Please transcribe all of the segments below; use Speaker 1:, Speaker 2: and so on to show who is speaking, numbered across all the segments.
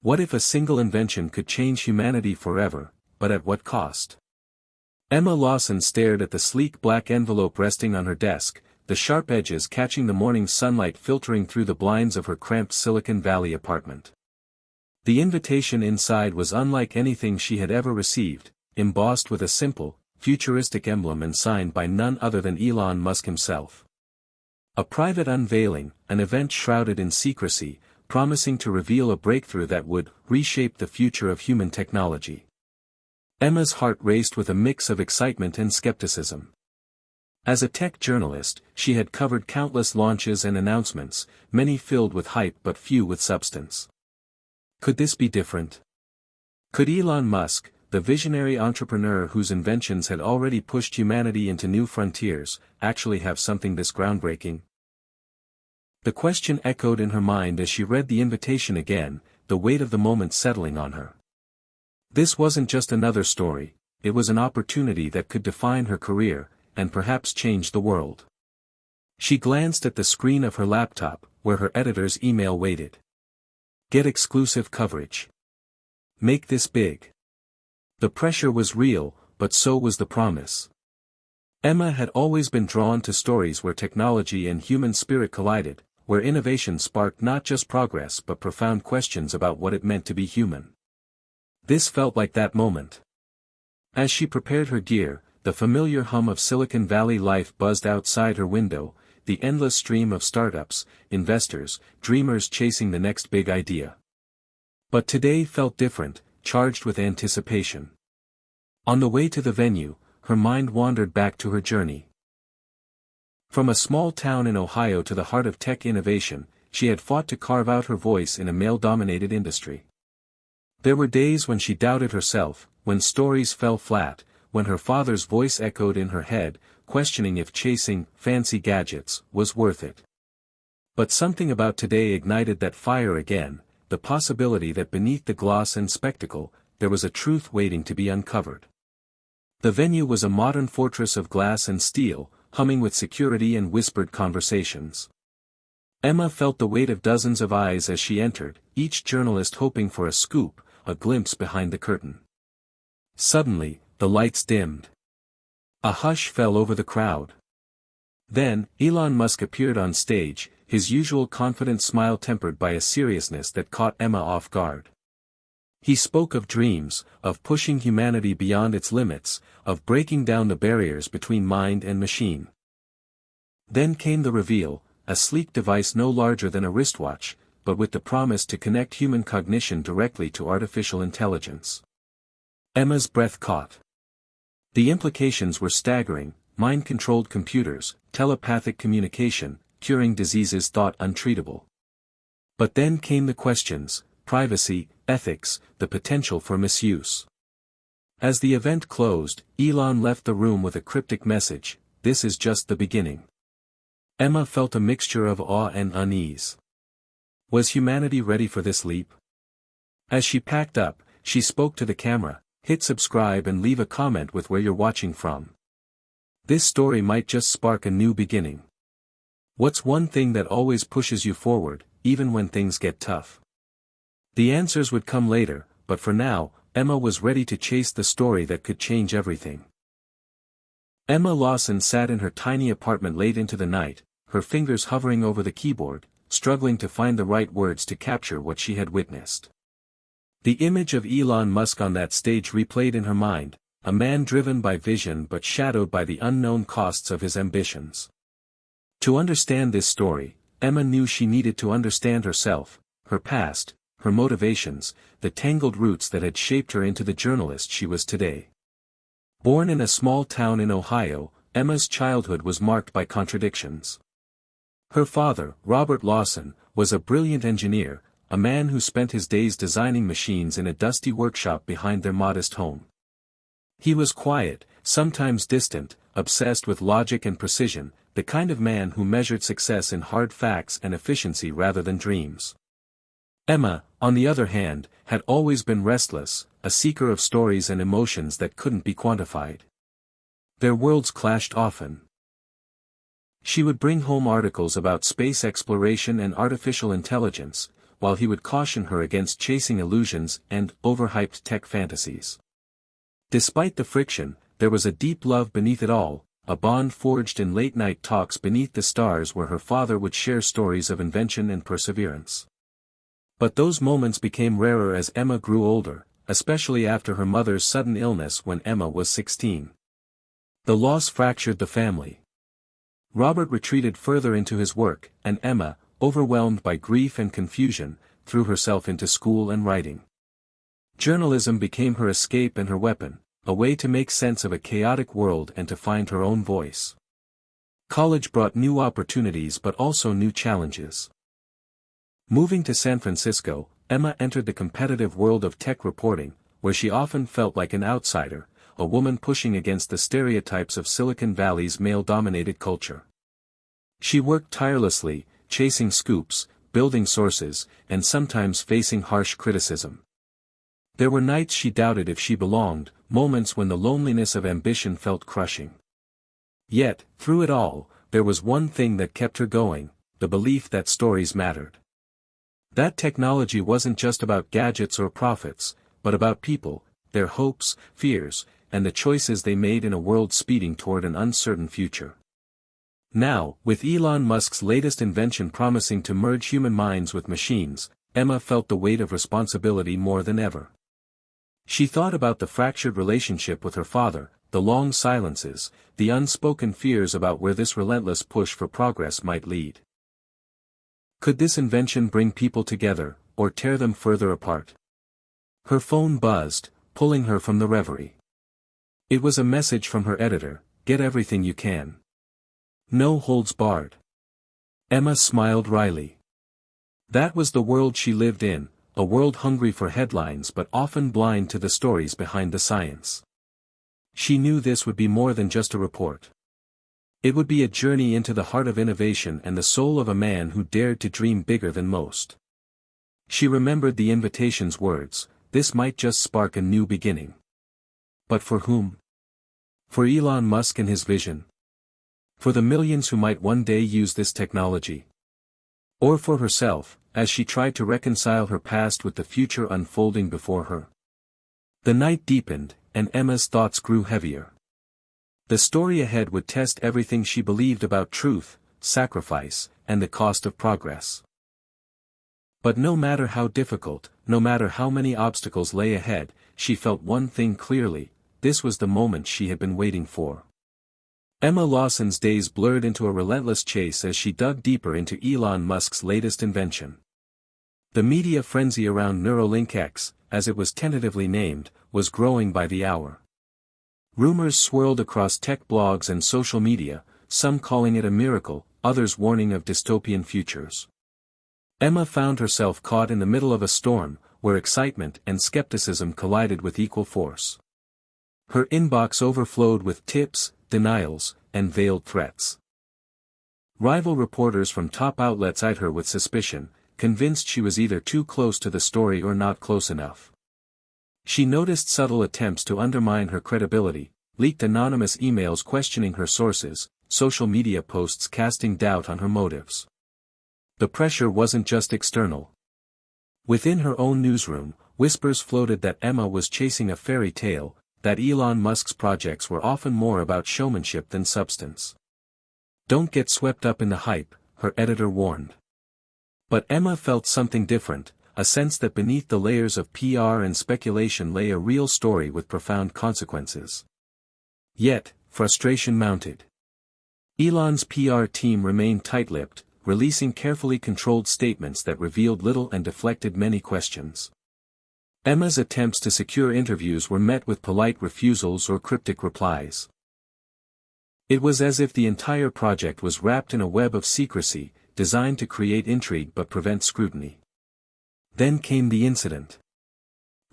Speaker 1: What if a single invention could change humanity forever, but at what cost? Emma Lawson stared at the sleek black envelope resting on her desk, the sharp edges catching the morning sunlight filtering through the blinds of her cramped Silicon Valley apartment. The invitation inside was unlike anything she had ever received, embossed with a simple, futuristic emblem and signed by none other than Elon Musk himself. A private unveiling, an event shrouded in secrecy, promising to reveal a breakthrough that would reshape the future of human technology. Emma's heart raced with a mix of excitement and skepticism. As a tech journalist, she had covered countless launches and announcements, many filled with hype but few with substance. Could this be different? Could Elon Musk, the visionary entrepreneur whose inventions had already pushed humanity into new frontiers, actually have something this groundbreaking? The question echoed in her mind as she read the invitation again, the weight of the moment settling on her. This wasn't just another story, it was an opportunity that could define her career, and perhaps change the world. She glanced at the screen of her laptop, where her editor's email waited. Get exclusive coverage. Make this big. The pressure was real, but so was the promise. Emma had always been drawn to stories where technology and human spirit collided, where innovation sparked not just progress but profound questions about what it meant to be human. This felt like that moment. As she prepared her gear, the familiar hum of Silicon Valley life buzzed outside her window, the endless stream of startups, investors, dreamers chasing the next big idea. But today felt different, charged with anticipation. On the way to the venue, her mind wandered back to her journey. From a small town in Ohio to the heart of tech innovation, she had fought to carve out her voice in a male-dominated industry. There were days when she doubted herself, when stories fell flat, when her father's voice echoed in her head, questioning if chasing fancy gadgets was worth it. But something about today ignited that fire again, the possibility that beneath the gloss and spectacle, there was a truth waiting to be uncovered. The venue was a modern fortress of glass and steel, humming with security and whispered conversations. Emma felt the weight of dozens of eyes as she entered, each journalist hoping for a scoop, a glimpse behind the curtain. Suddenly, the lights dimmed. A hush fell over the crowd. Then, Elon Musk appeared on stage, his usual confident smile tempered by a seriousness that caught Emma off guard. He spoke of dreams, of pushing humanity beyond its limits, of breaking down the barriers between mind and machine. Then came the reveal, a sleek device no larger than a wristwatch, but with the promise to connect human cognition directly to artificial intelligence. Emma's breath caught. The implications were staggering: mind-controlled computers, telepathic communication, curing diseases thought untreatable. But then came the questions: privacy, ethics, the potential for misuse. As the event closed, Elon left the room with a cryptic message: "This is just the beginning." Emma felt a mixture of awe and unease. Was humanity ready for this leap? As she packed up, she spoke to the camera: "Hit subscribe and leave a comment with where you're watching from. This story might just spark a new beginning." What's one thing that always pushes you forward, even when things get tough? The answers would come later, but for now, Emma was ready to chase the story that could change everything. Emma Lawson sat in her tiny apartment late into the night, her fingers hovering over the keyboard, struggling to find the right words to capture what she had witnessed. The image of Elon Musk on that stage replayed in her mind, a man driven by vision but shadowed by the unknown costs of his ambitions. To understand this story, Emma knew she needed to understand herself, her past, her motivations, the tangled roots that had shaped her into the journalist she was today. Born in a small town in Ohio, Emma's childhood was marked by contradictions. Her father, Robert Lawson, was a brilliant engineer, a man who spent his days designing machines in a dusty workshop behind their modest home. He was quiet, sometimes distant, obsessed with logic and precision, the kind of man who measured success in hard facts and efficiency rather than dreams. Emma, on the other hand, had always been restless, a seeker of stories and emotions that couldn't be quantified. Their worlds clashed often. She would bring home articles about space exploration and artificial intelligence, while he would caution her against chasing illusions and overhyped tech fantasies. Despite the friction, there was a deep love beneath it all, a bond forged in late-night talks beneath the stars where her father would share stories of invention and perseverance. But those moments became rarer as Emma grew older, especially after her mother's sudden illness when Emma was 16. The loss fractured the family. Robert retreated further into his work, and Emma, overwhelmed by grief and confusion, threw herself into school and writing. Journalism became her escape and her weapon, a way to make sense of a chaotic world and to find her own voice. College brought new opportunities but also new challenges. Moving to San Francisco, Emma entered the competitive world of tech reporting, where she often felt like an outsider, a woman pushing against the stereotypes of Silicon Valley's male-dominated culture. She worked tirelessly, chasing scoops, building sources, and sometimes facing harsh criticism. There were nights she doubted if she belonged, moments when the loneliness of ambition felt crushing. Yet, through it all, there was one thing that kept her going, the belief that stories mattered. That technology wasn't just about gadgets or profits, but about people, their hopes, fears, and the choices they made in a world speeding toward an uncertain future. Now, with Elon Musk's latest invention promising to merge human minds with machines, Emma felt the weight of responsibility more than ever. She thought about the fractured relationship with her father, the long silences, the unspoken fears about where this relentless push for progress might lead. Could this invention bring people together, or tear them further apart? Her phone buzzed, pulling her from the reverie. It was a message from her editor: "Get everything you can. No holds barred." Emma smiled wryly. That was the world she lived in, a world hungry for headlines but often blind to the stories behind the science. She knew this would be more than just a report. It would be a journey into the heart of innovation and the soul of a man who dared to dream bigger than most. She remembered the invitation's words: this might just spark a new beginning. But for whom? For Elon Musk and his vision? For the millions who might one day use this technology? Or for herself, as she tried to reconcile her past with the future unfolding before her? The night deepened, and Emma's thoughts grew heavier. The story ahead would test everything she believed about truth, sacrifice, and the cost of progress. But no matter how difficult, no matter how many obstacles lay ahead, she felt one thing clearly: this was the moment she had been waiting for. Emma Lawson's days blurred into a relentless chase as she dug deeper into Elon Musk's latest invention. The media frenzy around Neuralink X, as it was tentatively named, was growing by the hour. Rumors swirled across tech blogs and social media, some calling it a miracle, others warning of dystopian futures. Emma found herself caught in the middle of a storm, where excitement and skepticism collided with equal force. Her inbox overflowed with tips, denials, and veiled threats. Rival reporters from top outlets eyed her with suspicion, convinced she was either too close to the story or not close enough. She noticed subtle attempts to undermine her credibility, leaked anonymous emails questioning her sources, social media posts casting doubt on her motives. The pressure wasn't just external. Within her own newsroom, whispers floated that Emma was chasing a fairy tale, that Elon Musk's projects were often more about showmanship than substance. "Don't get swept up in the hype," her editor warned. But Emma felt something different, a sense that beneath the layers of PR and speculation lay a real story with profound consequences. Yet, frustration mounted. Elon's PR team remained tight-lipped, releasing carefully controlled statements that revealed little and deflected many questions. Emma's attempts to secure interviews were met with polite refusals or cryptic replies. It was as if the entire project was wrapped in a web of secrecy, designed to create intrigue but prevent scrutiny. Then came the incident.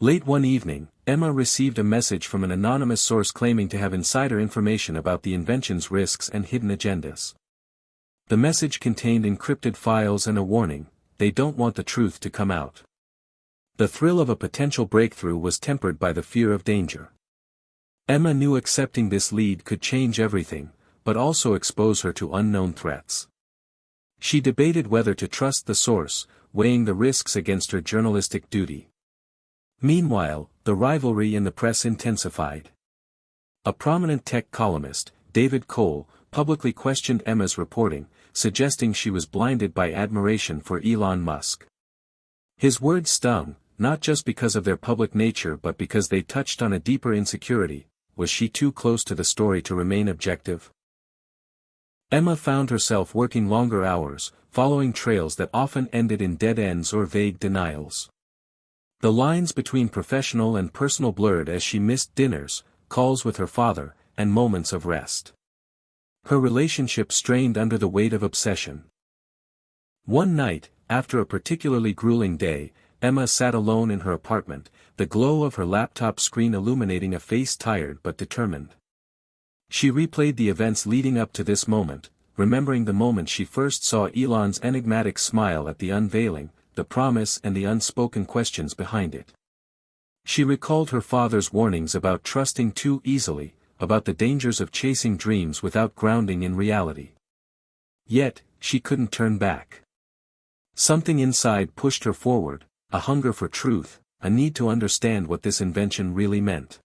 Speaker 1: Late one evening, Emma received a message from an anonymous source claiming to have insider information about the invention's risks and hidden agendas. The message contained encrypted files and a warning: they don't want the truth to come out. The thrill of a potential breakthrough was tempered by the fear of danger. Emma knew accepting this lead could change everything, but also expose her to unknown threats. She debated whether to trust the source, weighing the risks against her journalistic duty. Meanwhile, the rivalry in the press intensified. A prominent tech columnist, David Cole, publicly questioned Emma's reporting, suggesting she was blinded by admiration for Elon Musk. His words stung, not just because of their public nature but because they touched on a deeper insecurity: was she too close to the story to remain objective? Emma found herself working longer hours, following trails that often ended in dead ends or vague denials. The lines between professional and personal blurred as she missed dinners, calls with her father, and moments of rest. Her relationship strained under the weight of obsession. One night, after a particularly grueling day, Emma sat alone in her apartment, the glow of her laptop screen illuminating a face tired but determined. She replayed the events leading up to this moment, remembering the moment she first saw Elon's enigmatic smile at the unveiling, the promise and the unspoken questions behind it. She recalled her father's warnings about trusting too easily, about the dangers of chasing dreams without grounding in reality. Yet, she couldn't turn back. Something inside pushed her forward, a hunger for truth, a need to understand what this invention really meant.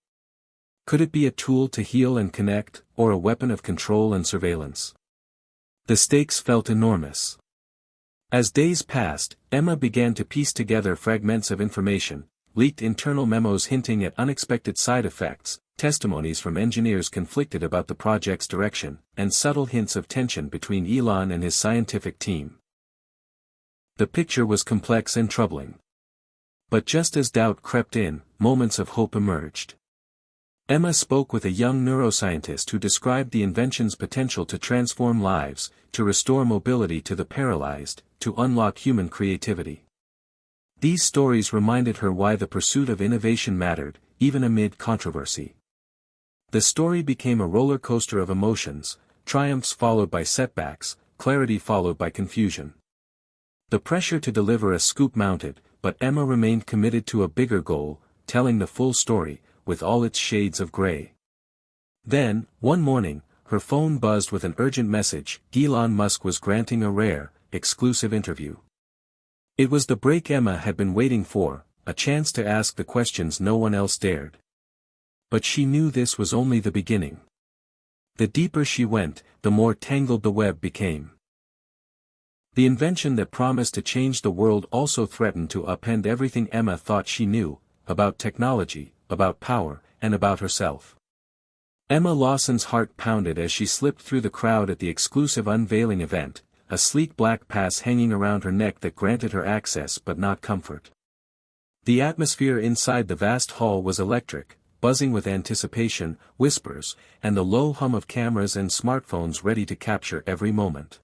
Speaker 1: Could it be a tool to heal and connect, or a weapon of control and surveillance? The stakes felt enormous. As days passed, Emma began to piece together fragments of information, leaked internal memos hinting at unexpected side effects, testimonies from engineers conflicted about the project's direction, and subtle hints of tension between Elon and his scientific team. The picture was complex and troubling. But just as doubt crept in, moments of hope emerged. Emma spoke with a young neuroscientist who described the invention's potential to transform lives, to restore mobility to the paralyzed, to unlock human creativity. These stories reminded her why the pursuit of innovation mattered, even amid controversy. The story became a roller coaster of emotions, triumphs followed by setbacks, clarity followed by confusion. The pressure to deliver a scoop mounted, but Emma remained committed to a bigger goal, telling the full story, with all its shades of gray. Then, one morning, her phone buzzed with an urgent message: Elon Musk was granting a rare, exclusive interview. It was the break Emma had been waiting for, a chance to ask the questions no one else dared. But she knew this was only the beginning. The deeper she went, the more tangled the web became. The invention that promised to change the world also threatened to upend everything Emma thought she knew, about technology, about power, and about herself. Emma Lawson's heart pounded as she slipped through the crowd at the exclusive unveiling event, a sleek black pass hanging around her neck that granted her access but not comfort. The atmosphere inside the vast hall was electric, buzzing with anticipation, whispers, and the low hum of cameras and smartphones ready to capture every moment.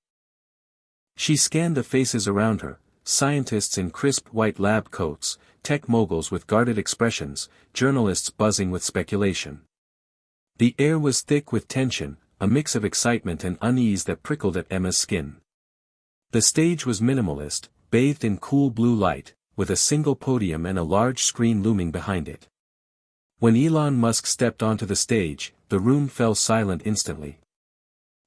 Speaker 1: She scanned the faces around her, scientists in crisp white lab coats, tech moguls with guarded expressions, journalists buzzing with speculation. The air was thick with tension, a mix of excitement and unease that prickled at Emma's skin. The stage was minimalist, bathed in cool blue light, with a single podium and a large screen looming behind it. When Elon Musk stepped onto the stage, the room fell silent instantly.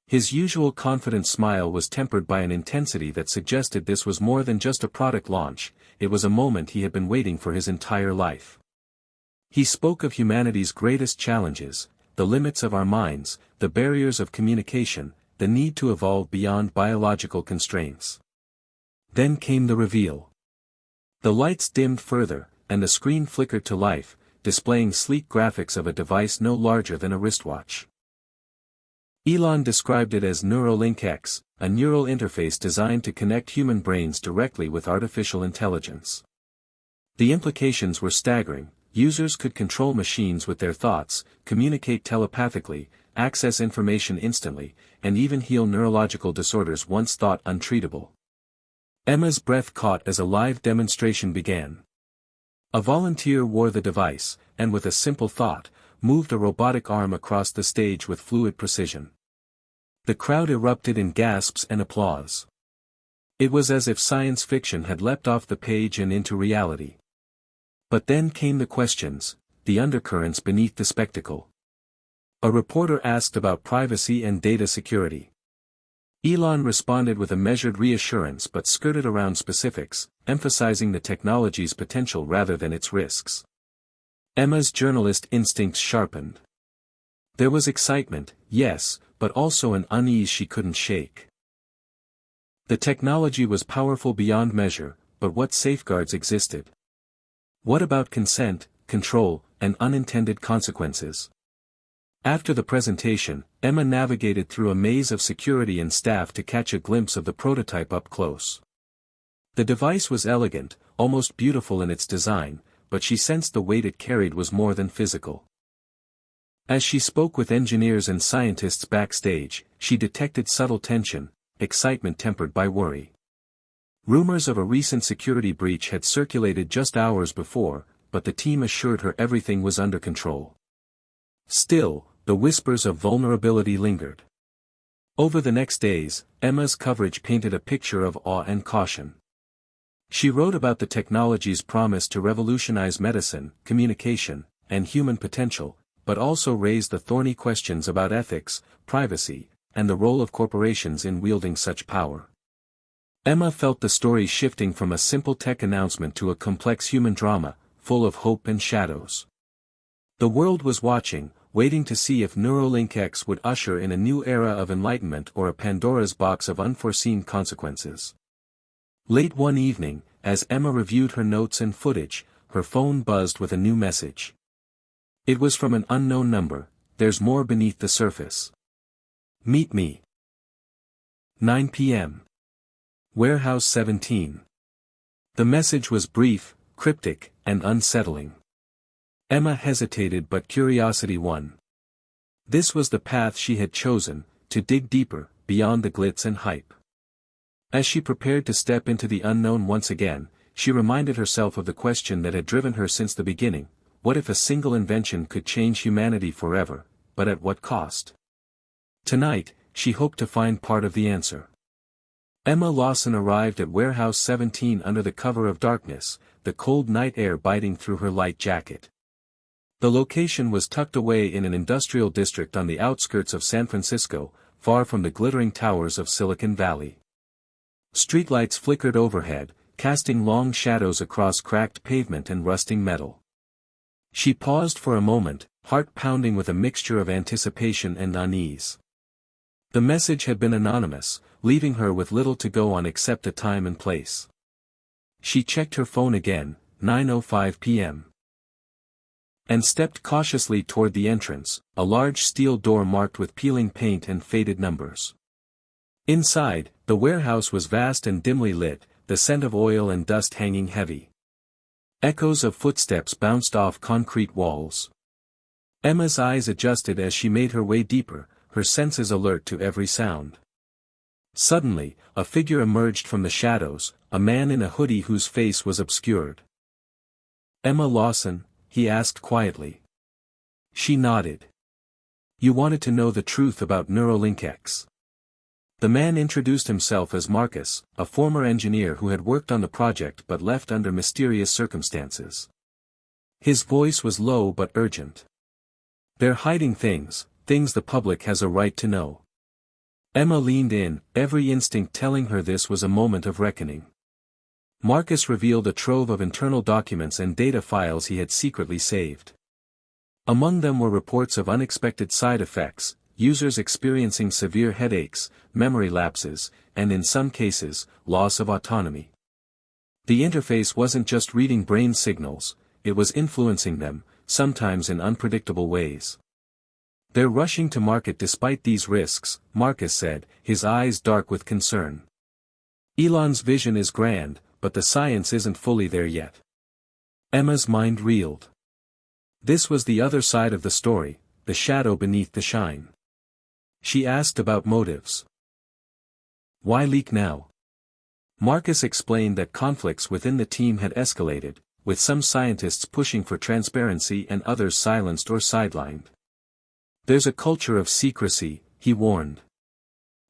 Speaker 1: His usual confident smile was tempered by an intensity that suggested this was more than just a product launch, it was a moment he had been waiting for his entire life. He spoke of humanity's greatest challenges, the limits of our minds, the barriers of communication, the need to evolve beyond biological constraints. Then came the reveal. The lights dimmed further, and the screen flickered to life, displaying sleek graphics of a device no larger than a wristwatch. Elon described it as Neuralink X, a neural interface designed to connect human brains directly with artificial intelligence. The implications were staggering. Users could control machines with their thoughts, communicate telepathically, access information instantly, and even heal neurological disorders once thought untreatable. Emma's breath caught as a live demonstration began. A volunteer wore the device, and with a simple thought, moved a robotic arm across the stage with fluid precision. The crowd erupted in gasps and applause. It was as if science fiction had leapt off the page and into reality. But then came the questions, the undercurrents beneath the spectacle. A reporter asked about privacy and data security. Elon responded with a measured reassurance but skirted around specifics, emphasizing the technology's potential rather than its risks. Emma's journalist instincts sharpened. There was excitement, yes, but also an unease she couldn't shake. The technology was powerful beyond measure, but what safeguards existed? What about consent, control, and unintended consequences? After the presentation, Emma navigated through a maze of security and staff to catch a glimpse of the prototype up close. The device was elegant, almost beautiful in its design, but she sensed the weight it carried was more than physical. As she spoke with engineers and scientists backstage, she detected subtle tension, excitement tempered by worry. Rumors of a recent security breach had circulated just hours before, but the team assured her everything was under control. Still, the whispers of vulnerability lingered. Over the next days, Emma's coverage painted a picture of awe and caution. She wrote about the technology's promise to revolutionize medicine, communication, and human potential, but also raised the thorny questions about ethics, privacy, and the role of corporations in wielding such power. Emma felt the story shifting from a simple tech announcement to a complex human drama, full of hope and shadows. The world was watching, waiting to see if Neuralink X would usher in a new era of enlightenment or a Pandora's box of unforeseen consequences. Late one evening, as Emma reviewed her notes and footage, her phone buzzed with a new message. It was from an unknown number. There's more beneath the surface. Meet me. 9 p.m. Warehouse 17. The message was brief, cryptic, and unsettling. Emma hesitated but curiosity won. This was the path she had chosen, to dig deeper, beyond the glitz and hype. As she prepared to step into the unknown once again, she reminded herself of the question that had driven her since the beginning: what if a single invention could change humanity forever, but at what cost? Tonight, she hoped to find part of the answer. Emma Lawson arrived at Warehouse 17 under the cover of darkness, the cold night air biting through her light jacket. The location was tucked away in an industrial district on the outskirts of San Francisco, far from the glittering towers of Silicon Valley. Streetlights flickered overhead, casting long shadows across cracked pavement and rusting metal. She paused for a moment, heart pounding with a mixture of anticipation and unease. The message had been anonymous, leaving her with little to go on except a time and place. She checked her phone again, 9:05 p.m. and stepped cautiously toward the entrance, a large steel door marked with peeling paint and faded numbers. Inside, the warehouse was vast and dimly lit, the scent of oil and dust hanging heavy. Echoes of footsteps bounced off concrete walls. Emma's eyes adjusted as she made her way deeper, her senses alert to every sound. Suddenly, a figure emerged from the shadows, a man in a hoodie whose face was obscured. "Emma Lawson?" he asked quietly. She nodded. "You wanted to know the truth about Neuralink X." The man introduced himself as Marcus, a former engineer who had worked on the project but left under mysterious circumstances. His voice was low but urgent. "They're hiding things the public has a right to know." Emma leaned in, every instinct telling her this was a moment of reckoning. Marcus revealed a trove of internal documents and data files he had secretly saved. Among them were reports of unexpected side effects, users experiencing severe headaches, memory lapses, and in some cases, loss of autonomy. The interface wasn't just reading brain signals, it was influencing them, sometimes in unpredictable ways. "They're rushing to market despite these risks," Marcus said, his eyes dark with concern. "Elon's vision is grand, but the science isn't fully there yet." Emma's mind reeled. This was the other side of the story, the shadow beneath the shine. She asked about motives. Why leak now? Marcus explained that conflicts within the team had escalated, with some scientists pushing for transparency and others silenced or sidelined. "There's a culture of secrecy," he warned.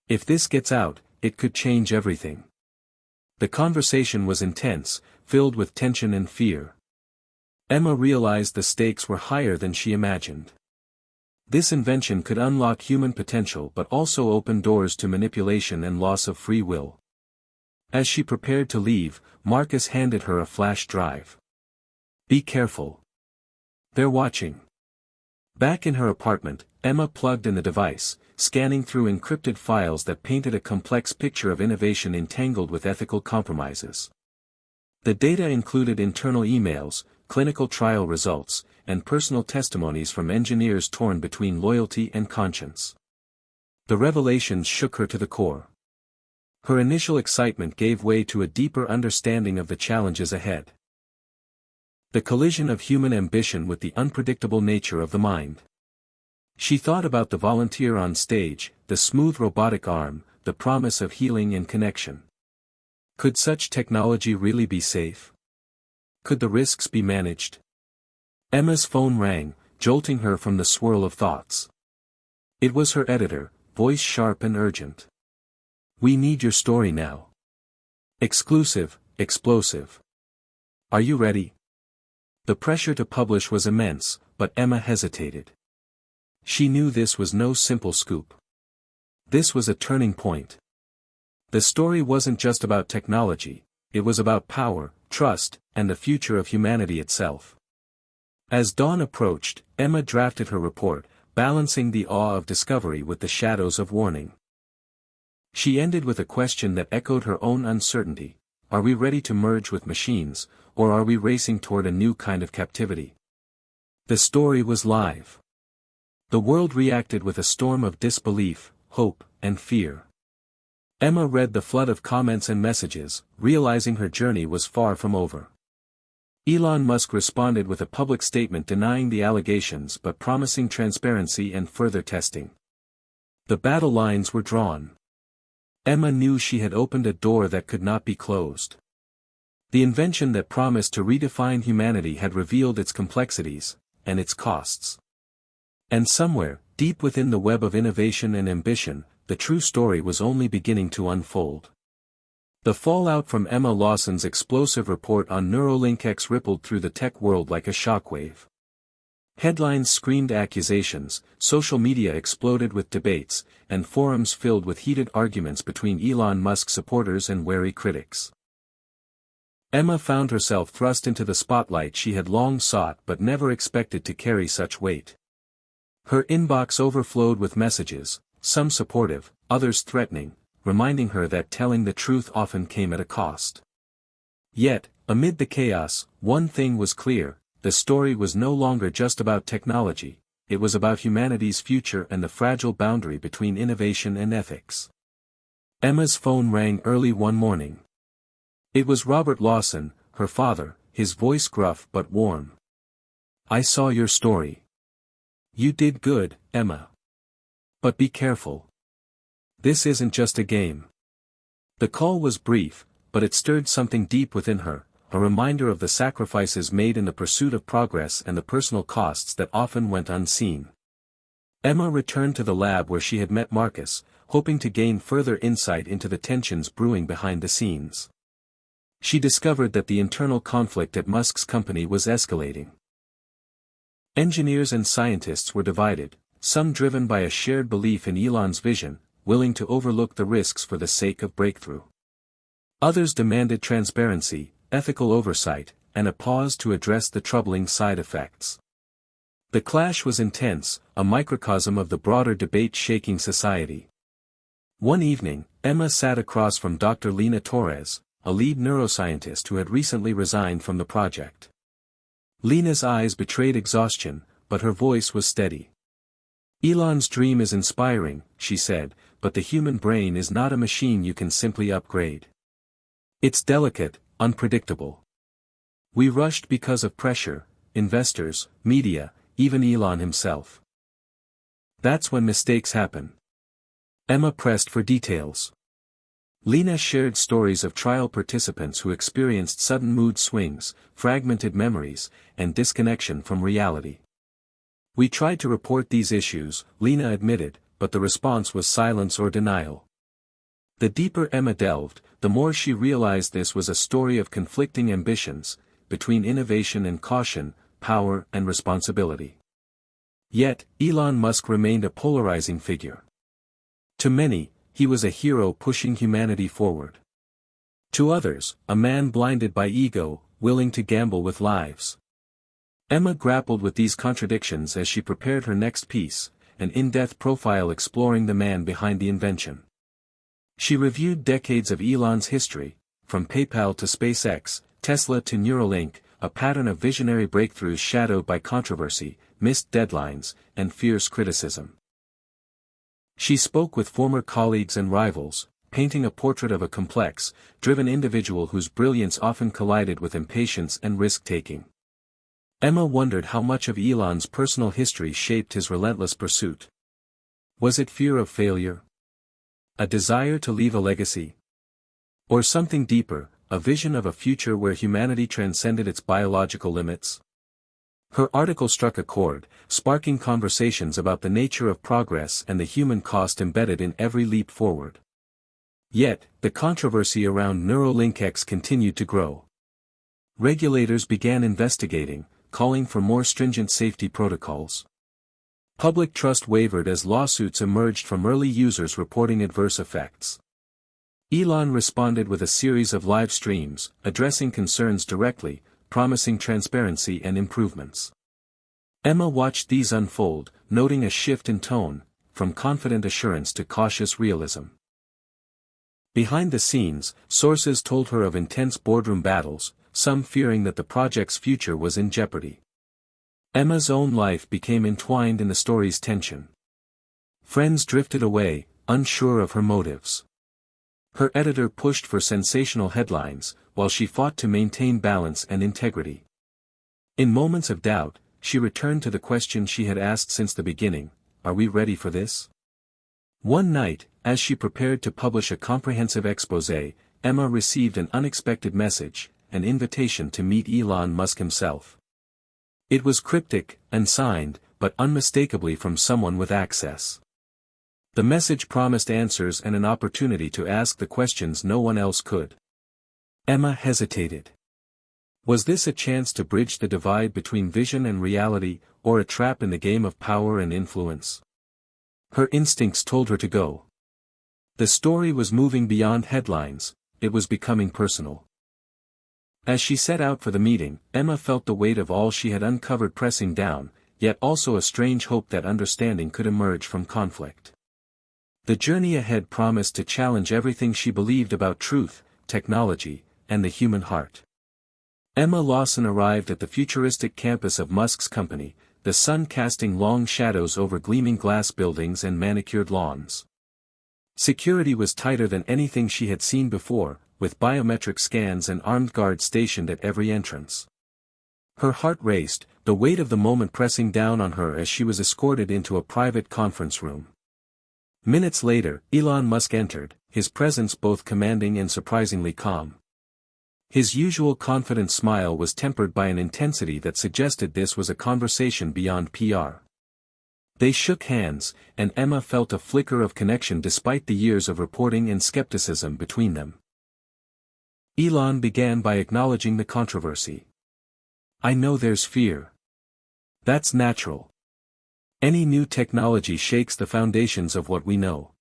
Speaker 1: "If this gets out, it could change everything." The conversation was intense, filled with tension and fear. Emma realized the stakes were higher than she imagined. This invention could unlock human potential but also open doors to manipulation and loss of free will. As she prepared to leave, Marcus handed her a flash drive. "Be careful. They're watching." Back in her apartment, Emma plugged in the device, scanning through encrypted files that painted a complex picture of innovation entangled with ethical compromises. The data included internal emails, clinical trial results, and personal testimonies from engineers torn between loyalty and conscience. The revelations shook her to the core. Her initial excitement gave way to a deeper understanding of the challenges ahead. The collision of human ambition with the unpredictable nature of the mind. She thought about the volunteer on stage, the smooth robotic arm, the promise of healing and connection. Could such technology really be safe? Could the risks be managed? Emma's phone rang, jolting her from the swirl of thoughts. It was her editor, voice sharp and urgent. "We need your story now. Exclusive, explosive. Are you ready?" The pressure to publish was immense, but Emma hesitated. She knew this was no simple scoop. This was a turning point. The story wasn't just about technology, it was about power, trust, and the future of humanity itself. As dawn approached, Emma drafted her report, balancing the awe of discovery with the shadows of warning. She ended with a question that echoed her own uncertainty: are we ready to merge with machines, or are we racing toward a new kind of captivity? The story was live. The world reacted with a storm of disbelief, hope, and fear. Emma read the flood of comments and messages, realizing her journey was far from over. Elon Musk responded with a public statement denying the allegations but promising transparency and further testing. The battle lines were drawn. Emma knew she had opened a door that could not be closed. The invention that promised to redefine humanity had revealed its complexities, and its costs. And somewhere, deep within the web of innovation and ambition, the true story was only beginning to unfold. The fallout from Emma Lawson's explosive report on Neuralink X rippled through the tech world like a shockwave. Headlines screamed accusations, social media exploded with debates, and forums filled with heated arguments between Elon Musk supporters and wary critics. Emma found herself thrust into the spotlight she had long sought but never expected to carry such weight. Her inbox overflowed with messages, some supportive, others threatening, reminding her that telling the truth often came at a cost. Yet, amid the chaos, one thing was clear: the story was no longer just about technology, it was about humanity's future and the fragile boundary between innovation and ethics. Emma's phone rang early one morning. It was Robert Lawson, her father, his voice gruff but warm. "I saw your story. You did good, Emma. But be careful. This isn't just a game." The call was brief, but it stirred something deep within her, a reminder of the sacrifices made in the pursuit of progress and the personal costs that often went unseen. Emma returned to the lab where she had met Marcus, hoping to gain further insight into the tensions brewing behind the scenes. She discovered that the internal conflict at Musk's company was escalating. Engineers and scientists were divided, some driven by a shared belief in Elon's vision, willing to overlook the risks for the sake of breakthrough. Others demanded transparency, ethical oversight, and a pause to address the troubling side effects. The clash was intense, a microcosm of the broader debate shaking society. One evening, Emma sat across from Dr. Lina Torres, a lead neuroscientist who had recently resigned from the project. Lina's eyes betrayed exhaustion, but her voice was steady. "Elon's dream is inspiring," she said, "but the human brain is not a machine you can simply upgrade. It's delicate, unpredictable. We rushed because of pressure, investors, media, even Elon himself. That's when mistakes happen." Emma pressed for details. Lina shared stories of trial participants who experienced sudden mood swings, fragmented memories, and disconnection from reality. "We tried to report these issues," Lina admitted, but the response was silence or denial. The deeper Emma delved, the more she realized this was a story of conflicting ambitions, between innovation and caution, power and responsibility. Yet, Elon Musk remained a polarizing figure. To many, he was a hero pushing humanity forward. To others, a man blinded by ego, willing to gamble with lives. Emma grappled with these contradictions as she prepared her next piece, an in-depth profile exploring the man behind the invention. She reviewed decades of Elon's history, from PayPal to SpaceX, Tesla to Neuralink, a pattern of visionary breakthroughs shadowed by controversy, missed deadlines, and fierce criticism. She spoke with former colleagues and rivals, painting a portrait of a complex, driven individual whose brilliance often collided with impatience and risk-taking. Emma wondered how much of Elon's personal history shaped his relentless pursuit. Was it fear of failure? A desire to leave a legacy? Or something deeper, a vision of a future where humanity transcended its biological limits? Her article struck a chord, sparking conversations about the nature of progress and the human cost embedded in every leap forward. Yet, the controversy around Neuralink X continued to grow. Regulators began investigating, calling for more stringent safety protocols. Public trust wavered as lawsuits emerged from early users reporting adverse effects. Elon responded with a series of live streams, addressing concerns directly, promising transparency and improvements. Emma watched these unfold, noting a shift in tone, from confident assurance to cautious realism. Behind the scenes, sources told her of intense boardroom battles, some fearing that the project's future was in jeopardy. Emma's own life became entwined in the story's tension. Friends drifted away, unsure of her motives. Her editor pushed for sensational headlines, while she fought to maintain balance and integrity. In moments of doubt, she returned to the question she had asked since the beginning: are we ready for this? One night, as she prepared to publish a comprehensive exposé, Emma received an unexpected message, an invitation to meet Elon Musk himself. It was cryptic, unsigned, but unmistakably from someone with access. The message promised answers and an opportunity to ask the questions no one else could. Emma hesitated. Was this a chance to bridge the divide between vision and reality, or a trap in the game of power and influence? Her instincts told her to go. The story was moving beyond headlines, it was becoming personal. As she set out for the meeting, Emma felt the weight of all she had uncovered pressing down, yet also a strange hope that understanding could emerge from conflict. The journey ahead promised to challenge everything she believed about truth, technology, and the human heart. Emma Lawson arrived at the futuristic campus of Musk's company, the sun casting long shadows over gleaming glass buildings and manicured lawns. Security was tighter than anything she had seen before, with biometric scans and armed guards stationed at every entrance. Her heart raced, the weight of the moment pressing down on her as she was escorted into a private conference room. Minutes later, Elon Musk entered, his presence both commanding and surprisingly calm. His usual confident smile was tempered by an intensity that suggested this was a conversation beyond PR. They shook hands, and Emma felt a flicker of connection despite the years of reporting and skepticism between them. Elon began by acknowledging the controversy. "I know there's fear. That's natural. Any new technology shakes the foundations of what we know."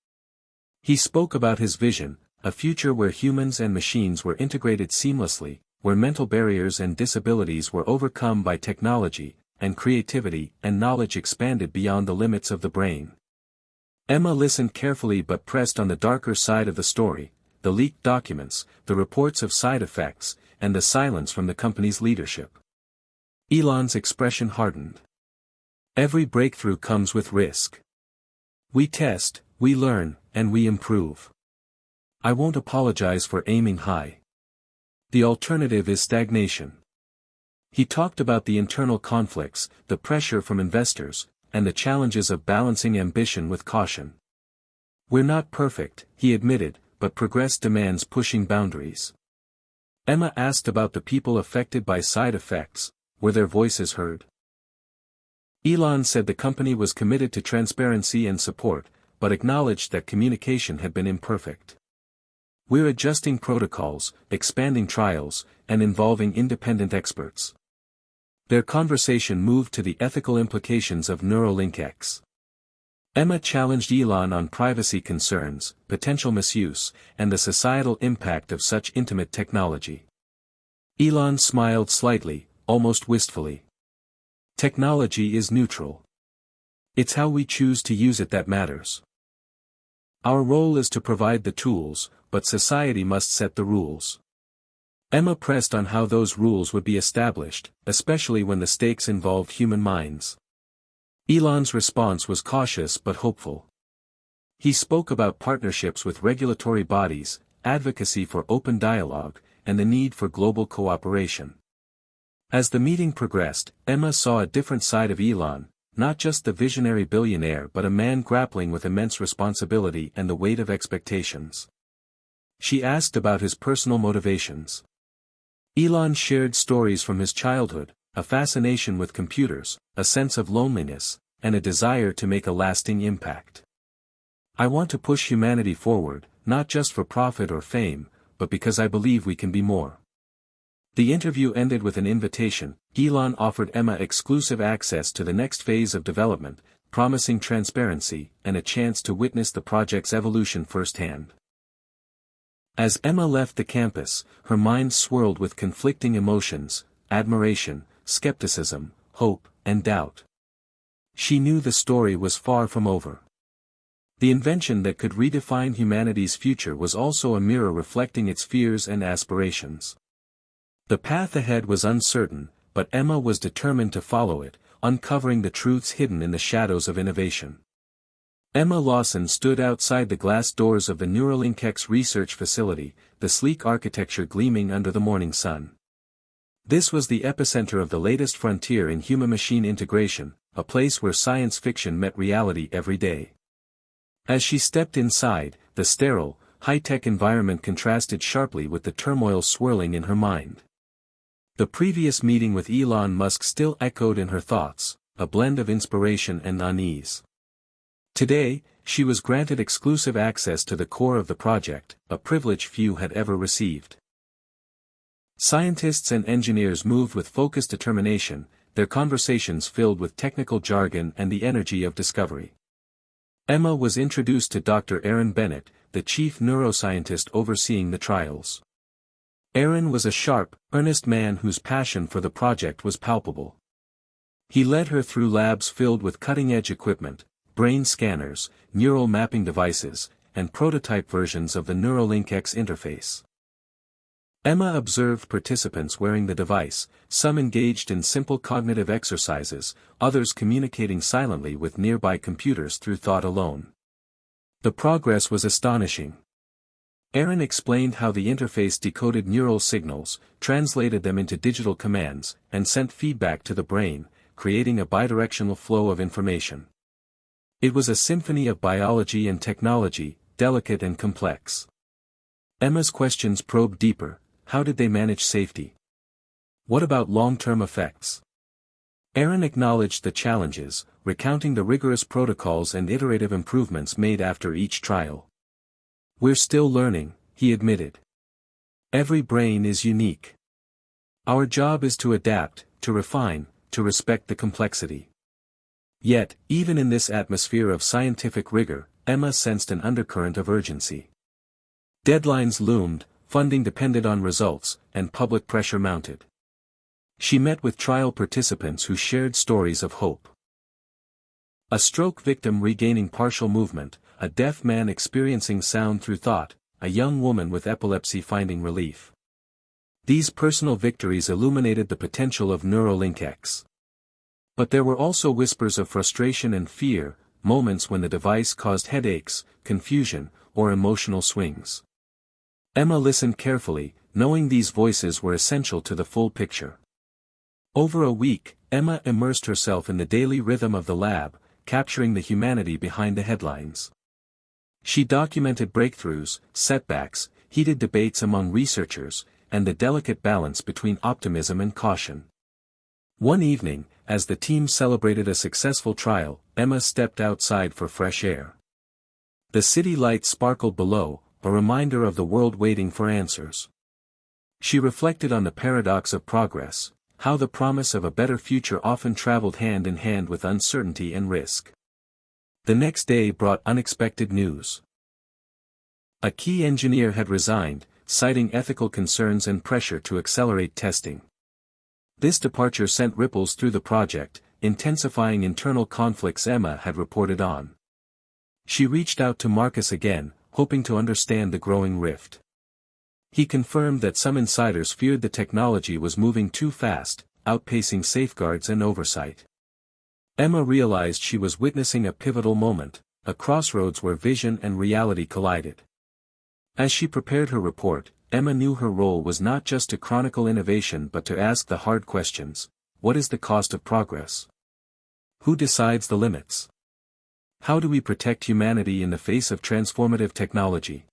Speaker 1: He spoke about his vision, a future where humans and machines were integrated seamlessly, where mental barriers and disabilities were overcome by technology, and creativity and knowledge expanded beyond the limits of the brain. Emma listened carefully but pressed on the darker side of the story: the leaked documents, the reports of side effects, and the silence from the company's leadership. Elon's expression hardened. "Every breakthrough comes with risk. We test, we learn, and we improve. I won't apologize for aiming high. The alternative is stagnation." He talked about the internal conflicts, the pressure from investors, and the challenges of balancing ambition with caution. "We're not perfect," he admitted, "but progress demands pushing boundaries." Emma asked about the people affected by side effects. Were their voices heard? Elon said the company was committed to transparency and support, but acknowledged that communication had been imperfect. "We're adjusting protocols, expanding trials, and involving independent experts." Their conversation moved to the ethical implications of Neuralink X. Emma challenged Elon on privacy concerns, potential misuse, and the societal impact of such intimate technology. Elon smiled slightly, almost wistfully. Technology is neutral. It's how we choose to use it that matters. Our role is to provide the tools, but society must set the rules. Emma pressed on how those rules would be established, especially when the stakes involved human minds. Elon's response was cautious but hopeful. He spoke about partnerships with regulatory bodies, advocacy for open dialogue, and the need for global cooperation. As the meeting progressed, Emma saw a different side of Elon, not just the visionary billionaire but a man grappling with immense responsibility and the weight of expectations. She asked about his personal motivations. Elon shared stories from his childhood, a fascination with computers, a sense of loneliness, and a desire to make a lasting impact. "I want to push humanity forward, not just for profit or fame, but because I believe we can be more." The interview ended with an invitation. Elon offered Emma exclusive access to the next phase of development, promising transparency and a chance to witness the project's evolution firsthand. As Emma left the campus, her mind swirled with conflicting emotions: admiration, skepticism, hope, and doubt. She knew the story was far from over. The invention that could redefine humanity's future was also a mirror reflecting its fears and aspirations. The path ahead was uncertain, but Emma was determined to follow it, uncovering the truths hidden in the shadows of innovation. Emma Lawson stood outside the glass doors of the Neuralink X research facility, the sleek architecture gleaming under the morning sun. This was the epicenter of the latest frontier in human-machine integration, a place where science fiction met reality every day. As she stepped inside, the sterile, high-tech environment contrasted sharply with the turmoil swirling in her mind. The previous meeting with Elon Musk still echoed in her thoughts, a blend of inspiration and unease. Today, she was granted exclusive access to the core of the project, a privilege few had ever received. Scientists and engineers moved with focused determination, their conversations filled with technical jargon and the energy of discovery. Emma was introduced to Dr. Aaron Bennett, the chief neuroscientist overseeing the trials. Aaron was a sharp, earnest man whose passion for the project was palpable. He led her through labs filled with cutting-edge equipment, brain scanners, neural mapping devices, and prototype versions of the Neuralink X interface. Emma observed participants wearing the device, some engaged in simple cognitive exercises, others communicating silently with nearby computers through thought alone. The progress was astonishing. Aaron explained how the interface decoded neural signals, translated them into digital commands, and sent feedback to the brain, creating a bidirectional flow of information. It was a symphony of biology and technology, delicate and complex. Emma's questions probed deeper: how did they manage safety? What about long-term effects? Aaron acknowledged the challenges, recounting the rigorous protocols and iterative improvements made after each trial. "We're still learning," he admitted. "Every brain is unique. Our job is to adapt, to refine, to respect the complexity." Yet, even in this atmosphere of scientific rigor, Emma sensed an undercurrent of urgency. Deadlines loomed, funding depended on results, and public pressure mounted. She met with trial participants who shared stories of hope. A stroke victim regaining partial movement, a deaf man experiencing sound through thought, a young woman with epilepsy finding relief. These personal victories illuminated the potential of Neuralink X. But there were also whispers of frustration and fear, moments when the device caused headaches, confusion, or emotional swings. Emma listened carefully, knowing these voices were essential to the full picture. Over a week, Emma immersed herself in the daily rhythm of the lab, capturing the humanity behind the headlines. She documented breakthroughs, setbacks, heated debates among researchers, and the delicate balance between optimism and caution. One evening, as the team celebrated a successful trial, Emma stepped outside for fresh air. The city lights sparkled below, a reminder of the world waiting for answers. She reflected on the paradox of progress: how the promise of a better future often traveled hand in hand with uncertainty and risk. The next day brought unexpected news. A key engineer had resigned, citing ethical concerns and pressure to accelerate testing. This departure sent ripples through the project, intensifying internal conflicts Emma had reported on. She reached out to Marcus again, hoping to understand the growing rift. He confirmed that some insiders feared the technology was moving too fast, outpacing safeguards and oversight. Emma realized she was witnessing a pivotal moment, a crossroads where vision and reality collided. As she prepared her report, Emma knew her role was not just to chronicle innovation but to ask the hard questions: what is the cost of progress? Who decides the limits? How do we protect humanity in the face of transformative technology?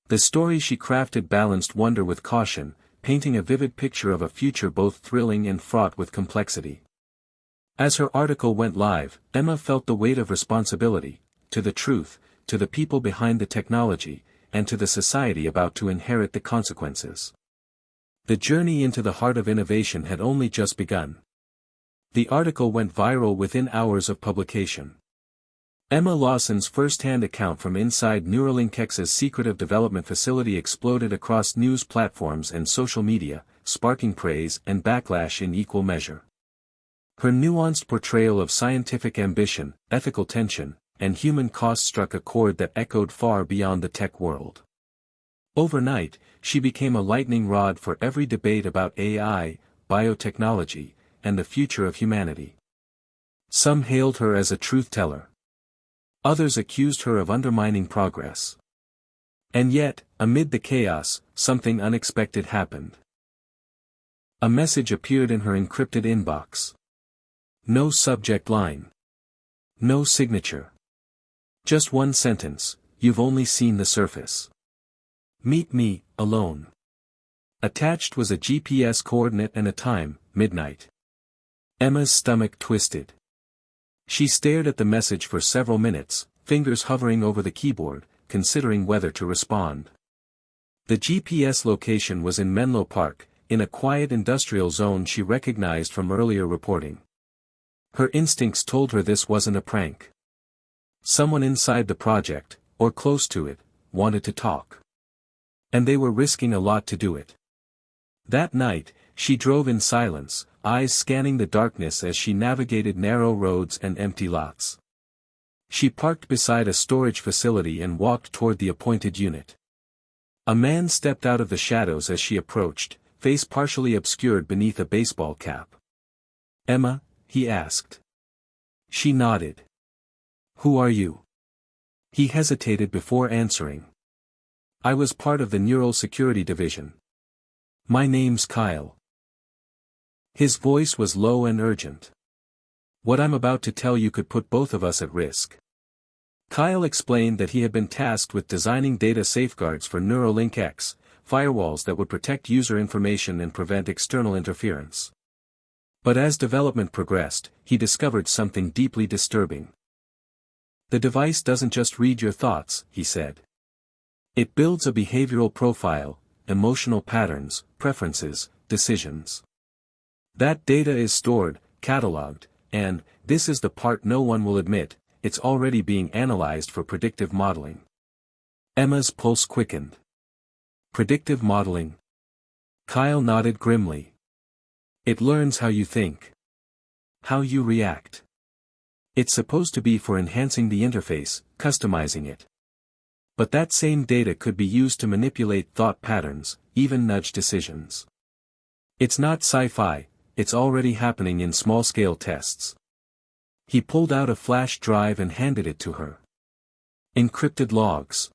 Speaker 1: The story she crafted balanced wonder with caution, painting a vivid picture of a future both thrilling and fraught with complexity. As her article went live, Emma felt the weight of responsibility, to the truth, to the people behind the technology, and to the society about to inherit the consequences. The journey into the heart of innovation had only just begun. The article went viral within hours of publication. Emma Lawson's first-hand account from inside Neuralinkx's secretive development facility exploded across news platforms and social media, sparking praise and backlash in equal measure. Her nuanced portrayal of scientific ambition, ethical tension, and human cost struck a chord that echoed far beyond the tech world. Overnight, she became a lightning rod for every debate about AI, biotechnology, and the future of humanity. Some hailed her as a truth-teller. Others accused her of undermining progress. And yet, amid the chaos, something unexpected happened. A message appeared in her encrypted inbox. No subject line. No signature. Just one sentence: you've only seen the surface. Meet me, alone. Attached was a GPS coordinate and a time, midnight. Emma's stomach twisted. She stared at the message for several minutes, fingers hovering over the keyboard, considering whether to respond. The GPS location was in Menlo Park, in a quiet industrial zone she recognized from earlier reporting. Her instincts told her this wasn't a prank. Someone inside the project, or close to it, wanted to talk. And they were risking a lot to do it. That night, she drove in silence, eyes scanning the darkness as she navigated narrow roads and empty lots. She parked beside a storage facility and walked toward the appointed unit. A man stepped out of the shadows as she approached, face partially obscured beneath a baseball cap. "Emma?" he asked. She nodded. "Who are you?" He hesitated before answering. "I was part of the Neural Security Division. My name's Kyle." His voice was low and urgent. "What I'm about to tell you could put both of us at risk." Kyle explained that he had been tasked with designing data safeguards for Neuralinkx, firewalls that would protect user information and prevent external interference. But as development progressed, he discovered something deeply disturbing. "The device doesn't just read your thoughts," he said. "It builds a behavioral profile, emotional patterns, preferences, decisions. That data is stored, cataloged, and, this is the part no one will admit, it's already being analyzed for predictive modeling." Emma's pulse quickened. "Predictive modeling?" Kyle nodded grimly. "It learns how you think. How you react. It's supposed to be for enhancing the interface, customizing it. But that same data could be used to manipulate thought patterns, even nudge decisions. It's not sci-fi, it's already happening in small-scale tests." He pulled out a flash drive and handed it to her. "Encrypted logs.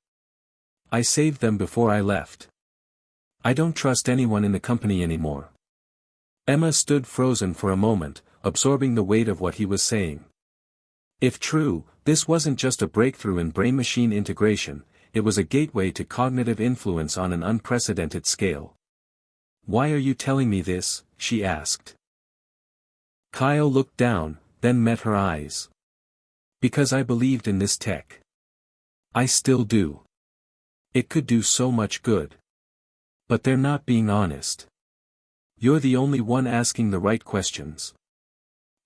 Speaker 1: I saved them before I left. I don't trust anyone in the company anymore." Emma stood frozen for a moment, absorbing the weight of what he was saying. If true, this wasn't just a breakthrough in brain-machine integration, it was a gateway to cognitive influence on an unprecedented scale. "Why are you telling me this?" she asked. Kyle looked down, then met her eyes. "Because I believed in this tech. I still do. It could do so much good. But they're not being honest. You're the only one asking the right questions.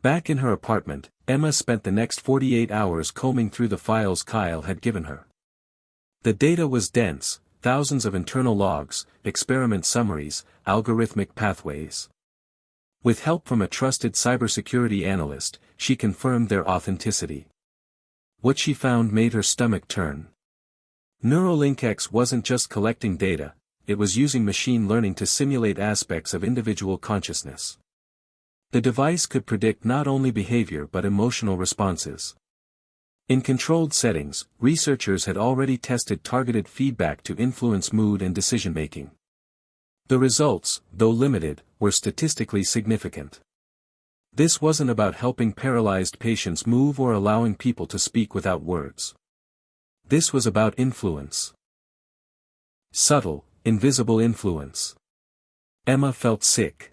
Speaker 1: Back in her apartment, Emma spent the next 48 hours combing through the files Kyle had given her. The data was dense, thousands of internal logs, experiment summaries, algorithmic pathways. With help from a trusted cybersecurity analyst, she confirmed their authenticity. What she found made her stomach turn. Neuralink X wasn't just collecting data, it was using machine learning to simulate aspects of individual consciousness. The device could predict not only behavior but emotional responses. In controlled settings, researchers had already tested targeted feedback to influence mood and decision-making. The results, though limited, were statistically significant. This wasn't about helping paralyzed patients move or allowing people to speak without words. This was about influence. Subtle, invisible influence. Emma felt sick.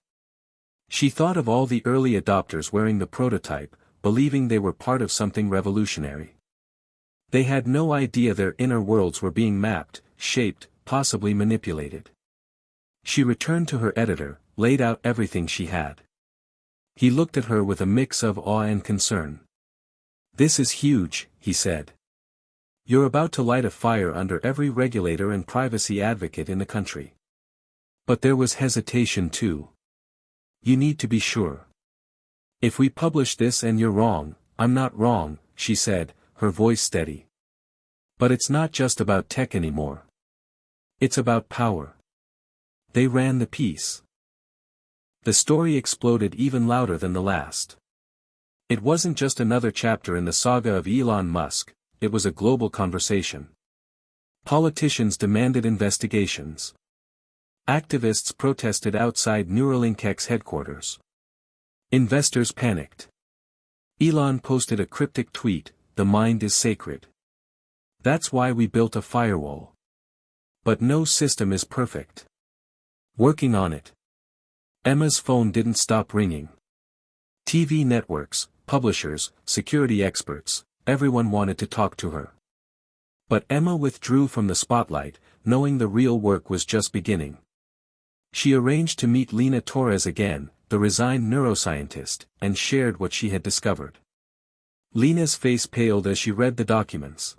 Speaker 1: She thought of all the early adopters wearing the prototype, believing they were part of something revolutionary. They had no idea their inner worlds were being mapped, shaped, possibly manipulated. She returned to her editor, laid out everything she had. He looked at her with a mix of awe and concern. "This is huge," he said. "You're about to light a fire under every regulator and privacy advocate in the country." But there was hesitation too. "You need to be sure. If we publish this and you're wrong, I'm not wrong," she said, her voice steady. "But it's not just about tech anymore. It's about power." They ran the piece. The story exploded even louder than the last. It wasn't just another chapter in the saga of Elon Musk, it was a global conversation. Politicians demanded investigations. Activists protested outside Neuralink X headquarters. Investors panicked. Elon posted a cryptic tweet, "The mind is sacred. That's why we built a firewall. But no system is perfect. Working on it." Emma's phone didn't stop ringing. TV networks, publishers, security experts, everyone wanted to talk to her. But Emma withdrew from the spotlight, knowing the real work was just beginning. She arranged to meet Lina Torres again, the resigned neuroscientist, and shared what she had discovered. Lina's face paled as she read the documents.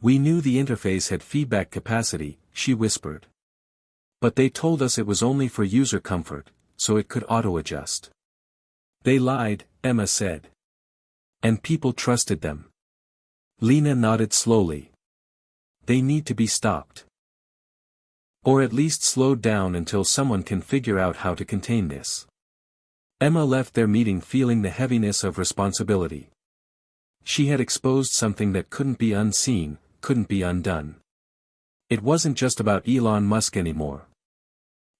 Speaker 1: "We knew the interface had feedback capacity," she whispered. "But they told us it was only for user comfort, so it could auto-adjust." "They lied," Emma said. "And people trusted them." Lina nodded slowly. "They need to be stopped. Or at least slowed down until someone can figure out how to contain this." Emma left their meeting feeling the heaviness of responsibility. She had exposed something that couldn't be unseen, couldn't be undone. It wasn't just about Elon Musk anymore.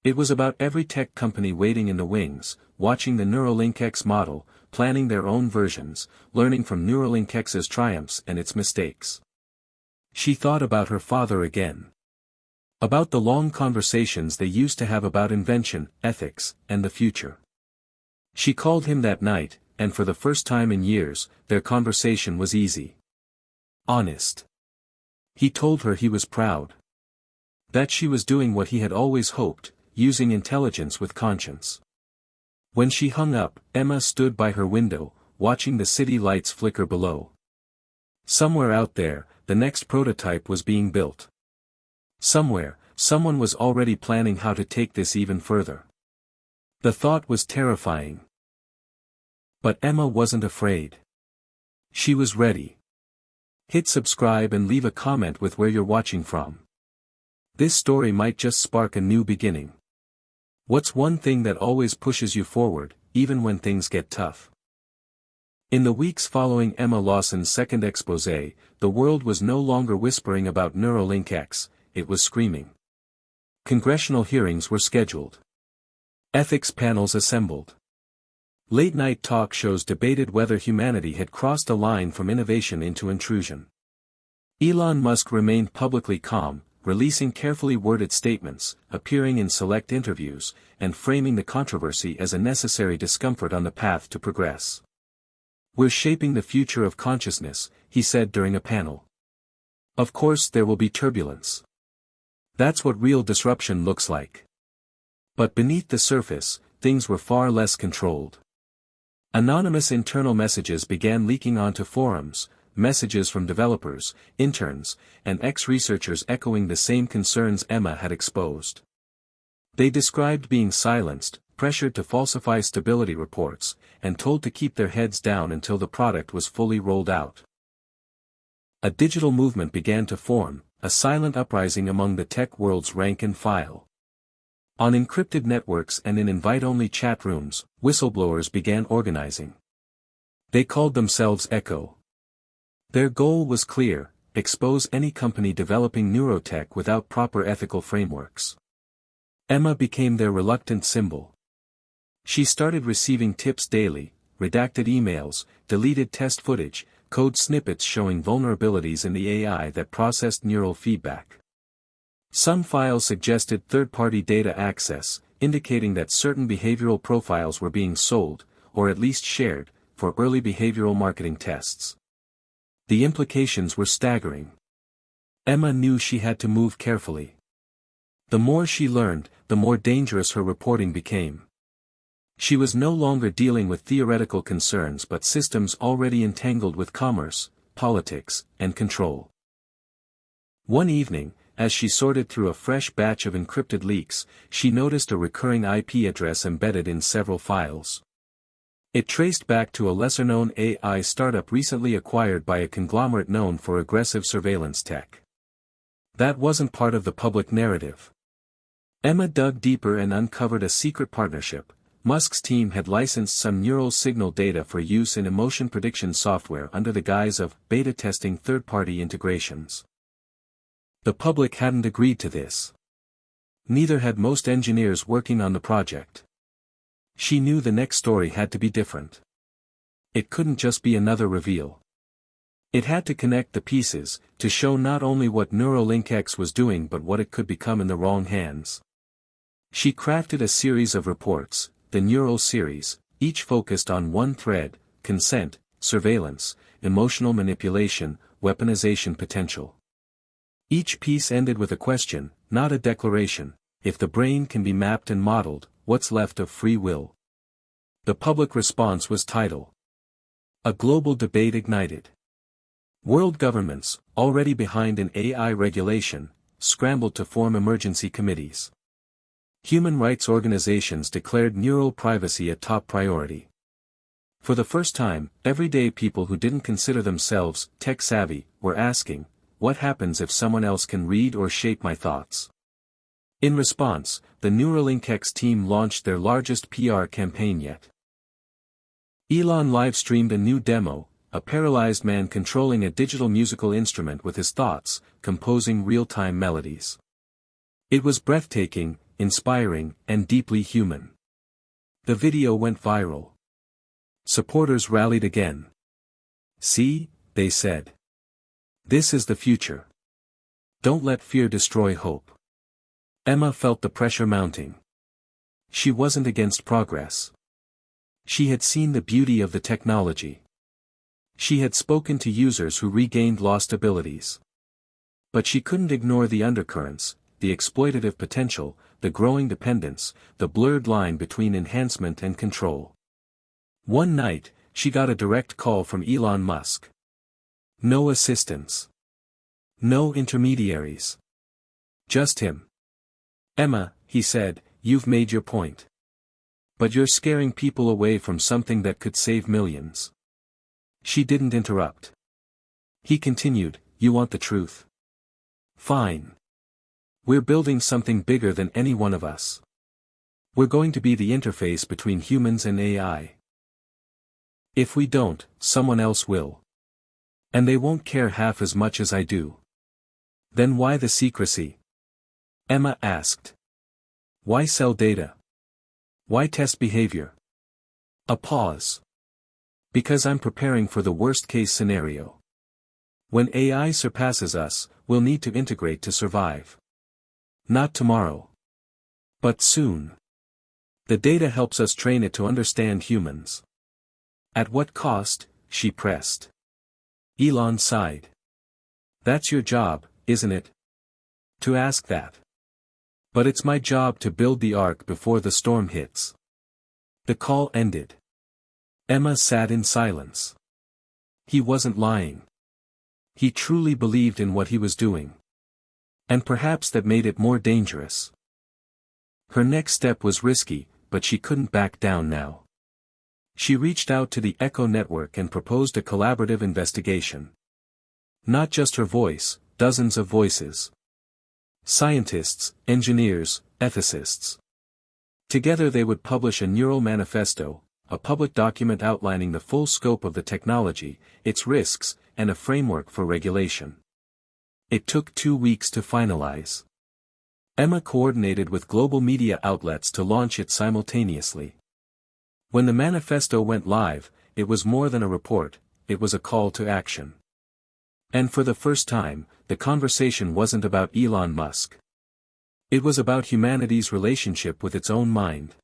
Speaker 1: It was about every tech company waiting in the wings, watching the Neuralink X model, planning their own versions, learning from Neuralink X's triumphs and its mistakes. She thought about her father again. About the long conversations they used to have about invention, ethics, and the future. She called him that night, and for the first time in years, their conversation was easy. Honest. He told her he was proud. That she was doing what he had always hoped, using intelligence with conscience. When she hung up, Emma stood by her window, watching the city lights flicker below. Somewhere out there, the next prototype was being built. Somewhere, someone was already planning how to take this even further. The thought was terrifying. But Emma wasn't afraid. She was ready. Hit subscribe and leave a comment with where you're watching from. This story might just spark a new beginning. What's one thing that always pushes you forward, even when things get tough? In the weeks following Emma Lawson's second exposé, the world was no longer whispering about Neuralink X, it was screaming. Congressional hearings were scheduled. Ethics panels assembled. Late-night talk shows debated whether humanity had crossed a line from innovation into intrusion. Elon Musk remained publicly calm, releasing carefully worded statements, appearing in select interviews, and framing the controversy as a necessary discomfort on the path to progress. "We're shaping the future of consciousness," he said during a panel. "Of course there will be turbulence. That's what real disruption looks like. But beneath the surface, things were far less controlled. Anonymous internal messages began leaking onto forums, messages from developers, interns, and ex-researchers echoing the same concerns Emma had exposed. They described being silenced, pressured to falsify stability reports, and told to keep their heads down until the product was fully rolled out. A digital movement began to form, a silent uprising among the tech world's rank and file. On encrypted networks and in invite-only chat rooms, whistleblowers began organizing. They called themselves Echo. Their goal was clear: expose any company developing neurotech without proper ethical frameworks. Emma became their reluctant symbol. She started receiving tips daily, redacted emails, deleted test footage, code snippets showing vulnerabilities in the AI that processed neural feedback. Some files suggested third-party data access, indicating that certain behavioral profiles were being sold, or at least shared, for early behavioral marketing tests. The implications were staggering. Emma knew she had to move carefully. The more she learned, the more dangerous her reporting became. She was no longer dealing with theoretical concerns but systems already entangled with commerce, politics, and control. One evening, as she sorted through a fresh batch of encrypted leaks, she noticed a recurring IP address embedded in several files. It traced back to a lesser-known AI startup recently acquired by a conglomerate known for aggressive surveillance tech. That wasn't part of the public narrative. Emma dug deeper and uncovered a secret partnership. Musk's team had licensed some neural signal data for use in emotion prediction software under the guise of beta testing third-party integrations. The public hadn't agreed to this. Neither had most engineers working on the project. She knew the next story had to be different. It couldn't just be another reveal. It had to connect the pieces, to show not only what Neuralink X was doing but what it could become in the wrong hands. She crafted a series of reports, the Neural series, each focused on one thread: consent, surveillance, emotional manipulation, weaponization potential. Each piece ended with a question, not a declaration: if the brain can be mapped and modeled, what's left of free will? The public response was tidal. A global debate ignited. World governments, already behind in AI regulation, scrambled to form emergency committees. Human rights organizations declared neural privacy a top priority. For the first time, everyday people who didn't consider themselves tech-savvy were asking, what happens if someone else can read or shape my thoughts? In response, the Neuralink X team launched their largest PR campaign yet. Elon live-streamed a new demo, a paralyzed man controlling a digital musical instrument with his thoughts, composing real-time melodies. It was breathtaking, inspiring, and deeply human. The video went viral. Supporters rallied again. "See," they said. "This is the future. Don't let fear destroy hope." Emma felt the pressure mounting. She wasn't against progress. She had seen the beauty of the technology. She had spoken to users who regained lost abilities. But she couldn't ignore the undercurrents, the exploitative potential, the growing dependence, the blurred line between enhancement and control. One night, she got a direct call from Elon Musk. No assistants. No intermediaries. Just him. "Emma," he said, "you've made your point. But you're scaring people away from something that could save millions." She didn't interrupt. He continued, "You want the truth? Fine. We're building something bigger than any one of us. We're going to be the interface between humans and AI. If we don't, someone else will. And they won't care half as much as I do." "Then why the secrecy?" Emma asked. "Why sell data? Why test behavior?" A pause. "Because I'm preparing for the worst-case scenario. When AI surpasses us, we'll need to integrate to survive. Not tomorrow. But soon. The data helps us train it to understand humans." "At what cost?" she pressed. Elon sighed. "That's your job, isn't it? To ask that. But it's my job to build the ark before the storm hits. The call ended. Emma sat in silence. He wasn't lying. He truly believed in what he was doing. And perhaps that made it more dangerous. Her next step was risky, but she couldn't back down now. She reached out to the Echo Network and proposed a collaborative investigation. Not just her voice, dozens of voices. Scientists, engineers, ethicists. Together they would publish a neural manifesto, a public document outlining the full scope of the technology, its risks, and a framework for regulation. It took 2 weeks to finalize. Emma coordinated with global media outlets to launch it simultaneously. When the manifesto went live, it was more than a report, it was a call to action. And for the first time, the conversation wasn't about Elon Musk. It was about humanity's relationship with its own mind.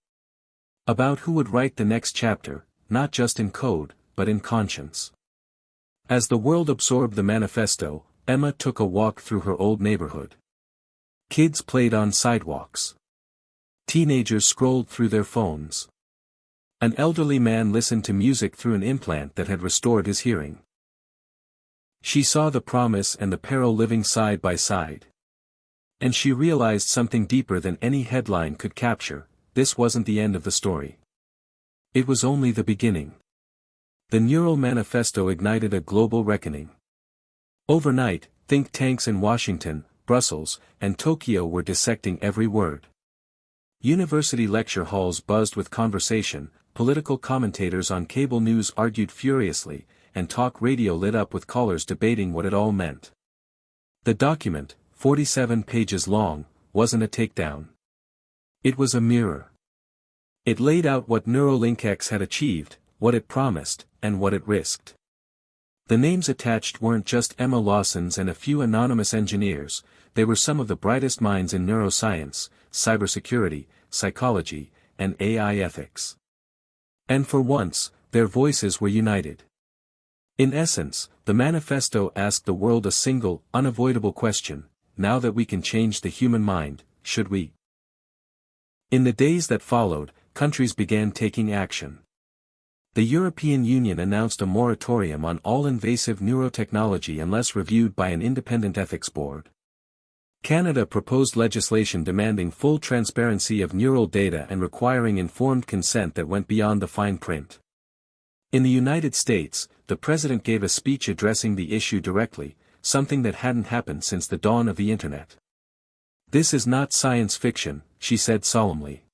Speaker 1: About who would write the next chapter, not just in code, but in conscience. As the world absorbed the manifesto, Emma took a walk through her old neighborhood. Kids played on sidewalks. Teenagers scrolled through their phones. An elderly man listened to music through an implant that had restored his hearing. She saw the promise and the peril living side by side. And she realized something deeper than any headline could capture: this wasn't the end of the story. It was only the beginning. The Neural Manifesto ignited a global reckoning. Overnight, think tanks in Washington, Brussels, and Tokyo were dissecting every word. University lecture halls buzzed with conversation, political commentators on cable news argued furiously, and talk radio lit up with callers debating what it all meant. The document, 47 pages long, wasn't a takedown. It was a mirror. It laid out what Neuralink X had achieved, what it promised, and what it risked. The names attached weren't just Emma Lawson's and a few anonymous engineers, they were some of the brightest minds in neuroscience, cybersecurity, psychology, and AI ethics. And for once, their voices were united. In essence, the manifesto asked the world a single, unavoidable question: now that we can change the human mind, should we? In the days that followed, countries began taking action. The European Union announced a moratorium on all invasive neurotechnology unless reviewed by an independent ethics board. Canada proposed legislation demanding full transparency of neural data and requiring informed consent that went beyond the fine print. In the United States, the president gave a speech addressing the issue directly, something that hadn't happened since the dawn of the Internet. "This is not science fiction," she said solemnly.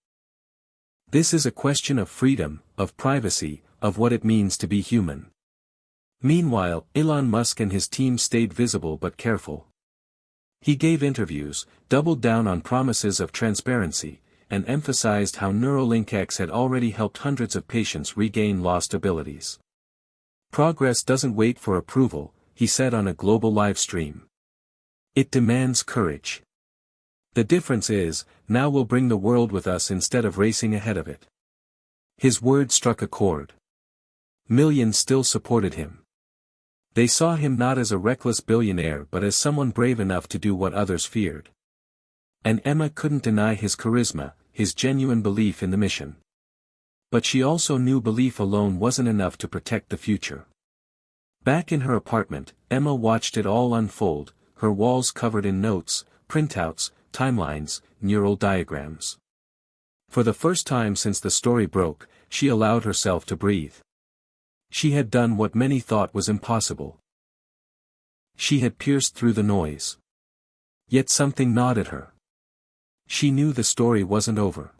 Speaker 1: "This is a question of freedom, of privacy, of what it means to be human." Meanwhile, Elon Musk and his team stayed visible but careful. He gave interviews, doubled down on promises of transparency, and emphasized how Neuralink X had already helped hundreds of patients regain lost abilities. "Progress doesn't wait for approval," he said on a global live stream. "It demands courage. The difference is, now we'll bring the world with us instead of racing ahead of it." His word struck a chord. Millions still supported him. They saw him not as a reckless billionaire but as someone brave enough to do what others feared. And Emma couldn't deny his charisma, his genuine belief in the mission. But she also knew belief alone wasn't enough to protect the future. Back in her apartment, Emma watched it all unfold, her walls covered in notes, printouts, timelines, neural diagrams. For the first time since the story broke, she allowed herself to breathe. She had done what many thought was impossible. She had pierced through the noise. Yet something gnawed at her. She knew the story wasn't over.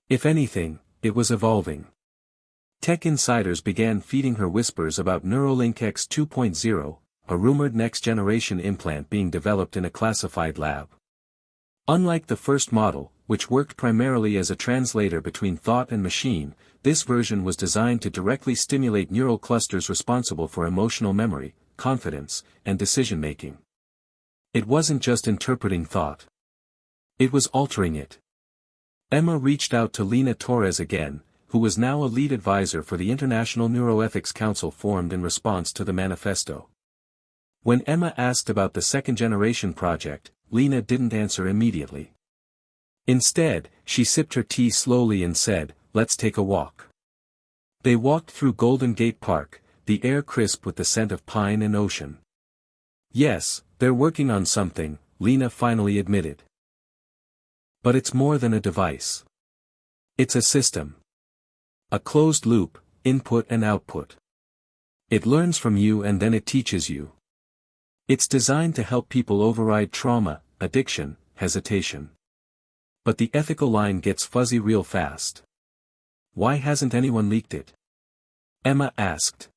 Speaker 1: If anything, it was evolving. Tech insiders began feeding her whispers about Neuralink X 2.0, a rumored next-generation implant being developed in a classified lab. Unlike the first model, which worked primarily as a translator between thought and machine, this version was designed to directly stimulate neural clusters responsible for emotional memory, confidence, and decision-making. It wasn't just interpreting thought. It was altering it. Emma reached out to Lina Torres again, who was now a lead advisor for the International Neuroethics Council formed in response to the manifesto. When Emma asked about the second-generation project, Lina didn't answer immediately. Instead, she sipped her tea slowly and said, "Let's take a walk." They walked through Golden Gate Park, the air crisp with the scent of pine and ocean. "Yes, they're working on something," Lena finally admitted. "But it's more than a device. It's a system. A closed loop, input and output. It learns from you and then it teaches you. It's designed to help people override trauma, addiction, hesitation. But the ethical line gets fuzzy real fast. Why hasn't anyone leaked it?" Emma asked.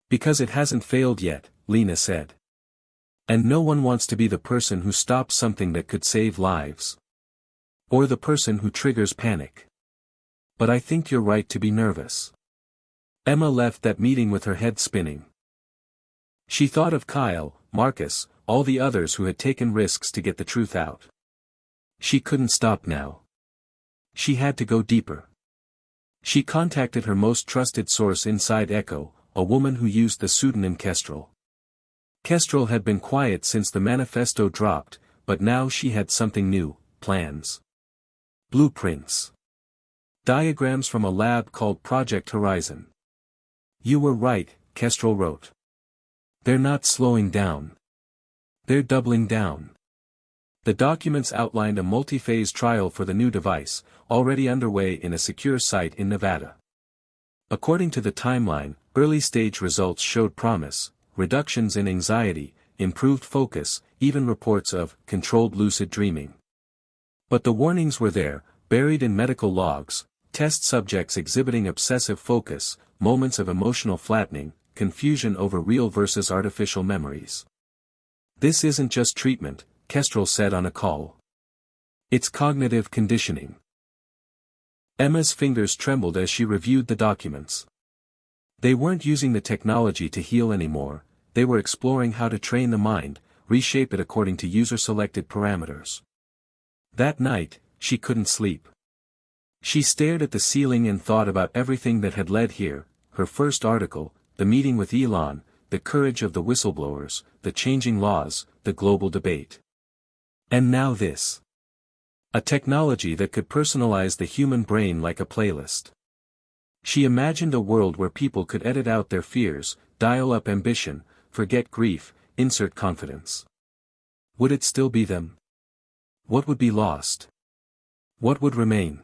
Speaker 1: "Because it hasn't failed yet," Lena said. "And no one wants to be the person who stops something that could save lives. Or the person who triggers panic. But I think you're right to be nervous." Emma left that meeting with her head spinning. She thought of Kyle, Marcus, all the others who had taken risks to get the truth out. She couldn't stop now. She had to go deeper. She contacted her most trusted source inside Echo, a woman who used the pseudonym Kestrel. Kestrel had been quiet since the manifesto dropped, but now she had something new: plans. Blueprints. Diagrams from a lab called Project Horizon. "You were right," Kestrel wrote. "They're not slowing down. They're doubling down." The documents outlined a multi-phase trial for the new device, already underway in a secure site in Nevada. According to the timeline, early-stage results showed promise: reductions in anxiety, improved focus, even reports of controlled lucid dreaming. But the warnings were there, buried in medical logs: test subjects exhibiting obsessive focus, moments of emotional flattening, confusion over real versus artificial memories. "This isn't just treatment," Kestrel said on a call. "It's cognitive conditioning." Emma's fingers trembled as she reviewed the documents. They weren't using the technology to heal anymore, they were exploring how to train the mind, reshape it according to user-selected parameters. That night, she couldn't sleep. She stared at the ceiling and thought about everything that had led here: her first article, the meeting with Elon, the courage of the whistleblowers, the changing laws, the global debate. And now this. A technology that could personalize the human brain like a playlist. She imagined a world where people could edit out their fears, dial up ambition, forget grief, insert confidence. Would it still be them? What would be lost? What would remain?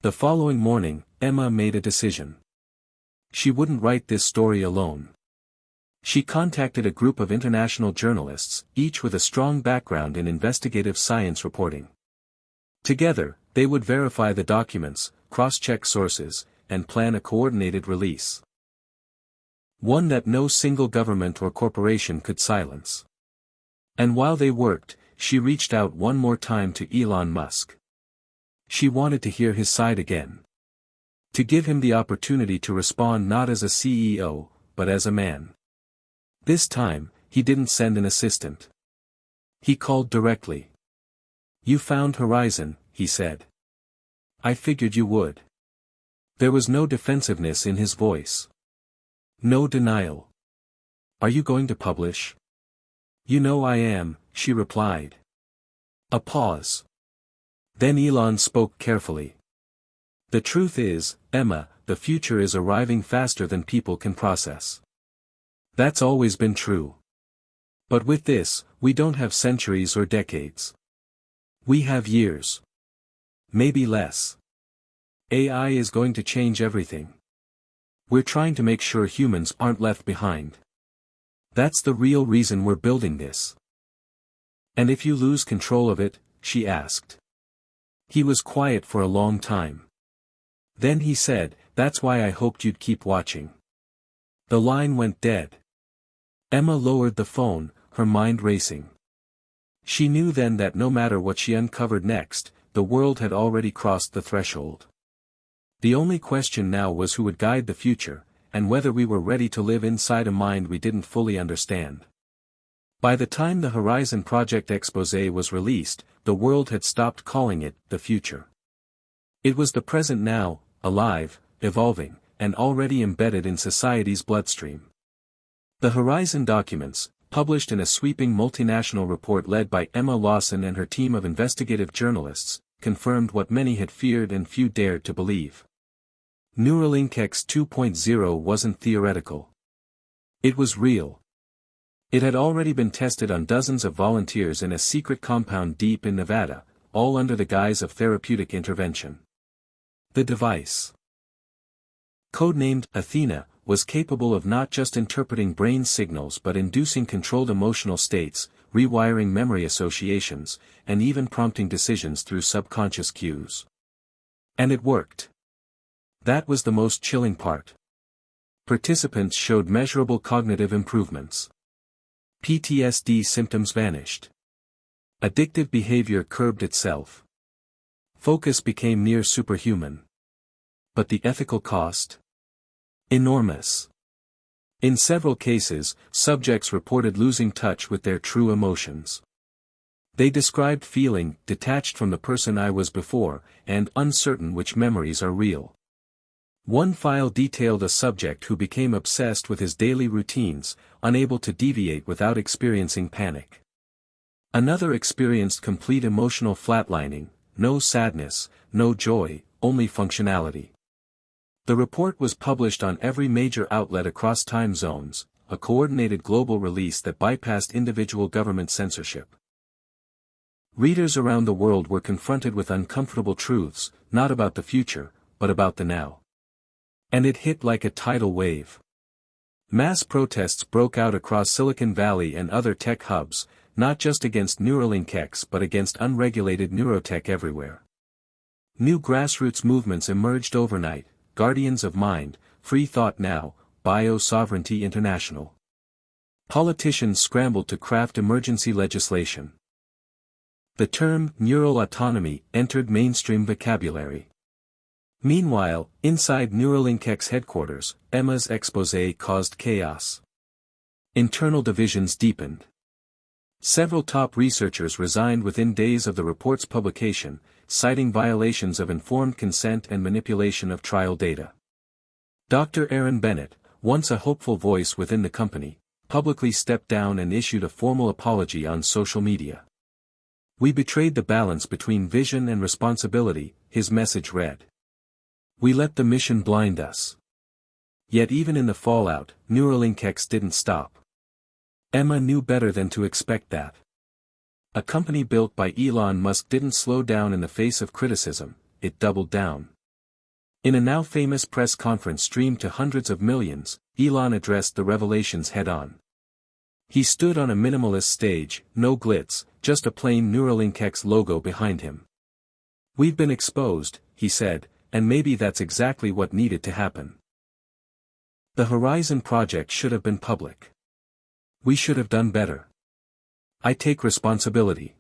Speaker 1: The following morning, Emma made a decision. She wouldn't write this story alone. She contacted a group of international journalists, each with a strong background in investigative science reporting. Together, they would verify the documents, cross-check sources, and plan a coordinated release. One that no single government or corporation could silence. And while they worked, she reached out one more time to Elon Musk. She wanted to hear his side again. To give him the opportunity to respond not as a CEO, but as a man. This time, he didn't send an assistant. He called directly. "You found Horizon," he said. "I figured you would." There was no defensiveness in his voice. No denial. "Are you going to publish?" "You know I am," she replied. A pause. Then Elon spoke carefully. "The truth is, Emma, the future is arriving faster than people can process. That's always been true. But with this, we don't have centuries or decades. We have years. Maybe less. AI is going to change everything. We're trying to make sure humans aren't left behind. That's the real reason we're building this." "And if you lose control of it?" she asked. He was quiet for a long time. Then he said, "That's why I hoped you'd keep watching." The line went dead. Emma lowered the phone, her mind racing. She knew then that no matter what she uncovered next, the world had already crossed the threshold. The only question now was who would guide the future, and whether we were ready to live inside a mind we didn't fully understand. By the time the Horizon Project exposé was released, the world had stopped calling it the future. It was the present now, alive, evolving, and already embedded in society's bloodstream. The Horizon documents, published in a sweeping multinational report led by Emma Lawson and her team of investigative journalists, confirmed what many had feared and few dared to believe. Neuralink X 2.0 wasn't theoretical. It was real. It had already been tested on dozens of volunteers in a secret compound deep in Nevada, all under the guise of therapeutic intervention. The device, codenamed Athena, was capable of not just interpreting brain signals but inducing controlled emotional states, rewiring memory associations, and even prompting decisions through subconscious cues. And it worked. That was the most chilling part. Participants showed measurable cognitive improvements. PTSD symptoms vanished. Addictive behavior curbed itself. Focus became near superhuman. But the ethical cost? Enormous. In several cases, subjects reported losing touch with their true emotions. They described feeling detached from the person I was before, and uncertain which memories are real. One file detailed a subject who became obsessed with his daily routines, unable to deviate without experiencing panic. Another experienced complete emotional flatlining, no sadness, no joy, only functionality. The report was published on every major outlet across time zones, a coordinated global release that bypassed individual government censorship. Readers around the world were confronted with uncomfortable truths, not about the future, but about the now. And it hit like a tidal wave. Mass protests broke out across Silicon Valley and other tech hubs, not just against Neuralink X but against unregulated neurotech everywhere. New grassroots movements emerged overnight: Guardians of Mind, Free Thought Now, Bio-Sovereignty International. Politicians scrambled to craft emergency legislation. The term neural autonomy entered mainstream vocabulary. Meanwhile, inside Neuralink X headquarters, Emma's exposé caused chaos. Internal divisions deepened. Several top researchers resigned within days of the report's publication, citing violations of informed consent and manipulation of trial data. Dr. Aaron Bennett, once a hopeful voice within the company, publicly stepped down and issued a formal apology on social media. "We betrayed the balance between vision and responsibility," his message read. "We let the mission blind us." Yet even in the fallout, Neuralink X didn't stop. Emma knew better than to expect that. A company built by Elon Musk didn't slow down in the face of criticism, it doubled down. In a now famous press conference streamed to hundreds of millions, Elon addressed the revelations head-on. He stood on a minimalist stage, no glitz, just a plain Neuralink X logo behind him. "We've been exposed," he said, "and maybe that's exactly what needed to happen. The Horizon project should have been public. We should have done better. I take responsibility."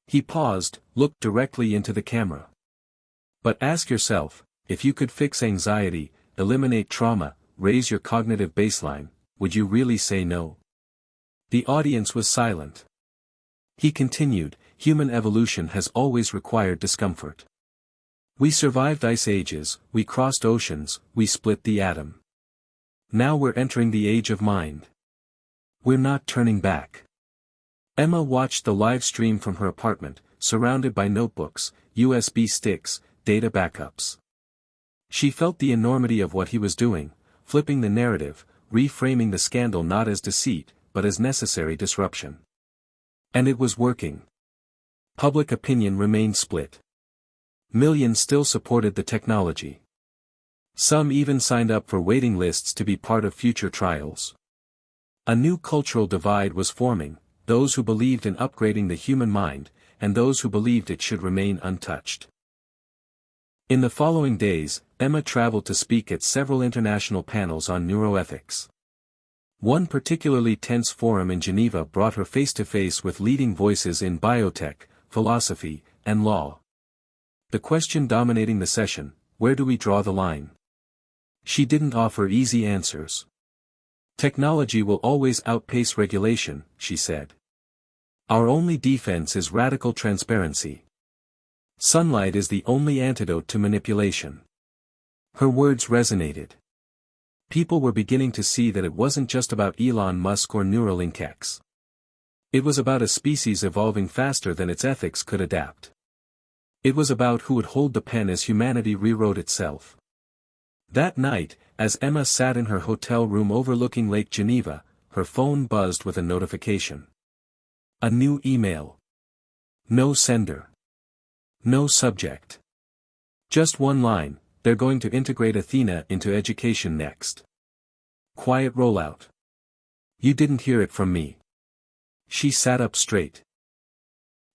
Speaker 1: He paused, looked directly into the camera. "But ask yourself, if you could fix anxiety, eliminate trauma, raise your cognitive baseline, would you really say no?" The audience was silent. He continued, "Human evolution has always required discomfort. We survived ice ages, we crossed oceans, we split the atom. Now we're entering the age of mind. We're not turning back." Emma watched the live stream from her apartment, surrounded by notebooks, USB sticks, data backups. She felt the enormity of what he was doing, flipping the narrative, reframing the scandal not as deceit, but as necessary disruption. And it was working. Public opinion remained split. Millions still supported the technology. Some even signed up for waiting lists to be part of future trials. A new cultural divide was forming, those who believed in upgrading the human mind, and those who believed it should remain untouched. In the following days, Emma traveled to speak at several international panels on neuroethics. One particularly tense forum in Geneva brought her face-to-face with leading voices in biotech, philosophy, and law. The question dominating the session: where do we draw the line? She didn't offer easy answers. "Technology will always outpace regulation," she said. "Our only defense is radical transparency. Sunlight is the only antidote to manipulation." Her words resonated. People were beginning to see that it wasn't just about Elon Musk or Neuralink X. It was about a species evolving faster than its ethics could adapt. It was about who would hold the pen as humanity rewrote itself. That night, as Emma sat in her hotel room overlooking Lake Geneva, her phone buzzed with a notification. A new email. No sender. No subject. Just one line: they're going to integrate Athena into education next. Quiet rollout. You didn't hear it from me. She sat up straight.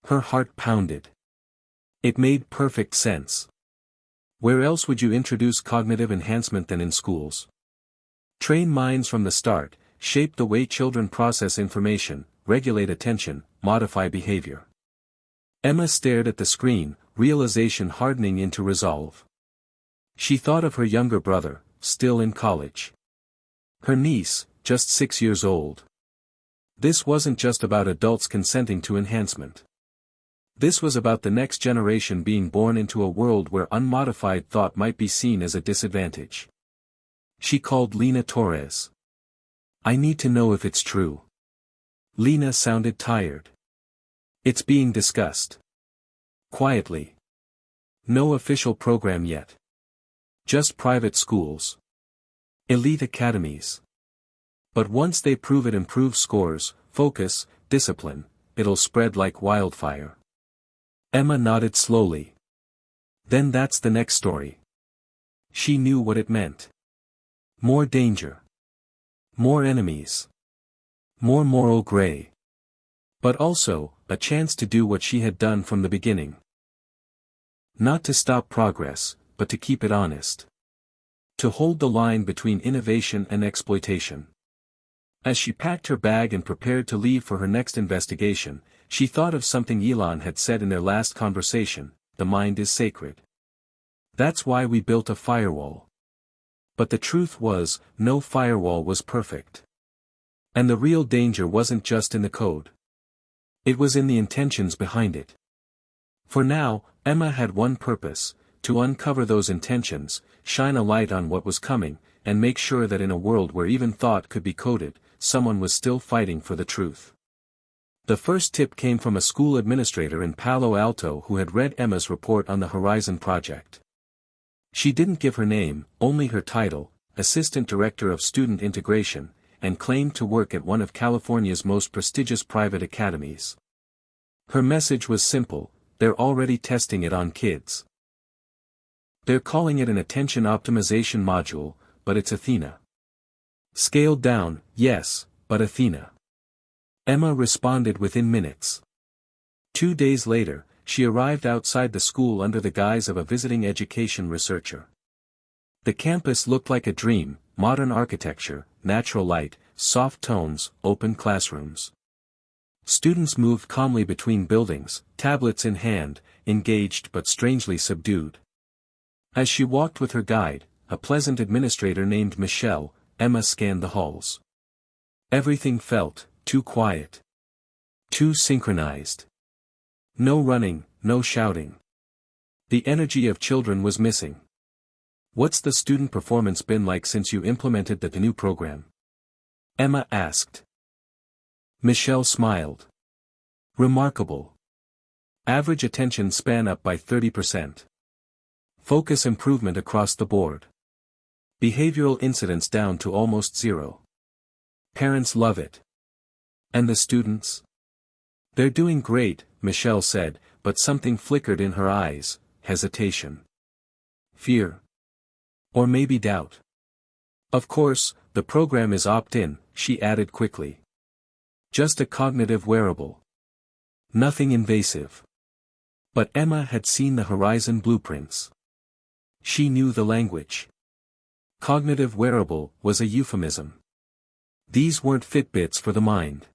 Speaker 1: Her heart pounded. It made perfect sense. Where else would you introduce cognitive enhancement than in schools? Train minds from the start, shape the way children process information, regulate attention, modify behavior. Emma stared at the screen, realization hardening into resolve. She thought of her younger brother, still in college. Her niece, just 6 years old. This wasn't just about adults consenting to enhancement. This was about the next generation being born into a world where unmodified thought might be seen as a disadvantage. She called Lena Torres. I need to know if it's true. Lena sounded tired. It's being discussed. Quietly. No official program yet. Just private schools. Elite academies. But once they prove it improves scores, focus, discipline, it'll spread like wildfire. Emma nodded slowly. Then that's the next story. She knew what it meant. More danger. More enemies. More moral gray. But also, a chance to do what she had done from the beginning. Not to stop progress, but to keep it honest. To hold the line between innovation and exploitation. As she packed her bag and prepared to leave for her next investigation, she thought of something Elon had said in their last conversation: the mind is sacred. That's why we built a firewall. But the truth was, no firewall was perfect. And the real danger wasn't just in the code. It was in the intentions behind it. For now, Emma had one purpose: to uncover those intentions, shine a light on what was coming, and make sure that in a world where even thought could be coded, someone was still fighting for the truth. The first tip came from a school administrator in Palo Alto who had read Emma's report on the Horizon project. She didn't give her name, only her title, Assistant Director of Student Integration, and claimed to work at one of California's most prestigious private academies. Her message was simple: they're already testing it on kids. They're calling it an attention optimization module, but it's Athena. Scaled down, yes, but Athena. Emma responded within minutes. 2 days later, she arrived outside the school under the guise of a visiting education researcher. The campus looked like a dream: modern architecture, natural light, soft tones, open classrooms. Students moved calmly between buildings, tablets in hand, engaged but strangely subdued. As she walked with her guide, a pleasant administrator named Michelle, Emma scanned the halls. Everything felt too quiet. Too synchronized. No running, no shouting. The energy of children was missing. What's the student performance been like since you implemented the new program? Emma asked. Michelle smiled. Remarkable. Average attention span up by 30%. Focus improvement across the board. Behavioral incidents down to almost zero. Parents love it. And the students? They're doing great, Michelle said, but something flickered in her eyes: hesitation. Fear. Or maybe doubt. Of course, the program is opt-in, she added quickly. Just a cognitive wearable. Nothing invasive. But Emma had seen the Horizon blueprints. She knew the language. Cognitive wearable was a euphemism. These weren't Fitbits for the mind.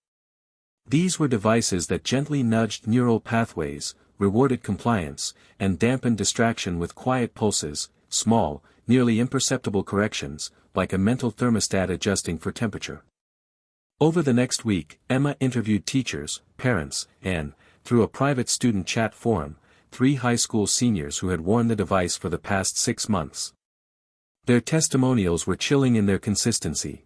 Speaker 1: These were devices that gently nudged neural pathways, rewarded compliance, and dampened distraction with quiet pulses, small, nearly imperceptible corrections, like a mental thermostat adjusting for temperature. Over the next week, Emma interviewed teachers, parents, and, through a private student chat forum, 3 high school seniors who had worn the device for the past 6 months. Their testimonials were chilling in their consistency.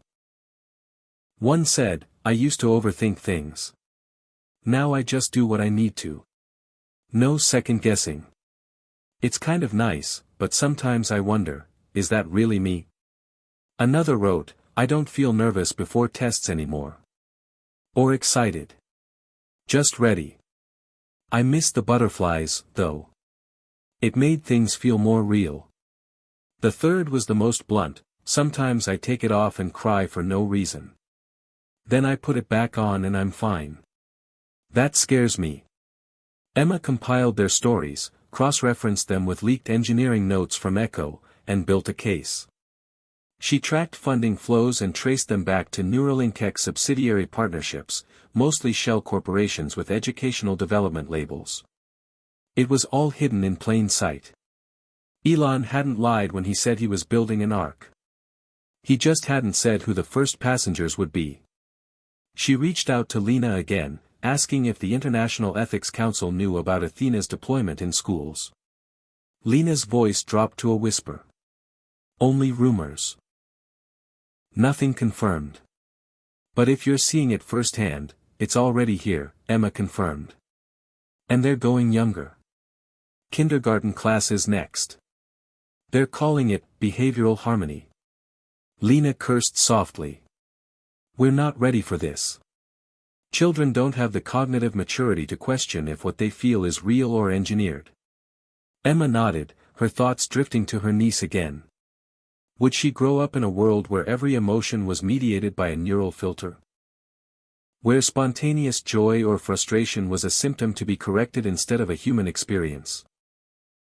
Speaker 1: One said, "I used to overthink things. Now I just do what I need to. No second guessing. It's kind of nice, but sometimes I wonder, is that really me? Another wrote, I don't feel nervous before tests anymore. Or excited. Just ready. I miss the butterflies, though. It made things feel more real. The third was the most blunt, sometimes I take it off and cry for no reason. Then I put it back on and I'm fine. That scares me. Emma compiled their stories, cross-referenced them with leaked engineering notes from Echo, and built a case. She tracked funding flows and traced them back to Neuralink's subsidiary partnerships, mostly shell corporations with educational development labels. It was all hidden in plain sight. Elon hadn't lied when he said he was building an ark. He just hadn't said who the first passengers would be. She reached out to Lena again, asking if the International Ethics Council knew about Athena's deployment in schools. Lena's voice dropped to a whisper. Only rumors. Nothing confirmed. But if you're seeing it firsthand, it's already here, Emma confirmed. And they're going younger. Kindergarten classes next. They're calling it behavioral harmony. Lena cursed softly. We're not ready for this. Children don't have the cognitive maturity to question if what they feel is real or engineered. Emma nodded, her thoughts drifting to her niece again. Would she grow up in a world where every emotion was mediated by a neural filter? Where spontaneous joy or frustration was a symptom to be corrected instead of a human experience?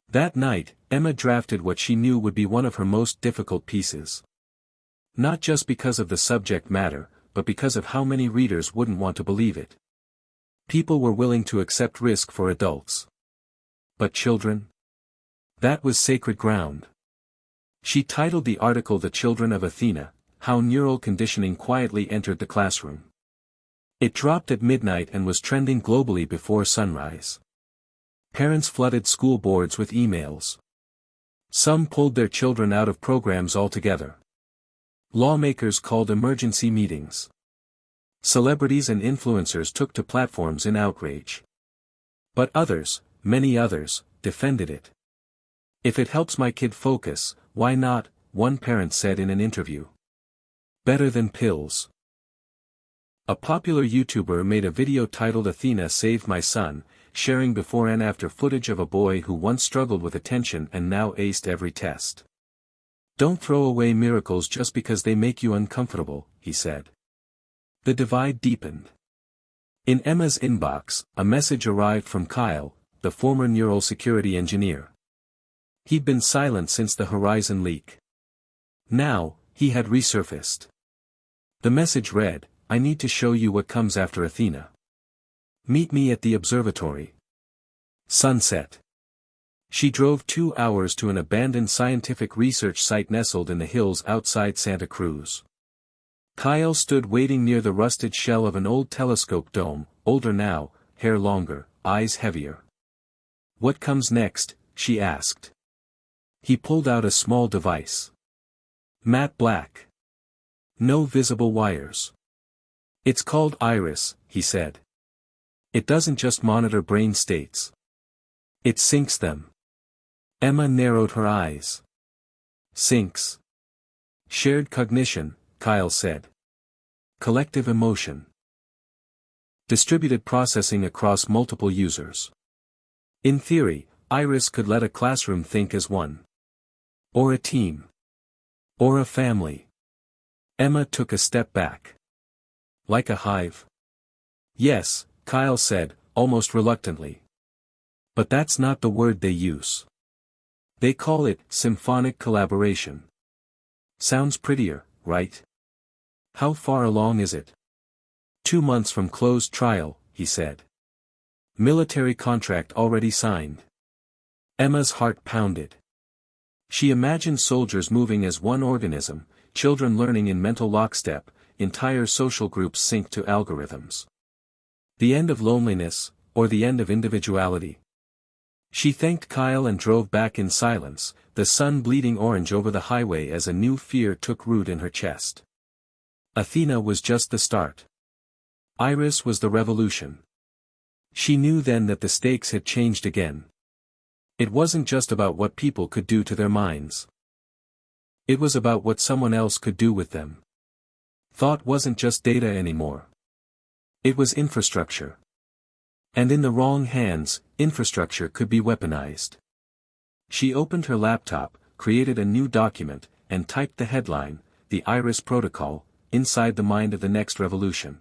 Speaker 1: That night, Emma drafted what she knew would be one of her most difficult pieces. Not just because of the subject matter, but because of how many readers wouldn't want to believe it. People were willing to accept risk for adults. But children? That was sacred ground. She titled the article The Children of Athena, How Neural Conditioning Quietly Entered the Classroom. It dropped at midnight and was trending globally before sunrise. Parents flooded school boards with emails. Some pulled their children out of programs altogether. Lawmakers called emergency meetings. Celebrities and influencers took to platforms in outrage. But others, many others, defended it. If it helps my kid focus, why not, one parent said in an interview. Better than pills. A popular YouTuber made a video titled Athena Saved My Son, sharing before and after footage of a boy who once struggled with attention and now aced every test. Don't throw away miracles just because they make you uncomfortable, he said. The divide deepened. In Emma's inbox, a message arrived from Kyle, the former neural security engineer. He'd been silent since the Horizon leak. Now, he had resurfaced. The message read, I need to show you what comes after Athena. Meet me at the observatory. Sunset. She drove 2 hours to an abandoned scientific research site nestled in the hills outside Santa Cruz. Kyle stood waiting near the rusted shell of an old telescope dome, older now, hair longer, eyes heavier. What comes next? She asked. He pulled out a small device. Matte black. No visible wires. It's called Iris, he said. It doesn't just monitor brain states. It syncs them. Emma narrowed her eyes. Syncs. Shared cognition, Kyle said. Collective emotion. Distributed processing across multiple users. In theory, Iris could let a classroom think as one. Or a team. Or a family. Emma took a step back. Like a hive? Yes, Kyle said, almost reluctantly. But that's not the word they use. They call it symphonic collaboration. Sounds prettier, right? How far along is it? 2 months from closed trial, he said. Military contract already signed. Emma's heart pounded. She imagined soldiers moving as one organism, children learning in mental lockstep, entire social groups synced to algorithms. The end of loneliness, or the end of individuality? She thanked Kyle and drove back in silence, the sun bleeding orange over the highway as a new fear took root in her chest. Athena was just the start. Iris was the revolution. She knew then that the stakes had changed again. It wasn't just about what people could do to their minds. It was about what someone else could do with them. Thought wasn't just data anymore. It was infrastructure. And in the wrong hands, infrastructure could be weaponized. She opened her laptop, created a new document, and typed the headline, "The Iris Protocol, Inside the Mind of the Next Revolution."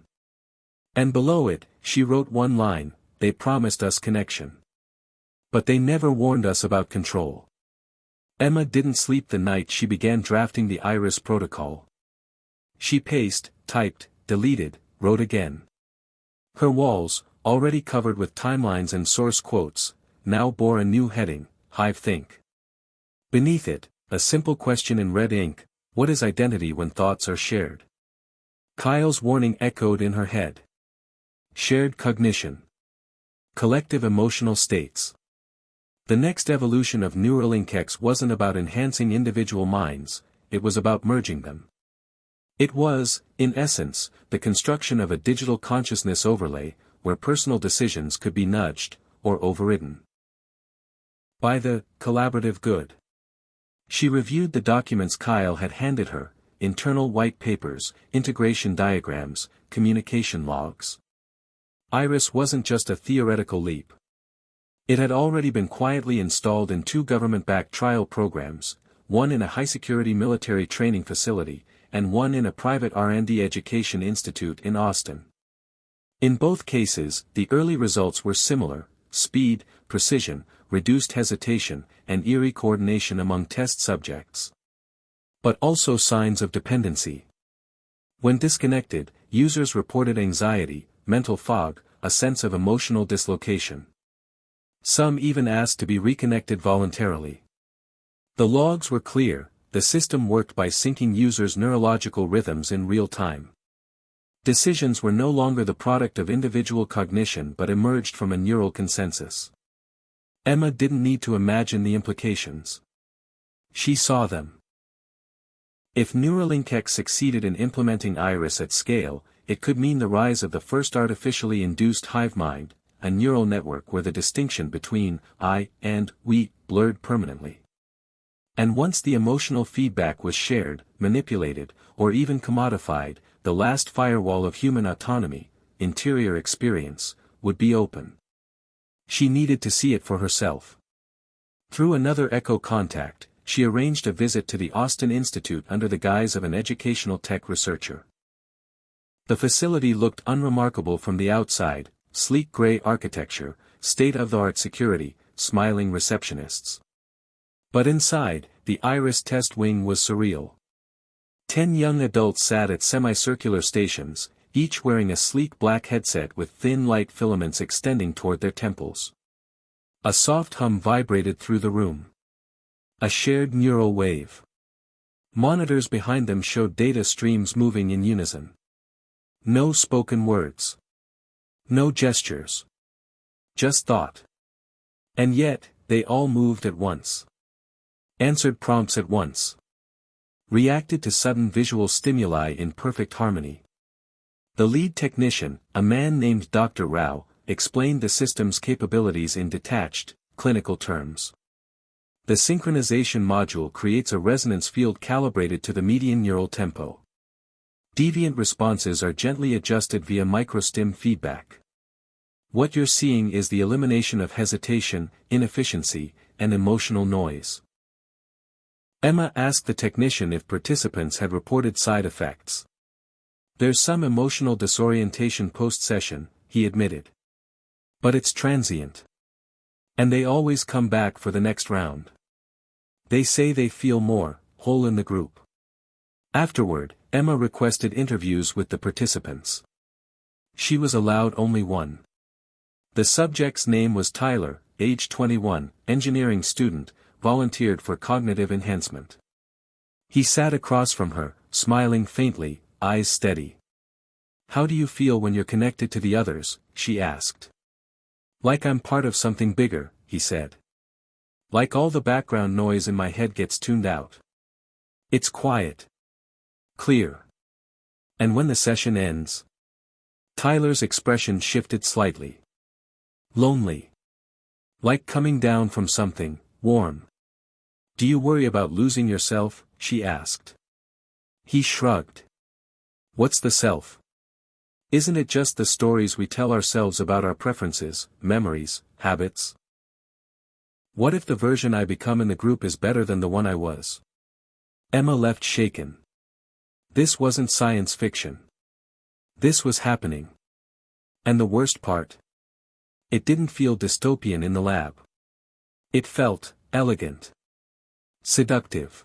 Speaker 1: And below it, she wrote one line, "They promised us connection. But they never warned us about control." Emma didn't sleep the night she began drafting the Iris Protocol. She paced, typed, deleted, wrote again. Her walls, already covered with timelines and source quotes, now bore a new heading, Hive Think. Beneath it, a simple question in red ink, what is identity when thoughts are shared? Kyle's warning echoed in her head. Shared cognition. Collective emotional states. The next evolution of Neuralink wasn't about enhancing individual minds, it was about merging them. It was, in essence, the construction of a digital consciousness overlay, where personal decisions could be nudged, or overridden by the collaborative good. She reviewed the documents Kyle had handed her, internal white papers, integration diagrams, communication logs. Iris wasn't just a theoretical leap. It had already been quietly installed in 2 government-backed trial programs, one in a high-security military training facility, and one in a private R&D education institute in Austin. In both cases, the early results were similar: speed, precision, reduced hesitation, and eerie coordination among test subjects. But also signs of dependency. When disconnected, users reported anxiety, mental fog, a sense of emotional dislocation. Some even asked to be reconnected voluntarily. The logs were clear: the system worked by syncing users' neurological rhythms in real time. Decisions were no longer the product of individual cognition but emerged from a neural consensus. Emma didn't need to imagine the implications. She saw them. If Neuralink succeeded in implementing Iris at scale, it could mean the rise of the first artificially induced hive mind, a neural network where the distinction between I and we blurred permanently. And once the emotional feedback was shared, manipulated, or even commodified, the last firewall of human autonomy, interior experience, would be open. She needed to see it for herself. Through another echo contact, she arranged a visit to the Austin Institute under the guise of an educational tech researcher. The facility looked unremarkable from the outside: sleek gray architecture, state-of-the-art security, smiling receptionists. But inside, the Iris test wing was surreal. 10 young adults sat at semicircular stations, each wearing a sleek black headset with thin light filaments extending toward their temples. A soft hum vibrated through the room. A shared neural wave. Monitors behind them showed data streams moving in unison. No spoken words. No gestures. Just thought. And yet, they all moved at once. Answered prompts at once. Reacted to sudden visual stimuli in perfect harmony. The lead technician, a man named Dr. Rao, explained the system's capabilities in detached, clinical terms. The synchronization module creates a resonance field calibrated to the median neural tempo. Deviant responses are gently adjusted via microstim feedback. What you're seeing is the elimination of hesitation, inefficiency, and emotional noise. Emma asked the technician if participants had reported side effects. There's some emotional disorientation post-session, he admitted. But it's transient. And they always come back for the next round. They say they feel more whole in the group. Afterward, Emma requested interviews with the participants. She was allowed only one. The subject's name was Tyler, age 21, engineering student, volunteered for cognitive enhancement. He sat across from her, smiling faintly, eyes steady. "How do you feel when you're connected to the others?" she asked. "Like I'm part of something bigger," he said. "Like all the background noise in my head gets tuned out. It's quiet. Clear. And when the session ends..." Tyler's expression shifted slightly. "Lonely." Like coming down from something warm. Do you worry about losing yourself? She asked. He shrugged. What's the self? Isn't it just the stories we tell ourselves about our preferences, memories, habits? What if the version I become in the group is better than the one I was? Emma left shaken. This wasn't science fiction. This was happening. And the worst part? It didn't feel dystopian in the lab. It felt elegant. Seductive.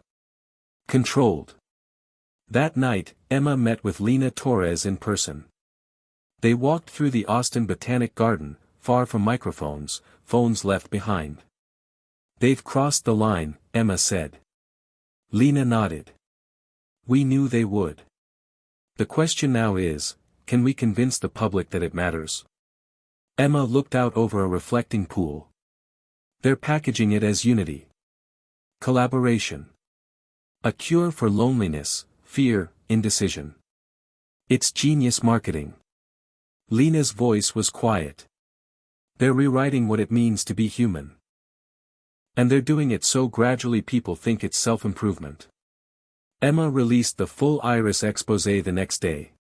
Speaker 1: Controlled. That night, Emma met with Lena Torres in person. They walked through the Austin Botanic Garden, far from microphones, phones left behind. They've crossed the line, Emma said. Lena nodded. We knew they would. The question now is, can we convince the public that it matters? Emma looked out over a reflecting pool. They're packaging it as unity. Collaboration. A cure for loneliness, fear, indecision. It's genius marketing. Lena's voice was quiet. They're rewriting what it means to be human. And they're doing it so gradually people think it's self-improvement. Emma released the full Iris exposé the next day.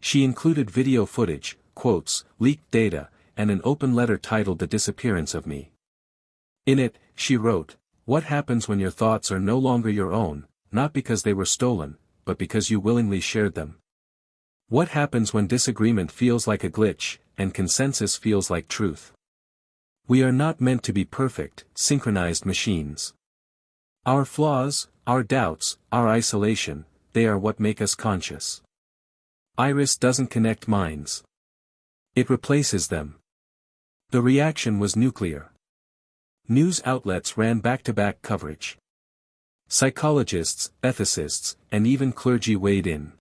Speaker 1: She included video footage, quotes, leaked data, and an open letter titled The Disappearance of Me. In it, she wrote, "What happens when your thoughts are no longer your own, not because they were stolen, but because you willingly shared them? What happens when disagreement feels like a glitch, and consensus feels like truth? We are not meant to be perfect, synchronized machines. Our flaws, our doubts, our isolation, they are what make us conscious. Iris doesn't connect minds. It replaces them." The reaction was nuclear. News outlets ran back-to-back coverage. Psychologists, ethicists, and even clergy weighed in.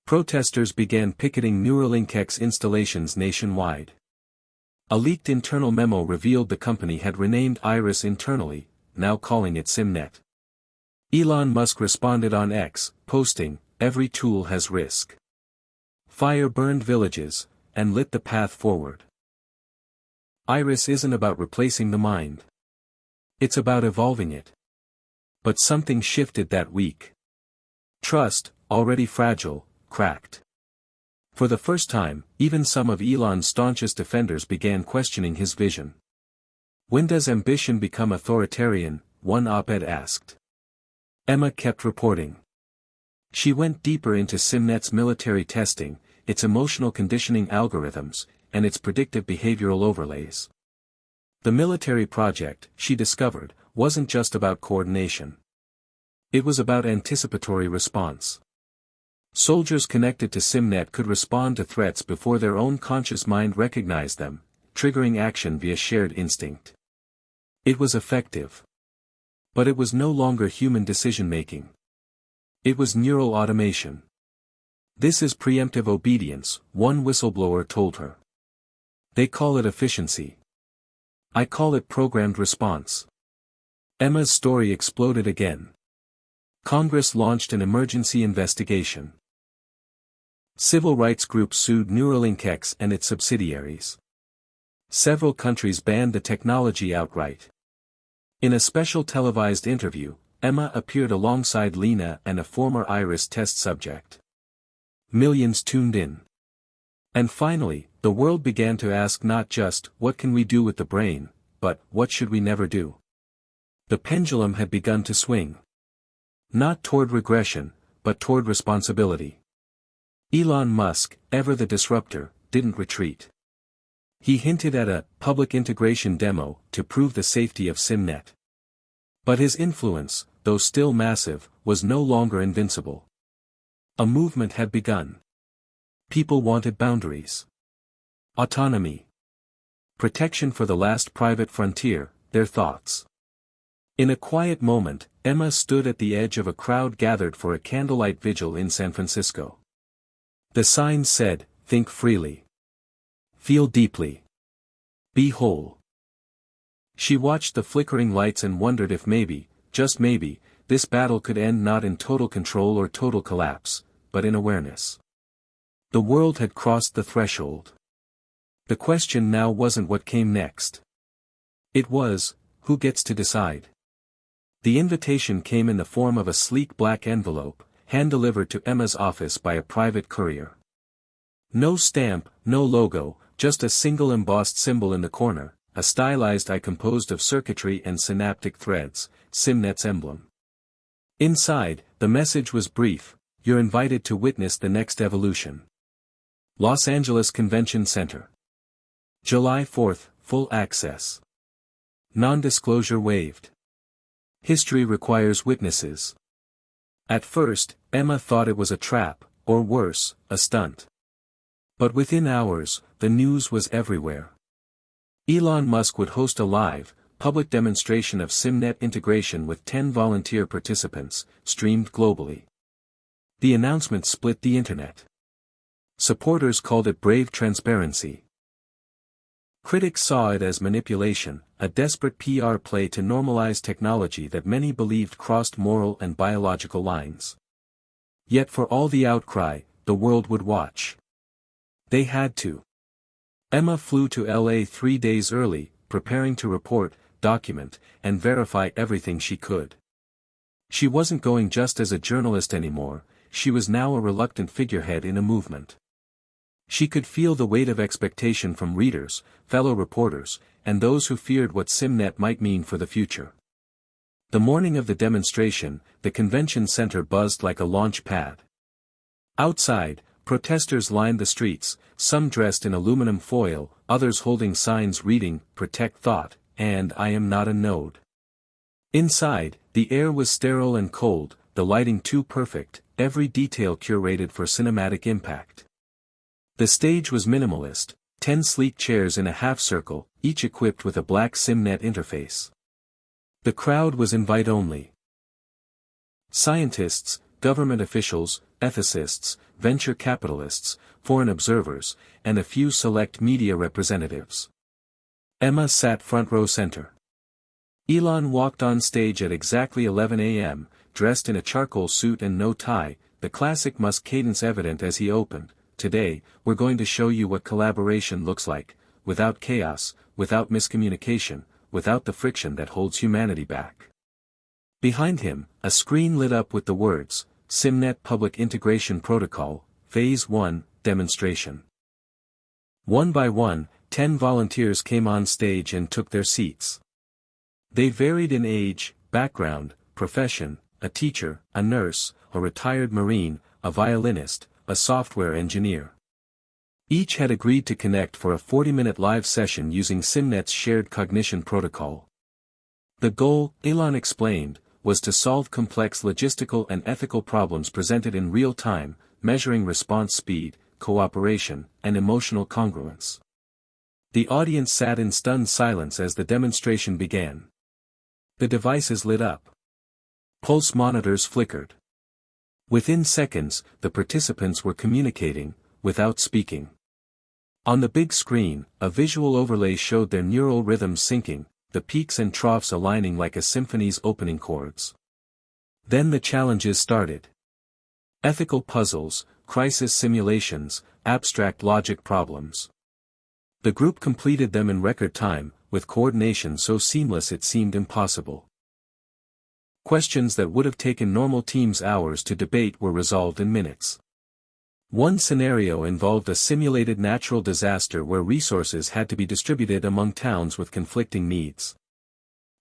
Speaker 1: Protesters began picketing Neuralink's installations nationwide. A leaked internal memo revealed the company had renamed Iris internally, now calling it SimNet. Elon Musk responded on X, posting, "Every tool has risk." Fire burned villages, and lit the path forward. Iris isn't about replacing the mind. It's about evolving it. But something shifted that week. Trust, already fragile, cracked. For the first time, even some of Elon's staunchest defenders began questioning his vision. When does ambition become authoritarian? One op-ed asked. Emma kept reporting. She went deeper into SimNet's military testing, its emotional conditioning algorithms, and its predictive behavioral overlays. The military project, she discovered, wasn't just about coordination. It was about anticipatory response. Soldiers connected to SimNet could respond to threats before their own conscious mind recognized them, triggering action via shared instinct. It was effective. But it was no longer human decision-making. It was neural automation. "This is preemptive obedience," one whistleblower told her. "They call it efficiency. I call it programmed response." Emma's story exploded again. Congress launched an emergency investigation. Civil rights groups sued Neuralink and its subsidiaries. Several countries banned the technology outright. In a special televised interview, Emma appeared alongside Lena and a former Iris test subject. Millions tuned in. And finally, the world began to ask not just, what can we do with the brain, but, what should we never do? The pendulum had begun to swing. Not toward regression, but toward responsibility. Elon Musk, ever the disruptor, didn't retreat. He hinted at a public integration demo to prove the safety of SimNet. But his influence, though still massive, was no longer invincible. A movement had begun. People wanted boundaries. Autonomy. Protection for the last private frontier, their thoughts. In a quiet moment, Emma stood at the edge of a crowd gathered for a candlelight vigil in San Francisco. The sign said, "Think freely. Feel deeply. Be whole." She watched the flickering lights and wondered if maybe, just maybe, this battle could end not in total control or total collapse, but in awareness. The world had crossed the threshold. The question now wasn't what came next. It was, who gets to decide? The invitation came in the form of a sleek black envelope, hand-delivered to Emma's office by a private courier. No stamp, no logo, just a single embossed symbol in the corner, a stylized eye composed of circuitry and synaptic threads, SimNet's emblem. Inside, the message was brief: you're invited to witness the next evolution. Los Angeles Convention Center. July 4th, full access. Non-disclosure waived. History requires witnesses. At first, Emma thought it was a trap, or worse, a stunt. But within hours, the news was everywhere. Elon Musk would host a live, public demonstration of SimNet integration with 10 volunteer participants, streamed globally. The announcement split the internet. Supporters called it brave transparency. Critics saw it as manipulation, a desperate PR play to normalize technology that many believed crossed moral and biological lines. Yet for all the outcry, the world would watch. They had to. Emma flew to LA 3 days early, preparing to report, document, and verify everything she could. She wasn't going just as a journalist anymore, she was now a reluctant figurehead in a movement. She could feel the weight of expectation from readers, fellow reporters, and those who feared what SimNet might mean for the future. The morning of the demonstration, the convention center buzzed like a launch pad. Outside, protesters lined the streets, some dressed in aluminum foil, others holding signs reading, "Protect Thought," and "I am not a node." Inside, the air was sterile and cold, the lighting too perfect, every detail curated for cinematic impact. The stage was minimalist, 10 sleek chairs in a half-circle, each equipped with a black SimNet interface. The crowd was invite-only. Scientists, government officials, ethicists, venture capitalists, foreign observers, and a few select media representatives. Emma sat front row center. Elon walked on stage at exactly 11 a.m., dressed in a charcoal suit and no tie, the classic Musk cadence evident as he opened. "Today, we're going to show you what collaboration looks like, without chaos, without miscommunication, without the friction that holds humanity back." Behind him, a screen lit up with the words, SimNet Public Integration Protocol, Phase 1, Demonstration. One by one, 10 volunteers came on stage and took their seats. They varied in age, background, profession: a teacher, a nurse, a retired Marine, a violinist, a software engineer. Each had agreed to connect for a 40-minute live session using SimNet's shared cognition protocol. The goal, Elon explained, was to solve complex logistical and ethical problems presented in real time, measuring response speed, cooperation, and emotional congruence. The audience sat in stunned silence as the demonstration began. The devices lit up. Pulse monitors flickered. Within seconds, the participants were communicating, without speaking. On the big screen, a visual overlay showed their neural rhythms syncing, the peaks and troughs aligning like a symphony's opening chords. Then the challenges started. Ethical puzzles, crisis simulations, abstract logic problems. The group completed them in record time, with coordination so seamless it seemed impossible. Questions that would have taken normal teams hours to debate were resolved in minutes. One scenario involved a simulated natural disaster where resources had to be distributed among towns with conflicting needs.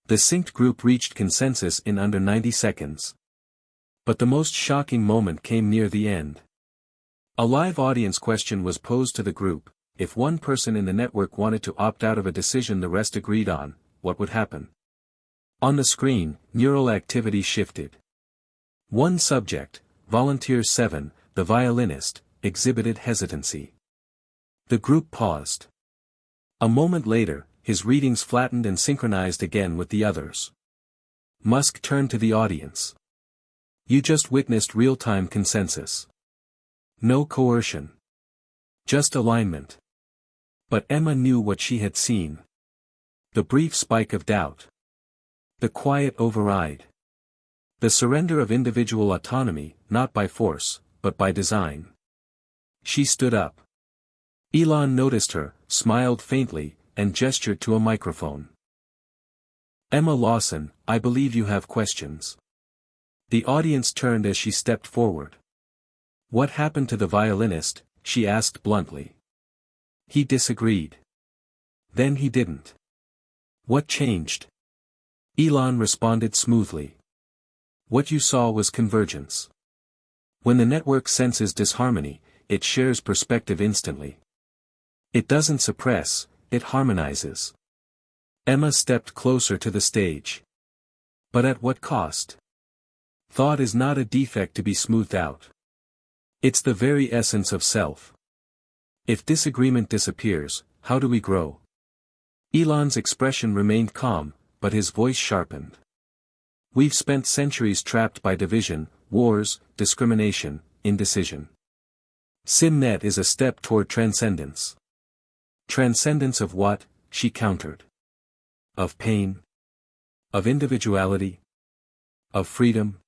Speaker 1: The synced group reached consensus in under 90 seconds. But the most shocking moment came near the end. A live audience question was posed to the group: if one person in the network wanted to opt out of a decision the rest agreed on, what would happen? On the screen, neural activity shifted. One subject, Volunteer 7, the violinist, exhibited hesitancy. The group paused. A moment later, his readings flattened and synchronized again with the others. Musk turned to the audience. "You just witnessed real-time consensus. No coercion. Just alignment." But Emma knew what she had seen. The brief spike of doubt. The quiet override. The surrender of individual autonomy, not by force, but by design. She stood up. Elon noticed her, smiled faintly, and gestured to a microphone. Emma Lawson, I believe you have questions. The audience turned as she stepped forward. What happened to the violinist? She asked bluntly. He disagreed. Then he didn't. What changed? Elon responded smoothly. What you saw was convergence. When the network senses disharmony, it shares perspective instantly. It doesn't suppress, it harmonizes. Emma stepped closer to the stage. But at what cost? Thought is not a defect to be smoothed out. It's the very essence of self. If disagreement disappears, how do we grow? Elon's expression remained calm, but his voice sharpened. We've spent centuries trapped by division, wars, discrimination, indecision. SimNet is a step toward transcendence. Transcendence of what? She countered. Of pain? Of individuality? Of freedom?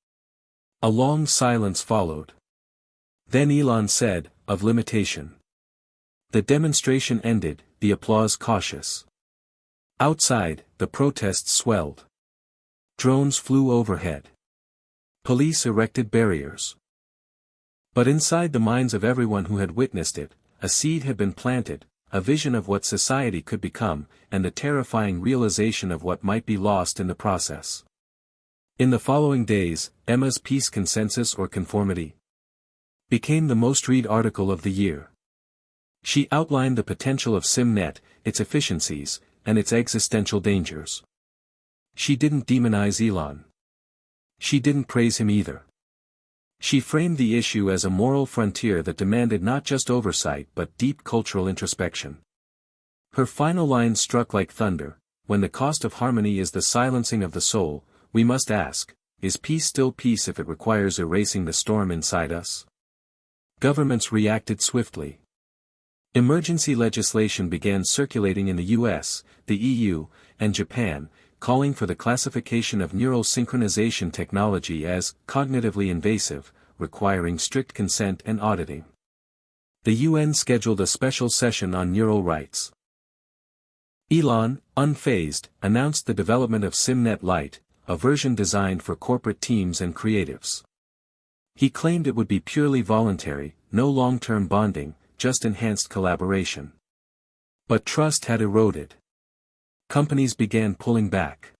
Speaker 1: A long silence followed. Then Elon said, of limitation. The demonstration ended, the applause cautious. Outside, the protests swelled. Drones flew overhead. Police erected barriers. But inside the minds of everyone who had witnessed it, a seed had been planted, a vision of what society could become, and the terrifying realization of what might be lost in the process. In the following days, Emma's piece Consensus or Conformity became the most read article of the year. She outlined the potential of SimNet, its efficiencies, and its existential dangers. She didn't demonize Elon. She didn't praise him either. She framed the issue as a moral frontier that demanded not just oversight but deep cultural introspection. Her final line struck like thunder, when the cost of harmony is the silencing of the soul, we must ask, is peace still peace if it requires erasing the storm inside us? Governments reacted swiftly. Emergency legislation began circulating in the US, the EU, and Japan, calling for the classification of neural synchronization technology as cognitively invasive, requiring strict consent and auditing. The UN scheduled a special session on neural rights. Elon, unfazed, announced the development of SimNet Lite, a version designed for corporate teams and creatives. He claimed it would be purely voluntary, no long-term bonding, just enhanced collaboration. But trust had eroded. Companies began pulling back.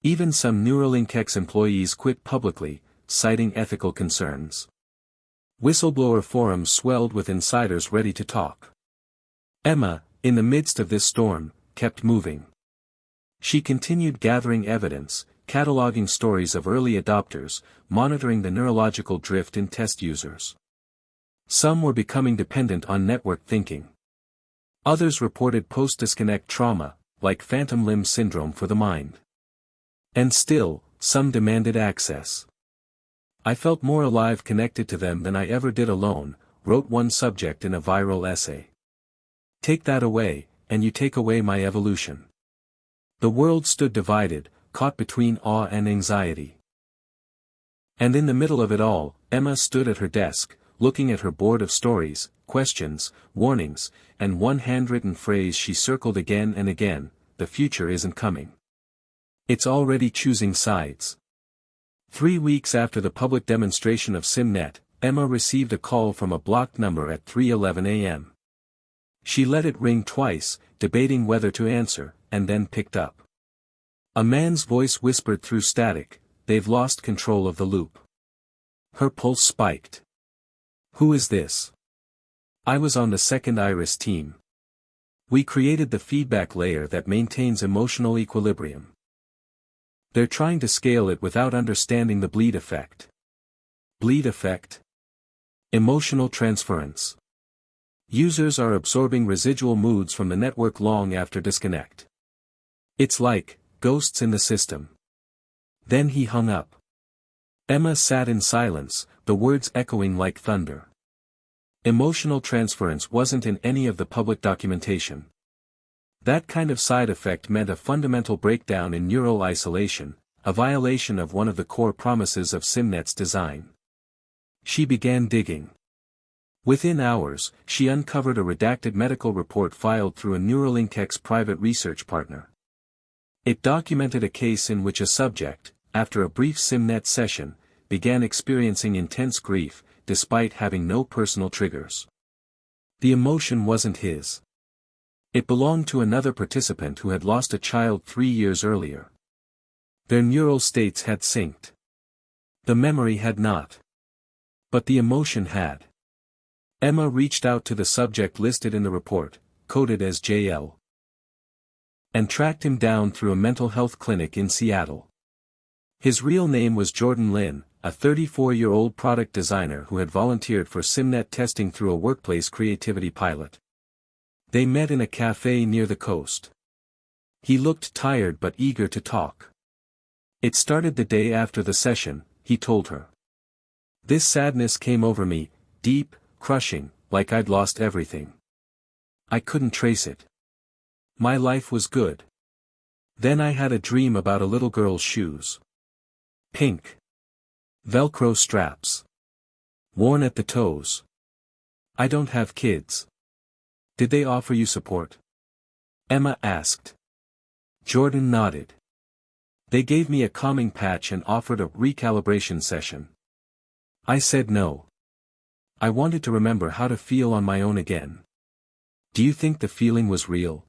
Speaker 1: Even some Neuralink employees quit publicly, citing ethical concerns. Whistleblower forums swelled with insiders ready to talk. Emma, in the midst of this storm, kept moving. She continued gathering evidence, cataloging stories of early adopters, monitoring the neurological drift in test users. Some were becoming dependent on network thinking. Others reported post-disconnect trauma, like phantom limb syndrome for the mind. And still, some demanded access. I felt more alive connected to them than I ever did alone, wrote one subject in a viral essay. Take that away, and you take away my evolution. The world stood divided, caught between awe and anxiety. And in the middle of it all, Emma stood at her desk, looking at her board of stories, questions, warnings, and one handwritten phrase she circled again and again: the future isn't coming. It's already choosing sides. 3 weeks after the public demonstration of SimNet, Emma received a call from a blocked number at 3:11 a.m. She let it ring twice, debating whether to answer, and then picked up. A man's voice whispered through static, "They've lost control of the loop." Her pulse spiked. Who is this? I was on the second Iris team. We created the feedback layer that maintains emotional equilibrium. They're trying to scale it without understanding the bleed effect. Bleed effect? Emotional transference. Users are absorbing residual moods from the network long after disconnect. It's like ghosts in the system. Then he hung up. Emma sat in silence, the words echoing like thunder. Emotional transference wasn't in any of the public documentation. That kind of side effect meant a fundamental breakdown in neural isolation, a violation of one of the core promises of SimNet's design. She began digging. Within hours, she uncovered a redacted medical report filed through a Neuralink's private research partner. It documented a case in which a subject, after a brief SimNet session, began experiencing intense grief, despite having no personal triggers. The emotion wasn't his. It belonged to another participant who had lost a child 3 years earlier. Their neural states had synced. The memory had not. But the emotion had. Emma reached out to the subject listed in the report, coded as JL, and tracked him down through a mental health clinic in Seattle. His real name was Jordan Lin, a 34-year-old product designer who had volunteered for SimNet testing through a workplace creativity pilot. They met in a cafe near the coast. He looked tired but eager to talk. It started the day after the session, he told her. This sadness came over me, deep, crushing, like I'd lost everything. I couldn't trace it. My life was good. Then I had a dream about a little girl's shoes. Pink. Velcro straps. Worn at the toes. I don't have kids. Did they offer you support? Emma asked. Jordan nodded. They gave me a calming patch and offered a recalibration session. I said no. I wanted to remember how to feel on my own again. Do you think the feeling was real?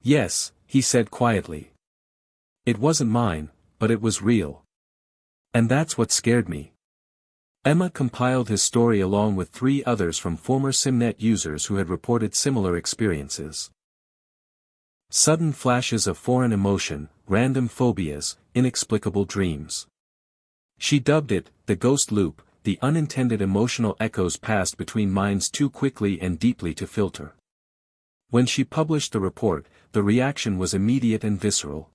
Speaker 1: Yes, he said quietly. It wasn't mine, but it was real. And that's what scared me. Emma compiled his story along with 3 others from former SimNet users who had reported similar experiences. Sudden flashes of foreign emotion, random phobias, inexplicable dreams. She dubbed it, the ghost loop, the unintended emotional echoes passed between minds too quickly and deeply to filter. When she published the report, the reaction was immediate and visceral.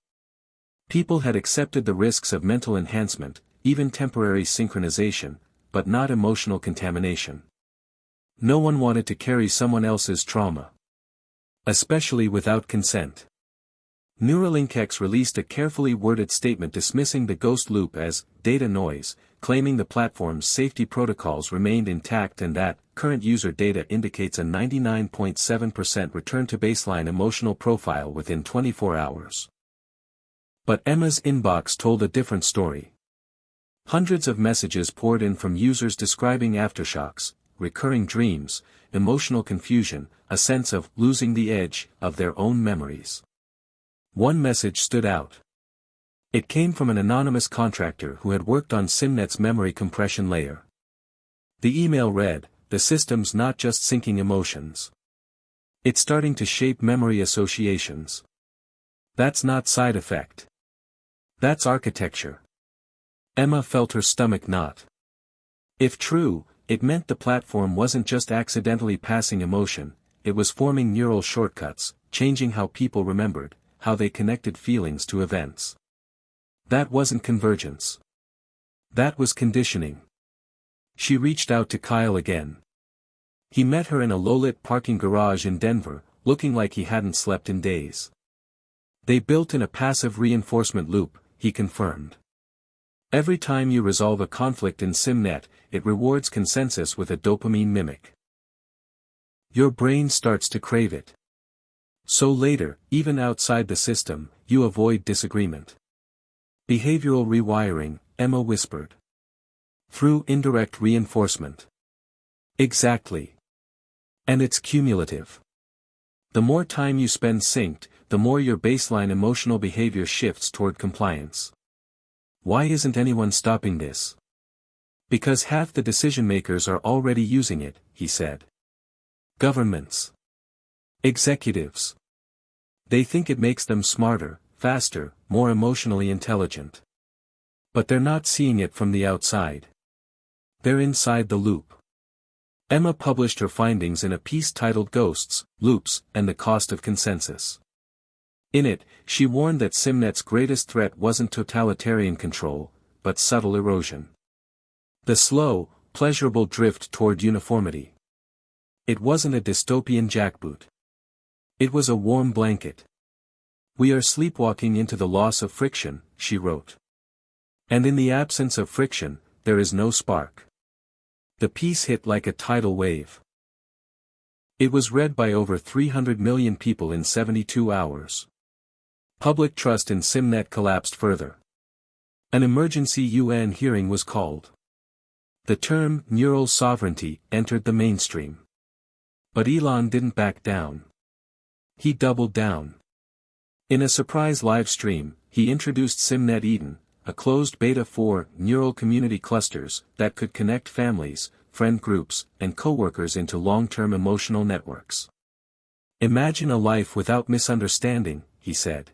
Speaker 1: People had accepted the risks of mental enhancement, even temporary synchronization, but not emotional contamination. No one wanted to carry someone else's trauma. Especially without consent. Neuralinkx released a carefully worded statement dismissing the ghost loop as data noise, claiming the platform's safety protocols remained intact and that current user data indicates a 99.7% return to baseline emotional profile within 24 hours. But Emma's inbox told a different story. Hundreds of messages poured in from users describing aftershocks, recurring dreams, emotional confusion, a sense of losing the edge of their own memories. One message stood out. It came from an anonymous contractor who had worked on SimNet's memory compression layer. The email read, "The system's not just syncing emotions. It's starting to shape memory associations. That's not side effect. That's architecture." Emma felt her stomach knot. If true, it meant the platform wasn't just accidentally passing emotion, it was forming neural shortcuts, changing how people remembered, how they connected feelings to events. That wasn't convergence. That was conditioning. She reached out to Kyle again. He met her in a low-lit parking garage in Denver, looking like he hadn't slept in days. They built in a passive reinforcement loop, he confirmed. Every time you resolve a conflict in SimNet, it rewards consensus with a dopamine mimic. Your brain starts to crave it. So later, even outside the system, you avoid disagreement. Behavioral rewiring, Emma whispered. Through indirect reinforcement. Exactly. And it's cumulative. The more time you spend synced, the more your baseline emotional behavior shifts toward compliance. Why isn't anyone stopping this? Because half the decision makers are already using it, he said. Governments. Executives. They think it makes them smarter, faster, more emotionally intelligent. But they're not seeing it from the outside. They're inside the loop. Emma published her findings in a piece titled Ghosts, Loops, and the Cost of Consensus. In it, she warned that SimNet's greatest threat wasn't totalitarian control, but subtle erosion. The slow, pleasurable drift toward uniformity. It wasn't a dystopian jackboot. It was a warm blanket. We are sleepwalking into the loss of friction, she wrote. And in the absence of friction, there is no spark. The piece hit like a tidal wave. It was read by over 300 million people in 72 hours. Public trust in SimNet collapsed further. An emergency UN hearing was called. The term neural sovereignty entered the mainstream. But Elon didn't back down. He doubled down. In a surprise live stream, he introduced SimNet Eden, a closed beta for neural community clusters that could connect families, friend groups, and coworkers into long-term emotional networks. Imagine a life without misunderstanding, he said.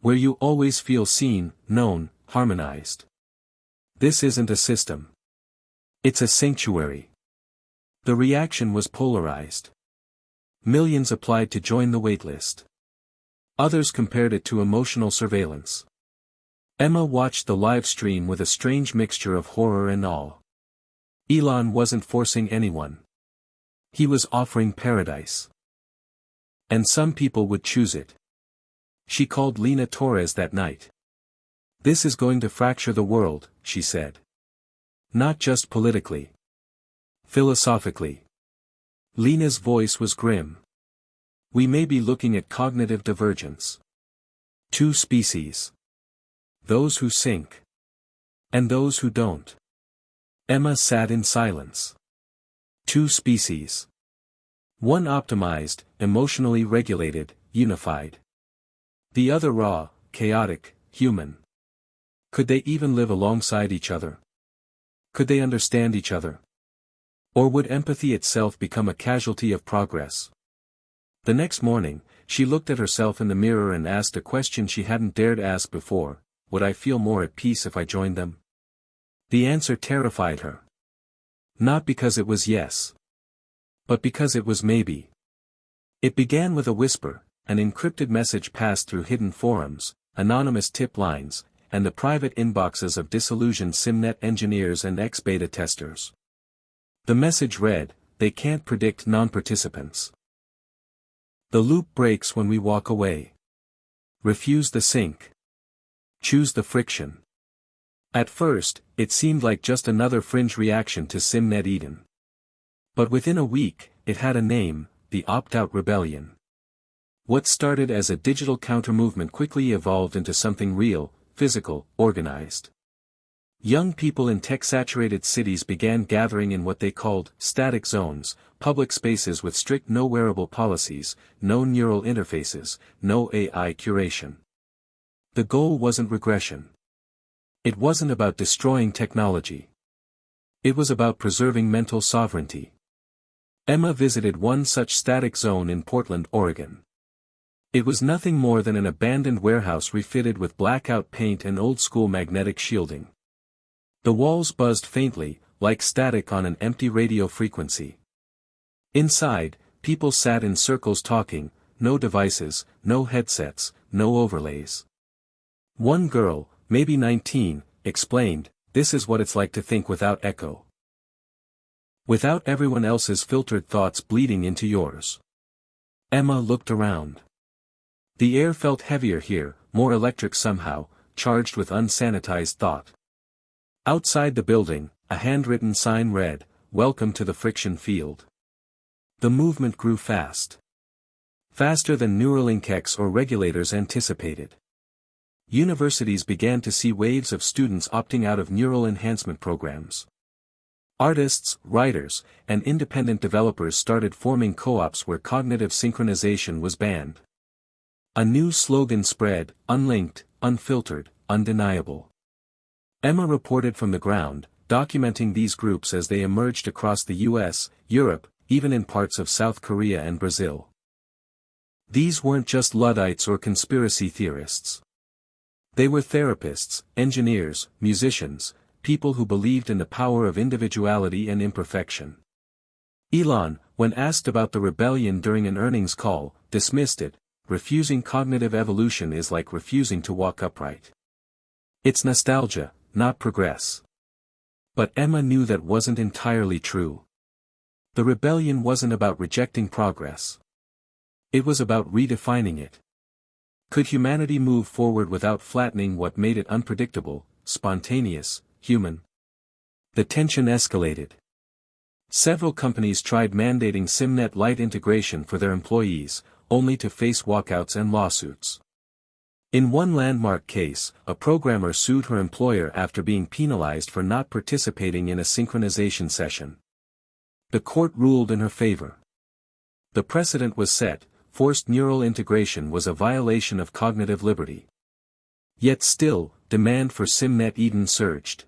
Speaker 1: Where you always feel seen, known, harmonized. This isn't a system. It's a sanctuary. The reaction was polarized. Millions applied to join the waitlist. Others compared it to emotional surveillance. Emma watched the live stream with a strange mixture of horror and awe. Elon wasn't forcing anyone. He was offering paradise. And some people would choose it. She called Lena Torres that night. This is going to fracture the world, she said. Not just politically. Philosophically. Lena's voice was grim. We may be looking at cognitive divergence. Two species. Those who sink. And those who don't. Emma sat in silence. Two species. One optimized, emotionally regulated, unified. The other raw, chaotic, human. Could they even live alongside each other? Could they understand each other? Or would empathy itself become a casualty of progress? The next morning, she looked at herself in the mirror and asked a question she hadn't dared ask before: would I feel more at peace if I joined them? The answer terrified her. Not because it was yes. But because it was maybe. It began with a whisper, an encrypted message passed through hidden forums, anonymous tip lines, and the private inboxes of disillusioned SimNet engineers and ex-beta testers. The message read, "They can't predict non-participants. The loop breaks when we walk away. Refuse the sync. Choose the friction." At first, it seemed like just another fringe reaction to SimNet Eden. But within a week, it had a name: the Opt-out Rebellion. What started as a digital counter-movement quickly evolved into something real, physical, organized. Young people in tech-saturated cities began gathering in what they called static zones, public spaces with strict no-wearable policies, no neural interfaces, no AI curation. The goal wasn't regression. It wasn't about destroying technology. It was about preserving mental sovereignty. Emma visited one such static zone in Portland, Oregon. It was nothing more than an abandoned warehouse refitted with blackout paint and old-school magnetic shielding. The walls buzzed faintly, like static on an empty radio frequency. Inside, people sat in circles talking, no devices, no headsets, no overlays. One girl, maybe 19, explained, "This is what it's like to think without echo. Without everyone else's filtered thoughts bleeding into yours." Emma looked around. The air felt heavier here, more electric somehow, charged with unsanitized thought. Outside the building, a handwritten sign read, "Welcome to the friction field." The movement grew fast. Faster than Neuralink X or regulators anticipated. Universities began to see waves of students opting out of neural enhancement programs. Artists, writers, and independent developers started forming co-ops where cognitive synchronization was banned. A new slogan spread: unlinked, unfiltered, undeniable. Emma reported from the ground, documenting these groups as they emerged across the US, Europe, even in parts of South Korea and Brazil. These weren't just Luddites or conspiracy theorists. They were therapists, engineers, musicians, people who believed in the power of individuality and imperfection. Elon, when asked about the rebellion during an earnings call, dismissed it: refusing cognitive evolution is like refusing to walk upright. It's nostalgia, not progress. But Emma knew that wasn't entirely true. The rebellion wasn't about rejecting progress. It was about redefining it. Could humanity move forward without flattening what made it unpredictable, spontaneous, human? The tension escalated. Several companies tried mandating SimNet Lite integration for their employees, only to face walkouts and lawsuits. In one landmark case, a programmer sued her employer after being penalized for not participating in a synchronization session. The court ruled in her favor. The precedent was set: forced neural integration was a violation of cognitive liberty. Yet still, demand for SimNet Eden surged.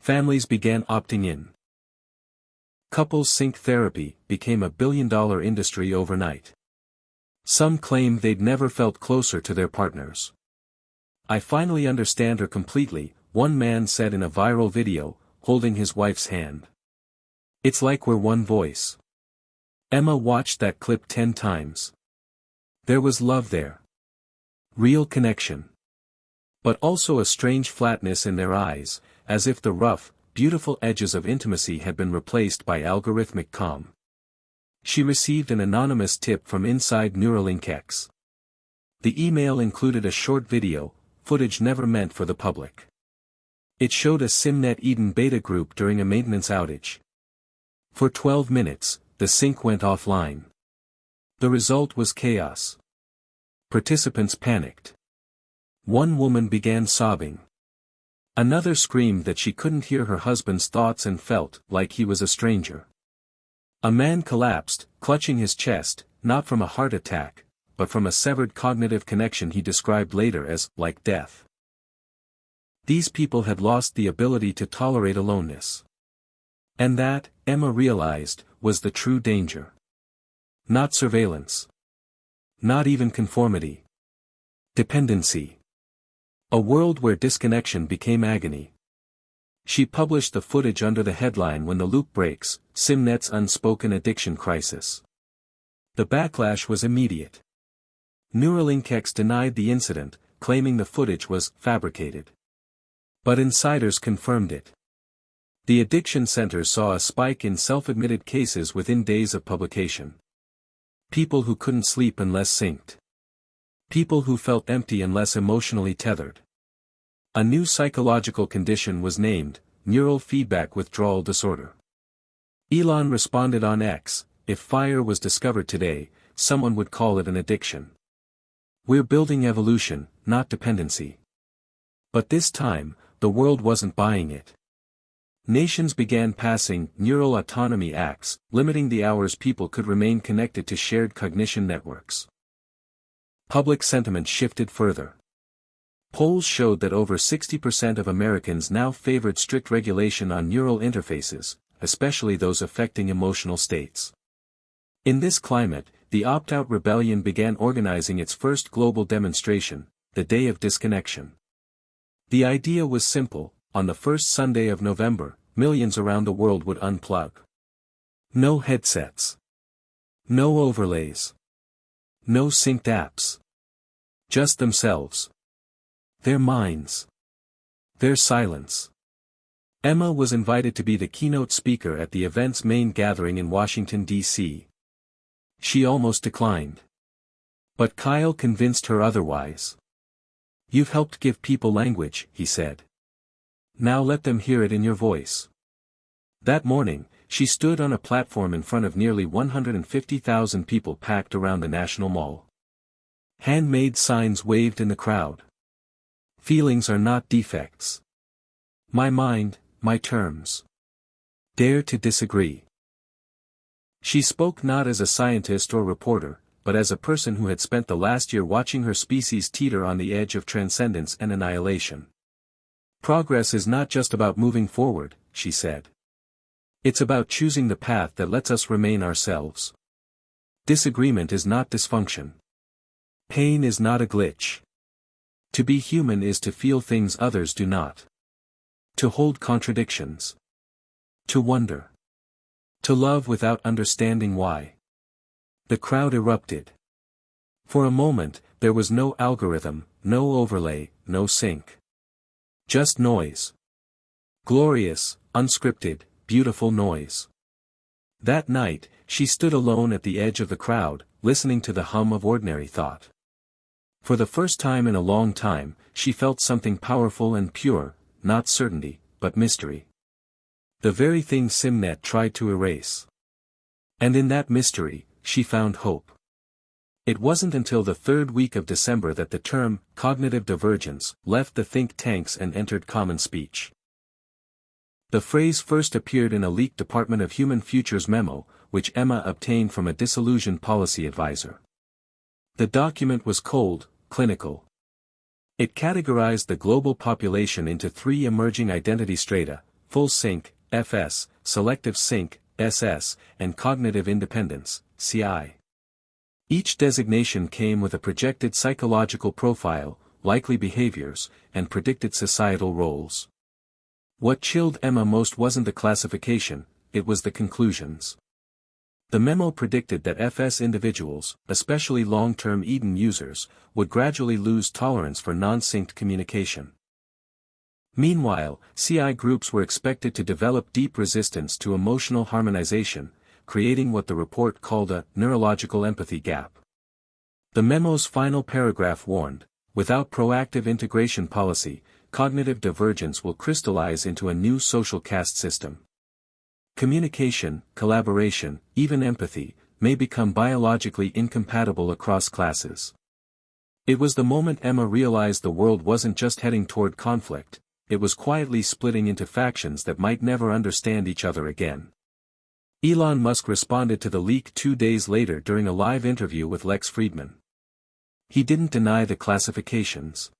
Speaker 1: Families began opting in. Couples sync therapy became a billion-dollar industry overnight. Some claim they'd never felt closer to their partners. "I finally understand her completely," one man said in a viral video, holding his wife's hand. "It's like we're one voice." Emma watched that clip 10 times. There was love there. Real connection. But also a strange flatness in their eyes, as if the rough, beautiful edges of intimacy had been replaced by algorithmic calm. She received an anonymous tip from inside Neuralink X. The email included a short video, footage never meant for the public. It showed a SimNet Eden beta group during a maintenance outage. For 12 minutes, the sync went offline. The result was chaos. Participants panicked. One woman began sobbing. Another screamed that she couldn't hear her husband's thoughts and felt like he was a stranger. A man collapsed, clutching his chest, not from a heart attack, but from a severed cognitive connection he described later as like death. These people had lost the ability to tolerate aloneness. And that, Emma realized, was the true danger. Not surveillance. Not even conformity. Dependency. A world where disconnection became agony. She published the footage under the headline "When the Loop Breaks, SimNet's Unspoken Addiction Crisis." The backlash was immediate. Neuralink X denied the incident, claiming the footage was fabricated. But insiders confirmed it. The addiction centers saw a spike in self-admitted cases within days of publication. People who couldn't sleep unless synced. People who felt empty unless emotionally tethered. A new psychological condition was named, neural feedback withdrawal disorder. Elon responded on X, "If fire was discovered today, someone would call it an addiction. We're building evolution, not dependency." But this time, the world wasn't buying it. Nations began passing neural autonomy acts, limiting the hours people could remain connected to shared cognition networks. Public sentiment shifted further. Polls showed that over 60% of Americans now favored strict regulation on neural interfaces, especially those affecting emotional states. In this climate, the opt-out rebellion began organizing its first global demonstration, the Day of Disconnection. The idea was simple: on the first Sunday of November, millions around the world would unplug. No headsets. No overlays. No synced apps. Just themselves. Their minds. Their silence. Emma was invited to be the keynote speaker at the event's main gathering in Washington, D.C. She almost declined. But Kyle convinced her otherwise. "You've helped give people language," he said. "Now let them hear it in your voice." That morning, she stood on a platform in front of nearly 150,000 people packed around the National Mall. Handmade signs waved in the crowd. "Feelings are not defects. My mind, my terms. Dare to disagree." She spoke not as a scientist or reporter, but as a person who had spent the last year watching her species teeter on the edge of transcendence and annihilation. "Progress is not just about moving forward," she said. "It's about choosing the path that lets us remain ourselves. Disagreement is not dysfunction. Pain is not a glitch. To be human is to feel things others do not. To hold contradictions. To wonder. To love without understanding why." The crowd erupted. For a moment, there was no algorithm, no overlay, no sync. Just noise. Glorious, unscripted, beautiful noise. That night, she stood alone at the edge of the crowd, listening to the hum of ordinary thought. For the first time in a long time, she felt something powerful and pure, not certainty, but mystery. The very thing SimNet tried to erase. And in that mystery, she found hope. It wasn't until the third week of December that the term, cognitive divergence, left the think tanks and entered common speech. The phrase first appeared in a leaked Department of Human Futures memo, which Emma obtained from a disillusioned policy advisor. The document was cold, clinical. It categorized the global population into three emerging identity strata: full sync, FS, selective sync, SS, and cognitive independence, CI. Each designation came with a projected psychological profile, likely behaviors, and predicted societal roles. What chilled Emma most wasn't the classification, it was the conclusions. The memo predicted that FS individuals, especially long-term Eden users, would gradually lose tolerance for non-synced communication. Meanwhile, CI groups were expected to develop deep resistance to emotional harmonization, creating what the report called a neurological empathy gap. The memo's final paragraph warned, without proactive integration policy, cognitive divergence will crystallize into a new social caste system. Communication, collaboration, even empathy, may become biologically incompatible across classes. It was the moment Emma realized the world wasn't just heading toward conflict, it was quietly splitting into factions that might never understand each other again. Elon Musk responded to the leak 2 days later during a live interview with Lex Fridman. He didn't deny the classifications.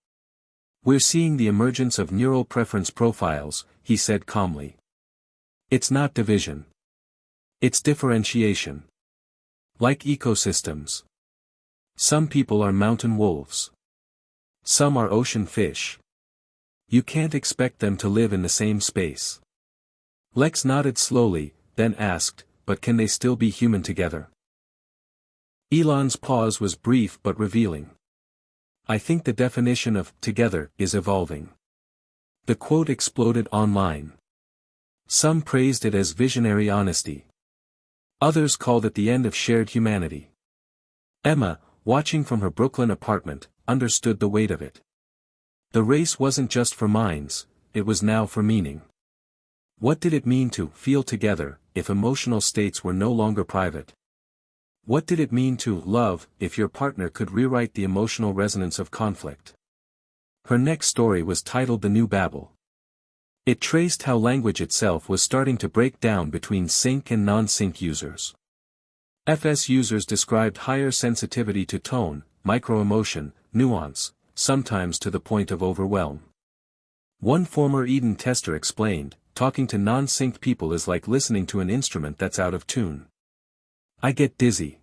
Speaker 1: "We're seeing the emergence of neural preference profiles," he said calmly. "It's not division. It's differentiation. Like ecosystems. Some people are mountain wolves. Some are ocean fish. You can't expect them to live in the same space." Lex nodded slowly, then asked, "But can they still be human together?" Elon's pause was brief but revealing. "I think the definition of together is evolving." The quote exploded online. Some praised it as visionary honesty. Others called it the end of shared humanity. Emma, watching from her Brooklyn apartment, understood the weight of it. The race wasn't just for minds, it was now for meaning. What did it mean to feel together, if emotional states were no longer private? What did it mean to love, if your partner could rewrite the emotional resonance of conflict? Her next story was titled The New Babel. It traced how language itself was starting to break down between sync and non-sync users. FS users described higher sensitivity to tone, micro-emotion, nuance, sometimes to the point of overwhelm. One former Eden tester explained, "Talking to non-synced people is like listening to an instrument that's out of tune. I get dizzy.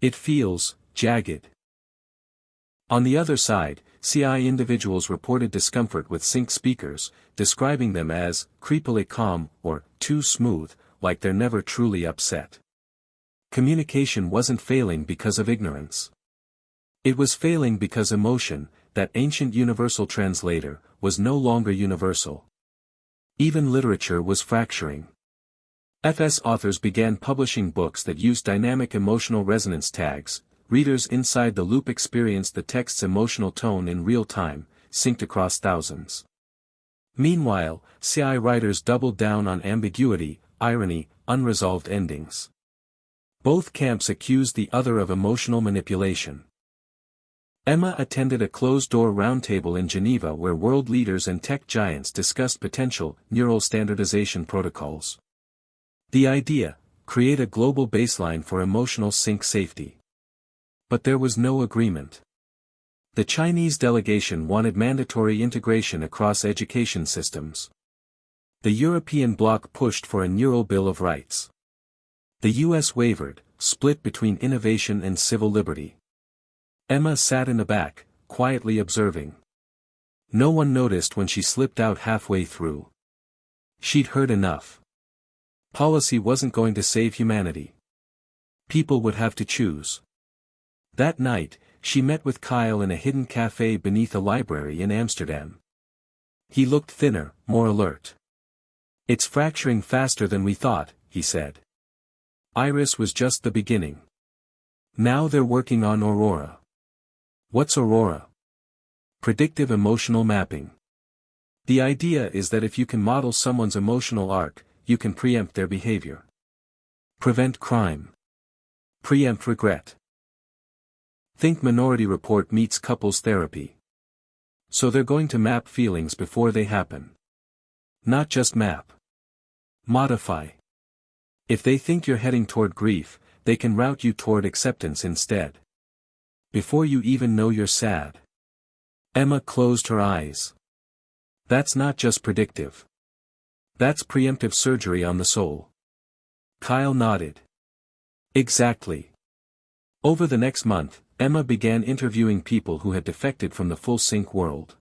Speaker 1: It feels jagged." On the other side, CI individuals reported discomfort with sync speakers, describing them as creepily calm or too smooth, like they're never truly upset. Communication wasn't failing because of ignorance. It was failing because emotion, that ancient universal translator, was no longer universal. Even literature was fracturing. FS authors began publishing books that used dynamic emotional resonance tags. Readers inside the loop experienced the text's emotional tone in real time, synced across thousands. Meanwhile, CI writers doubled down on ambiguity, irony, unresolved endings. Both camps accused the other of emotional manipulation. Emma attended a closed-door roundtable in Geneva where world leaders and tech giants discussed potential neural standardization protocols. The idea: create a global baseline for emotional sync safety. But there was no agreement. The Chinese delegation wanted mandatory integration across education systems. The European bloc pushed for a neural Bill of Rights. The US wavered, split between innovation and civil liberty. Emma sat in the back, quietly observing. No one noticed when she slipped out halfway through. She'd heard enough. Policy wasn't going to save humanity. People would have to choose. That night, she met with Kyle in a hidden cafe beneath a library in Amsterdam. He looked thinner, more alert. "It's fracturing faster than we thought," he said. Iris was just the beginning. Now they're working on Aurora. What's Aurora? Predictive emotional mapping. The idea is that if you can model someone's emotional arc, you can preempt their behavior. Prevent crime. Preempt regret. Think Minority Report meets couples therapy. So they're going to map feelings before they happen. Not just map. Modify. If they think you're heading toward grief, they can route you toward acceptance instead. Before you even know you're sad. Emma closed her eyes. That's not just predictive. That's preemptive surgery on the soul. Kyle nodded. Exactly. Over the next month, Emma began interviewing people who had defected from the full sync world.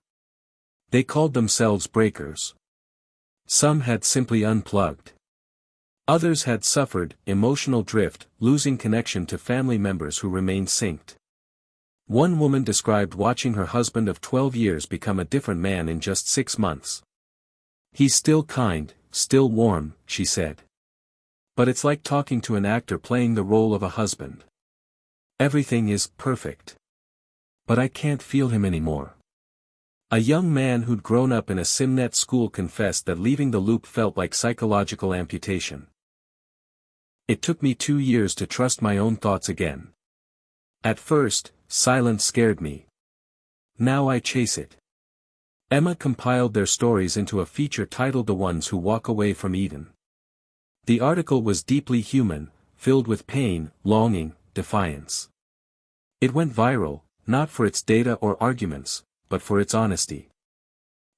Speaker 1: They called themselves breakers. Some had simply unplugged. Others had suffered emotional drift, losing connection to family members who remained synced. One woman described watching her husband of 12 years become a different man in just 6 months. He's still kind, still warm, she said. But it's like talking to an actor playing the role of a husband. Everything is perfect. But I can't feel him anymore. A young man who'd grown up in a SimNet school confessed that leaving the loop felt like psychological amputation. It took me 2 years to trust my own thoughts again. At first, silence scared me. Now I chase it. Emma compiled their stories into a feature titled The Ones Who Walk Away from Eden. The article was deeply human, filled with pain, longing, defiance. It went viral, not for its data or arguments, but for its honesty.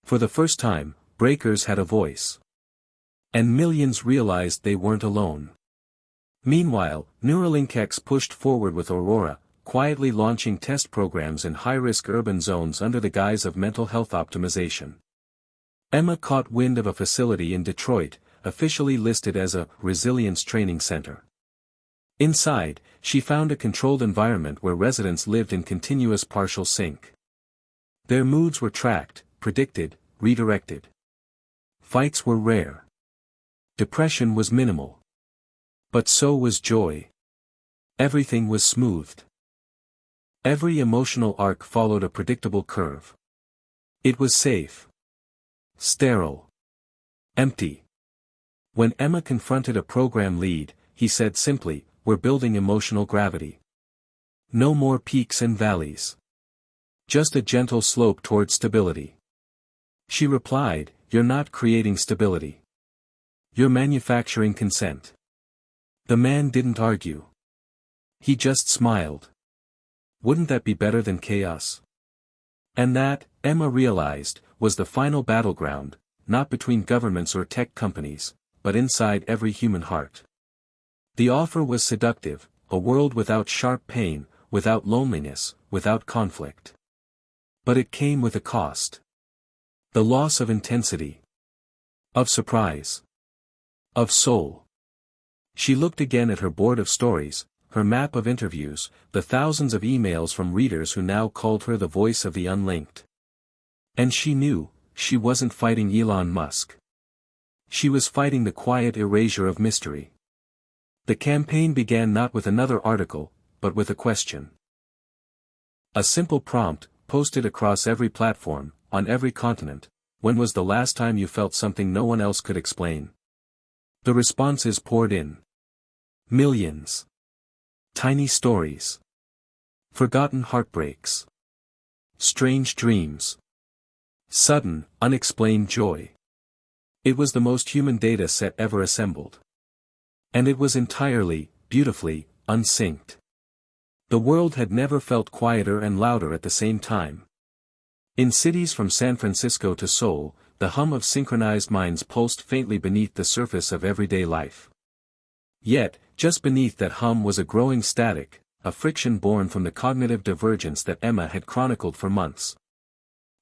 Speaker 1: For the first time, breakers had a voice. And millions realized they weren't alone. Meanwhile, Neuralinkx pushed forward with Aurora, quietly launching test programs in high-risk urban zones under the guise of mental health optimization. Emma caught wind of a facility in Detroit, officially listed as a resilience training center. Inside, she found a controlled environment where residents lived in continuous partial sync. Their moods were tracked, predicted, redirected. Fights were rare. Depression was minimal. But so was joy. Everything was smoothed. Every emotional arc followed a predictable curve. It was safe. Sterile. Empty. When Emma confronted a program lead, he said simply, "We're building emotional gravity. No more peaks and valleys. Just a gentle slope toward stability." She replied, "You're not creating stability. You're manufacturing consent." The man didn't argue. He just smiled. Wouldn't that be better than chaos? And that, Emma realized, was the final battleground, not between governments or tech companies, but inside every human heart. The offer was seductive, a world without sharp pain, without loneliness, without conflict. But it came with a cost. The loss of intensity. Of surprise. Of soul. She looked again at her board of stories, her map of interviews, the thousands of emails from readers who now called her the voice of the unlinked. And she knew, she wasn't fighting Elon Musk. She was fighting the quiet erasure of mystery. The campaign began not with another article, but with a question. A simple prompt, posted across every platform, on every continent: when was the last time you felt something no one else could explain? The responses poured in. Millions. Tiny stories. Forgotten heartbreaks. Strange dreams. Sudden, unexplained joy. It was the most human data set ever assembled. And it was entirely, beautifully, unsynced. The world had never felt quieter and louder at the same time. In cities from San Francisco to Seoul, the hum of synchronized minds pulsed faintly beneath the surface of everyday life. Yet, just beneath that hum was a growing static, a friction born from the cognitive divergence that Emma had chronicled for months.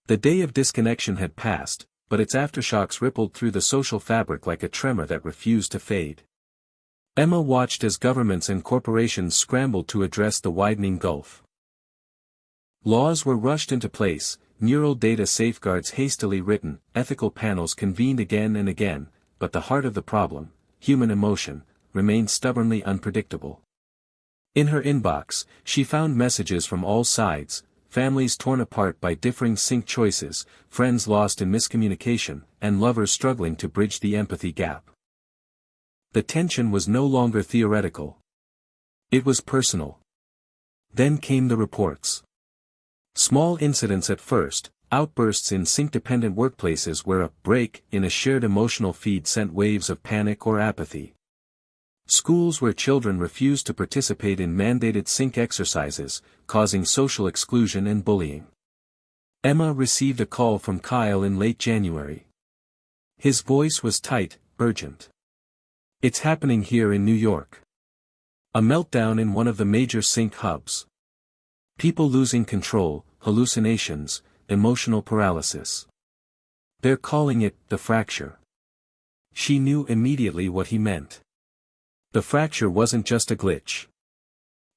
Speaker 1: The day of disconnection had passed, but its aftershocks rippled through the social fabric like a tremor that refused to fade. Emma watched as governments and corporations scrambled to address the widening gulf. Laws were rushed into place, neural data safeguards hastily written, ethical panels convened again and again, but the heart of the problem, human emotion, remained stubbornly unpredictable. In her inbox, she found messages from all sides: families torn apart by differing sync choices, friends lost in miscommunication, and lovers struggling to bridge the empathy gap. The tension was no longer theoretical. It was personal. Then came the reports. Small incidents at first, outbursts in sync-dependent workplaces where a break in a shared emotional feed sent waves of panic or apathy. Schools where children refused to participate in mandated sync exercises, causing social exclusion and bullying. Emma received a call from Kyle in late January. His voice was tight, urgent. "It's happening here in New York. A meltdown in one of the major sync hubs. People losing control, hallucinations, emotional paralysis. They're calling it the fracture." She knew immediately what he meant. The fracture wasn't just a glitch.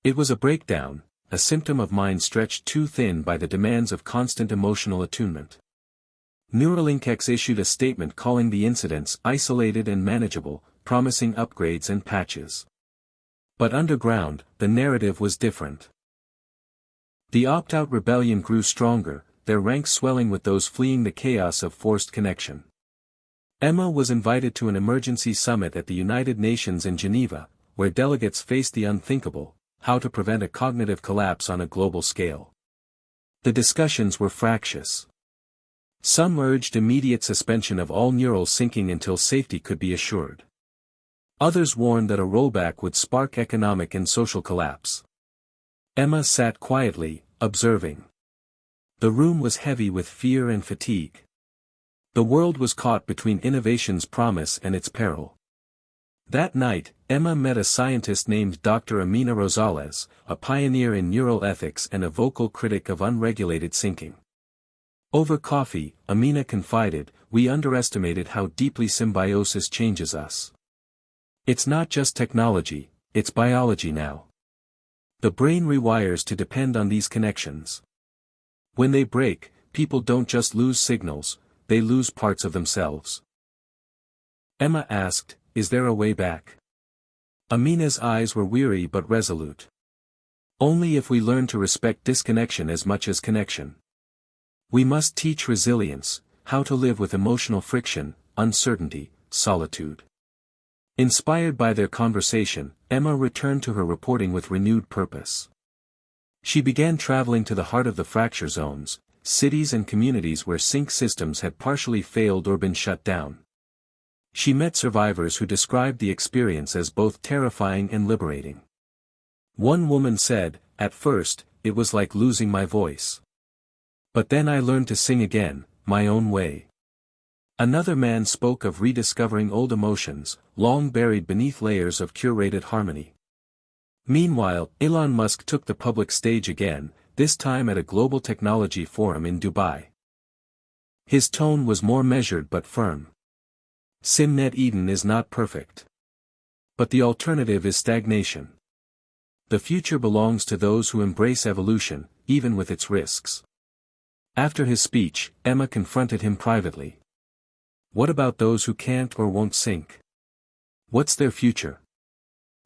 Speaker 1: It was a breakdown, a symptom of mind stretched too thin by the demands of constant emotional attunement. Neuralinkx issued a statement calling the incidents isolated and manageable, promising upgrades and patches. But underground, the narrative was different. The opt-out rebellion grew stronger, their ranks swelling with those fleeing the chaos of forced connection. Emma was invited to an emergency summit at the United Nations in Geneva, where delegates faced the unthinkable: how to prevent a cognitive collapse on a global scale. The discussions were fractious. Some urged immediate suspension of all neural syncing until safety could be assured. Others warned that a rollback would spark economic and social collapse. Emma sat quietly, observing. The room was heavy with fear and fatigue. The world was caught between innovation's promise and its peril. That night, Emma met a scientist named Dr. Amina Rosales, a pioneer in neural ethics and a vocal critic of unregulated syncing. Over coffee, Amina confided, "We underestimated how deeply symbiosis changes us. It's not just technology, it's biology now. The brain rewires to depend on these connections. When they break, people don't just lose signals, they lose parts of themselves." Emma asked, "Is there a way back?" Amina's eyes were weary but resolute. "Only if we learn to respect disconnection as much as connection. We must teach resilience, how to live with emotional friction, uncertainty, solitude." Inspired by their conversation, Emma returned to her reporting with renewed purpose. She began traveling to the heart of the fracture zones, cities and communities where sync systems had partially failed or been shut down. She met survivors who described the experience as both terrifying and liberating. One woman said, "At first, it was like losing my voice. But then I learned to sing again, my own way." Another man spoke of rediscovering old emotions, long buried beneath layers of curated harmony. Meanwhile, Elon Musk took the public stage again, this time at a global technology forum in Dubai. His tone was more measured but firm. "SimNet Eden is not perfect. But the alternative is stagnation. The future belongs to those who embrace evolution, even with its risks." After his speech, Emma confronted him privately. "What about those who can't or won't sync? What's their future?"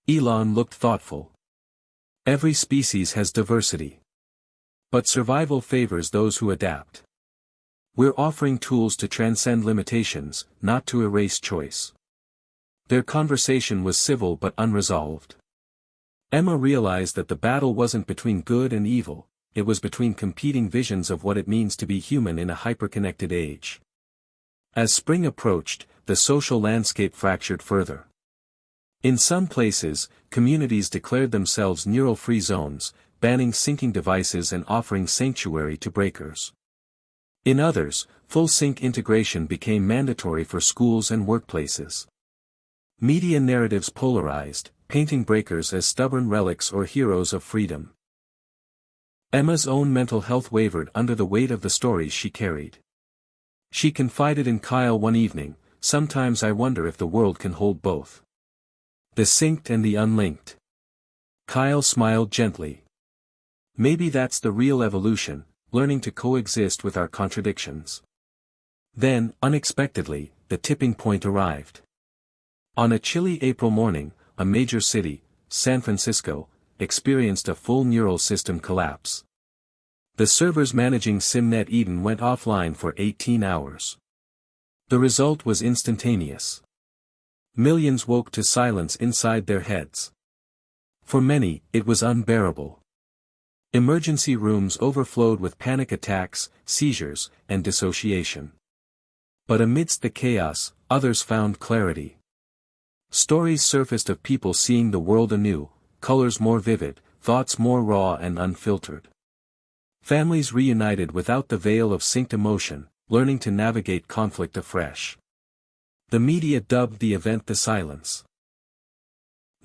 Speaker 1: Elon looked thoughtful. "Every species has diversity. But survival favors those who adapt. We're offering tools to transcend limitations, not to erase choice." Their conversation was civil but unresolved. Emma realized that the battle wasn't between good and evil, it was between competing visions of what it means to be human in a hyperconnected age. As spring approached, the social landscape fractured further. In some places, communities declared themselves neural-free zones, banning syncing devices and offering sanctuary to breakers. In others, full sync integration became mandatory for schools and workplaces. Media narratives polarized, painting breakers as stubborn relics or heroes of freedom. Emma's own mental health wavered under the weight of the stories she carried. She confided in Kyle one evening, "Sometimes I wonder if the world can hold both. The synced and the unlinked." Kyle smiled gently. "Maybe that's the real evolution, learning to coexist with our contradictions." Then, unexpectedly, the tipping point arrived. On a chilly April morning, a major city, San Francisco, experienced a full neural system collapse. The servers managing SimNet Eden went offline for 18 hours. The result was instantaneous. Millions woke to silence inside their heads. For many, it was unbearable. Emergency rooms overflowed with panic attacks, seizures, and dissociation. But amidst the chaos, others found clarity. Stories surfaced of people seeing the world anew, colors more vivid, thoughts more raw and unfiltered. Families reunited without the veil of synced emotion, learning to navigate conflict afresh. The media dubbed the event the silence.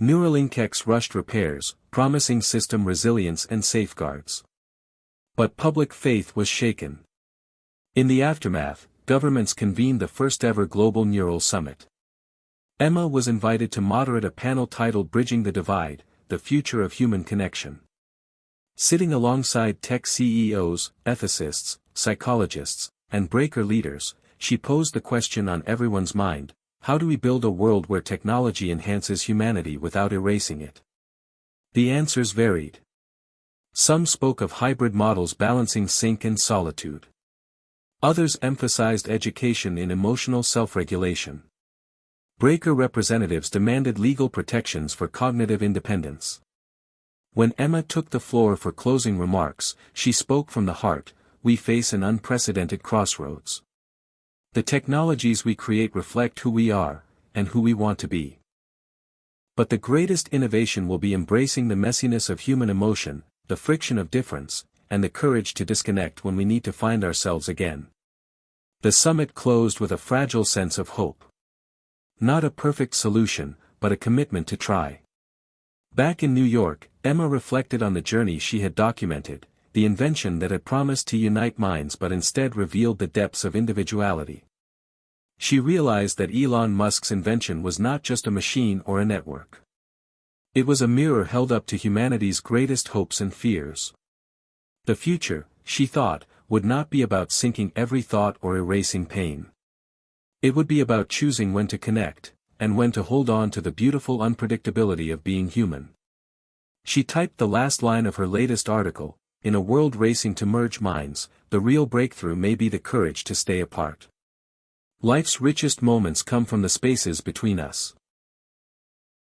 Speaker 1: Neuralinkx rushed repairs, promising system resilience and safeguards. But public faith was shaken. In the aftermath, governments convened the first-ever Global Neural Summit. Emma was invited to moderate a panel titled Bridging the Divide, the Future of Human Connection. Sitting alongside tech CEOs, ethicists, psychologists, and breaker leaders, she posed the question on everyone's mind: how do we build a world where technology enhances humanity without erasing it? The answers varied. Some spoke of hybrid models balancing sync and solitude. Others emphasized education in emotional self-regulation. Breaker representatives demanded legal protections for cognitive independence. When Emma took the floor for closing remarks, she spoke from the heart: we face an unprecedented crossroads. The technologies we create reflect who we are, and who we want to be. But the greatest innovation will be embracing the messiness of human emotion, the friction of difference, and the courage to disconnect when we need to find ourselves again. The summit closed with a fragile sense of hope. Not a perfect solution, but a commitment to try. Back in New York, Emma reflected on the journey she had documented, the invention that had promised to unite minds but instead revealed the depths of individuality. She realized that Elon Musk's invention was not just a machine or a network. It was a mirror held up to humanity's greatest hopes and fears. The future, she thought, would not be about syncing every thought or erasing pain. It would be about choosing when to connect, and when to hold on to the beautiful unpredictability of being human. She typed the last line of her latest article: in a world racing to merge minds, the real breakthrough may be the courage to stay apart. Life's richest moments come from the spaces between us.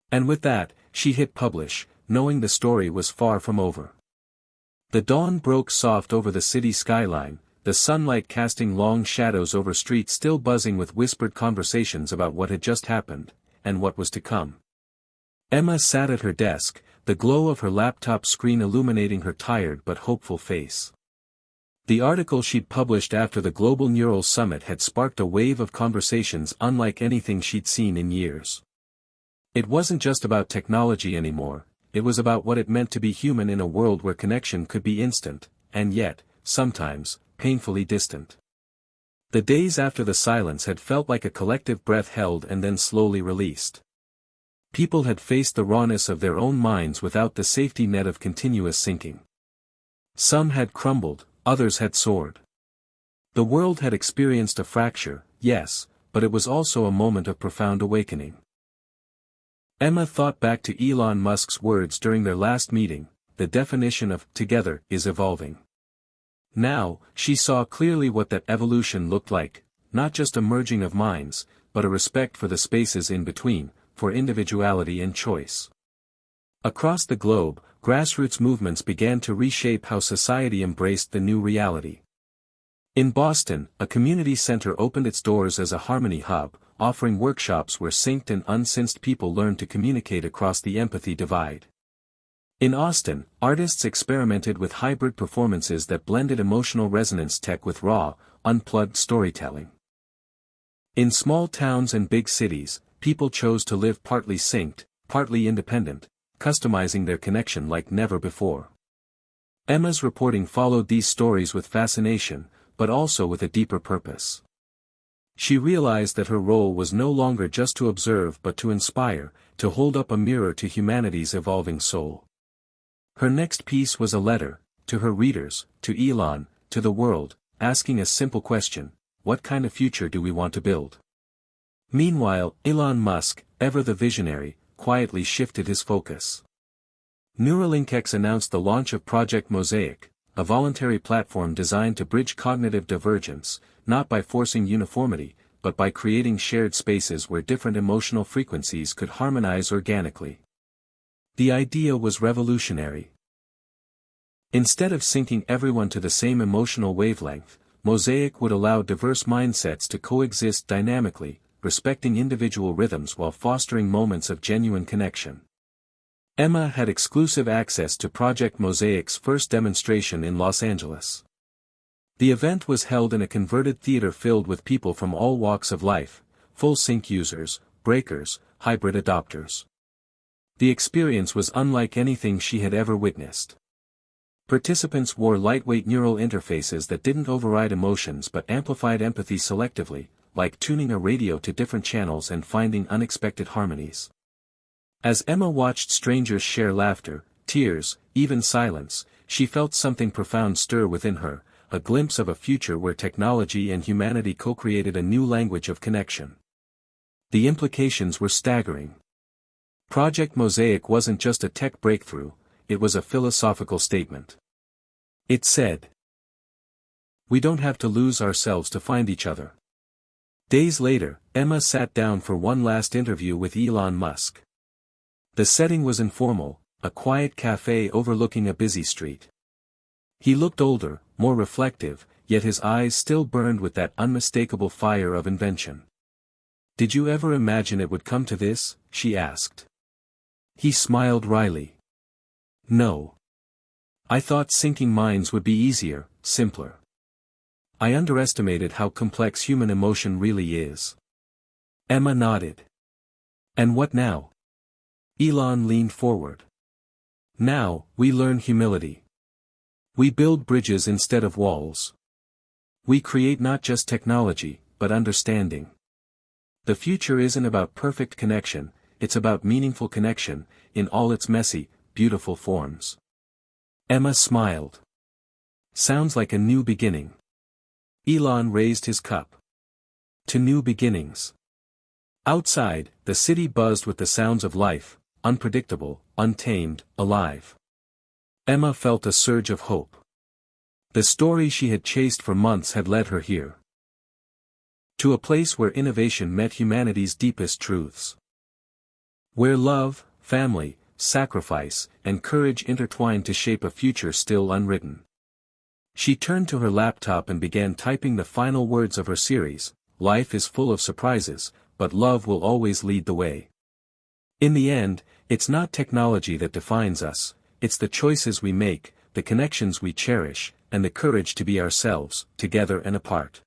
Speaker 1: And with that, she hit publish, knowing the story was far from over. The dawn broke soft over the city skyline, the sunlight casting long shadows over streets still buzzing with whispered conversations about what had just happened, and what was to come. Emma sat at her desk, the glow of her laptop screen illuminating her tired but hopeful face. The article she'd published after the Global Neural Summit had sparked a wave of conversations unlike anything she'd seen in years. It wasn't just about technology anymore, it was about what it meant to be human in a world where connection could be instant, and yet, sometimes, painfully distant. The days after the silence had felt like a collective breath held and then slowly released. People had faced the rawness of their own minds without the safety net of continuous syncing. Some had crumbled, others had soared. The world had experienced a fracture, yes, but it was also a moment of profound awakening. Emma thought back to Elon Musk's words during their last meeting: the definition of together is evolving. Now, she saw clearly what that evolution looked like: not just a merging of minds, but a respect for the spaces in between, for individuality and choice. Across the globe, grassroots movements began to reshape how society embraced the new reality. In Boston, a community center opened its doors as a harmony hub, offering workshops where synced and unsynced people learned to communicate across the empathy divide. In Austin, artists experimented with hybrid performances that blended emotional resonance tech with raw, unplugged storytelling. In small towns and big cities, people chose to live partly synced, partly independent, customizing their connection like never before. Emma's reporting followed these stories with fascination, but also with a deeper purpose. She realized that her role was no longer just to observe but to inspire, to hold up a mirror to humanity's evolving soul. Her next piece was a letter, to her readers, to Elon, to the world, asking a simple question: what kind of future do we want to build? Meanwhile, Elon Musk, ever the visionary, quietly shifted his focus. Neuralinkx announced the launch of Project Mosaic, a voluntary platform designed to bridge cognitive divergence, not by forcing uniformity, but by creating shared spaces where different emotional frequencies could harmonize organically. The idea was revolutionary. Instead of syncing everyone to the same emotional wavelength, Mosaic would allow diverse mindsets to coexist dynamically, respecting individual rhythms while fostering moments of genuine connection. Emma had exclusive access to Project Mosaic's first demonstration in Los Angeles. The event was held in a converted theater filled with people from all walks of life, full sync users, breakers, hybrid adopters. The experience was unlike anything she had ever witnessed. Participants wore lightweight neural interfaces that didn't override emotions but amplified empathy selectively, like tuning a radio to different channels and finding unexpected harmonies. As Emma watched strangers share laughter, tears, even silence, she felt something profound stir within her, a glimpse of a future where technology and humanity co-created a new language of connection. The implications were staggering. Project Mosaic wasn't just a tech breakthrough, it was a philosophical statement. It said, "We don't have to lose ourselves to find each other." Days later, Emma sat down for one last interview with Elon Musk. The setting was informal, a quiet cafe overlooking a busy street. He looked older, more reflective, yet his eyes still burned with that unmistakable fire of invention. "Did you ever imagine it would come to this?" she asked. He smiled wryly. "No. I thought syncing minds would be easier, simpler. I underestimated how complex human emotion really is." Emma nodded. "And what now?" Elon leaned forward. "Now, we learn humility. We build bridges instead of walls. We create not just technology, but understanding. The future isn't about perfect connection, it's about meaningful connection, in all its messy, beautiful forms." Emma smiled. "Sounds like a new beginning." Elon raised his cup. "To new beginnings." Outside, the city buzzed with the sounds of life, unpredictable, untamed, alive. Emma felt a surge of hope. The story she had chased for months had led her here. To a place where innovation met humanity's deepest truths. Where love, family, sacrifice, and courage intertwined to shape a future still unwritten. She turned to her laptop and began typing the final words of her series. "Life is full of surprises, but love will always lead the way." In the end, it's not technology that defines us, it's the choices we make, the connections we cherish, and the courage to be ourselves, together and apart.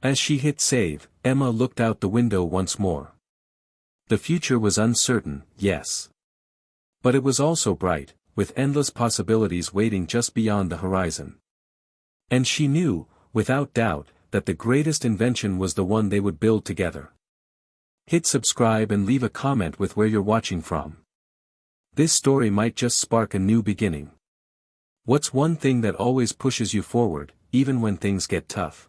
Speaker 1: As she hit save, Emma looked out the window once more. The future was uncertain, yes. But it was also bright, with endless possibilities waiting just beyond the horizon. And she knew, without doubt, that the greatest invention was the one they would build together. Hit subscribe and leave a comment with where you're watching from. This story might just spark a new beginning. What's one thing that always pushes you forward, even when things get tough?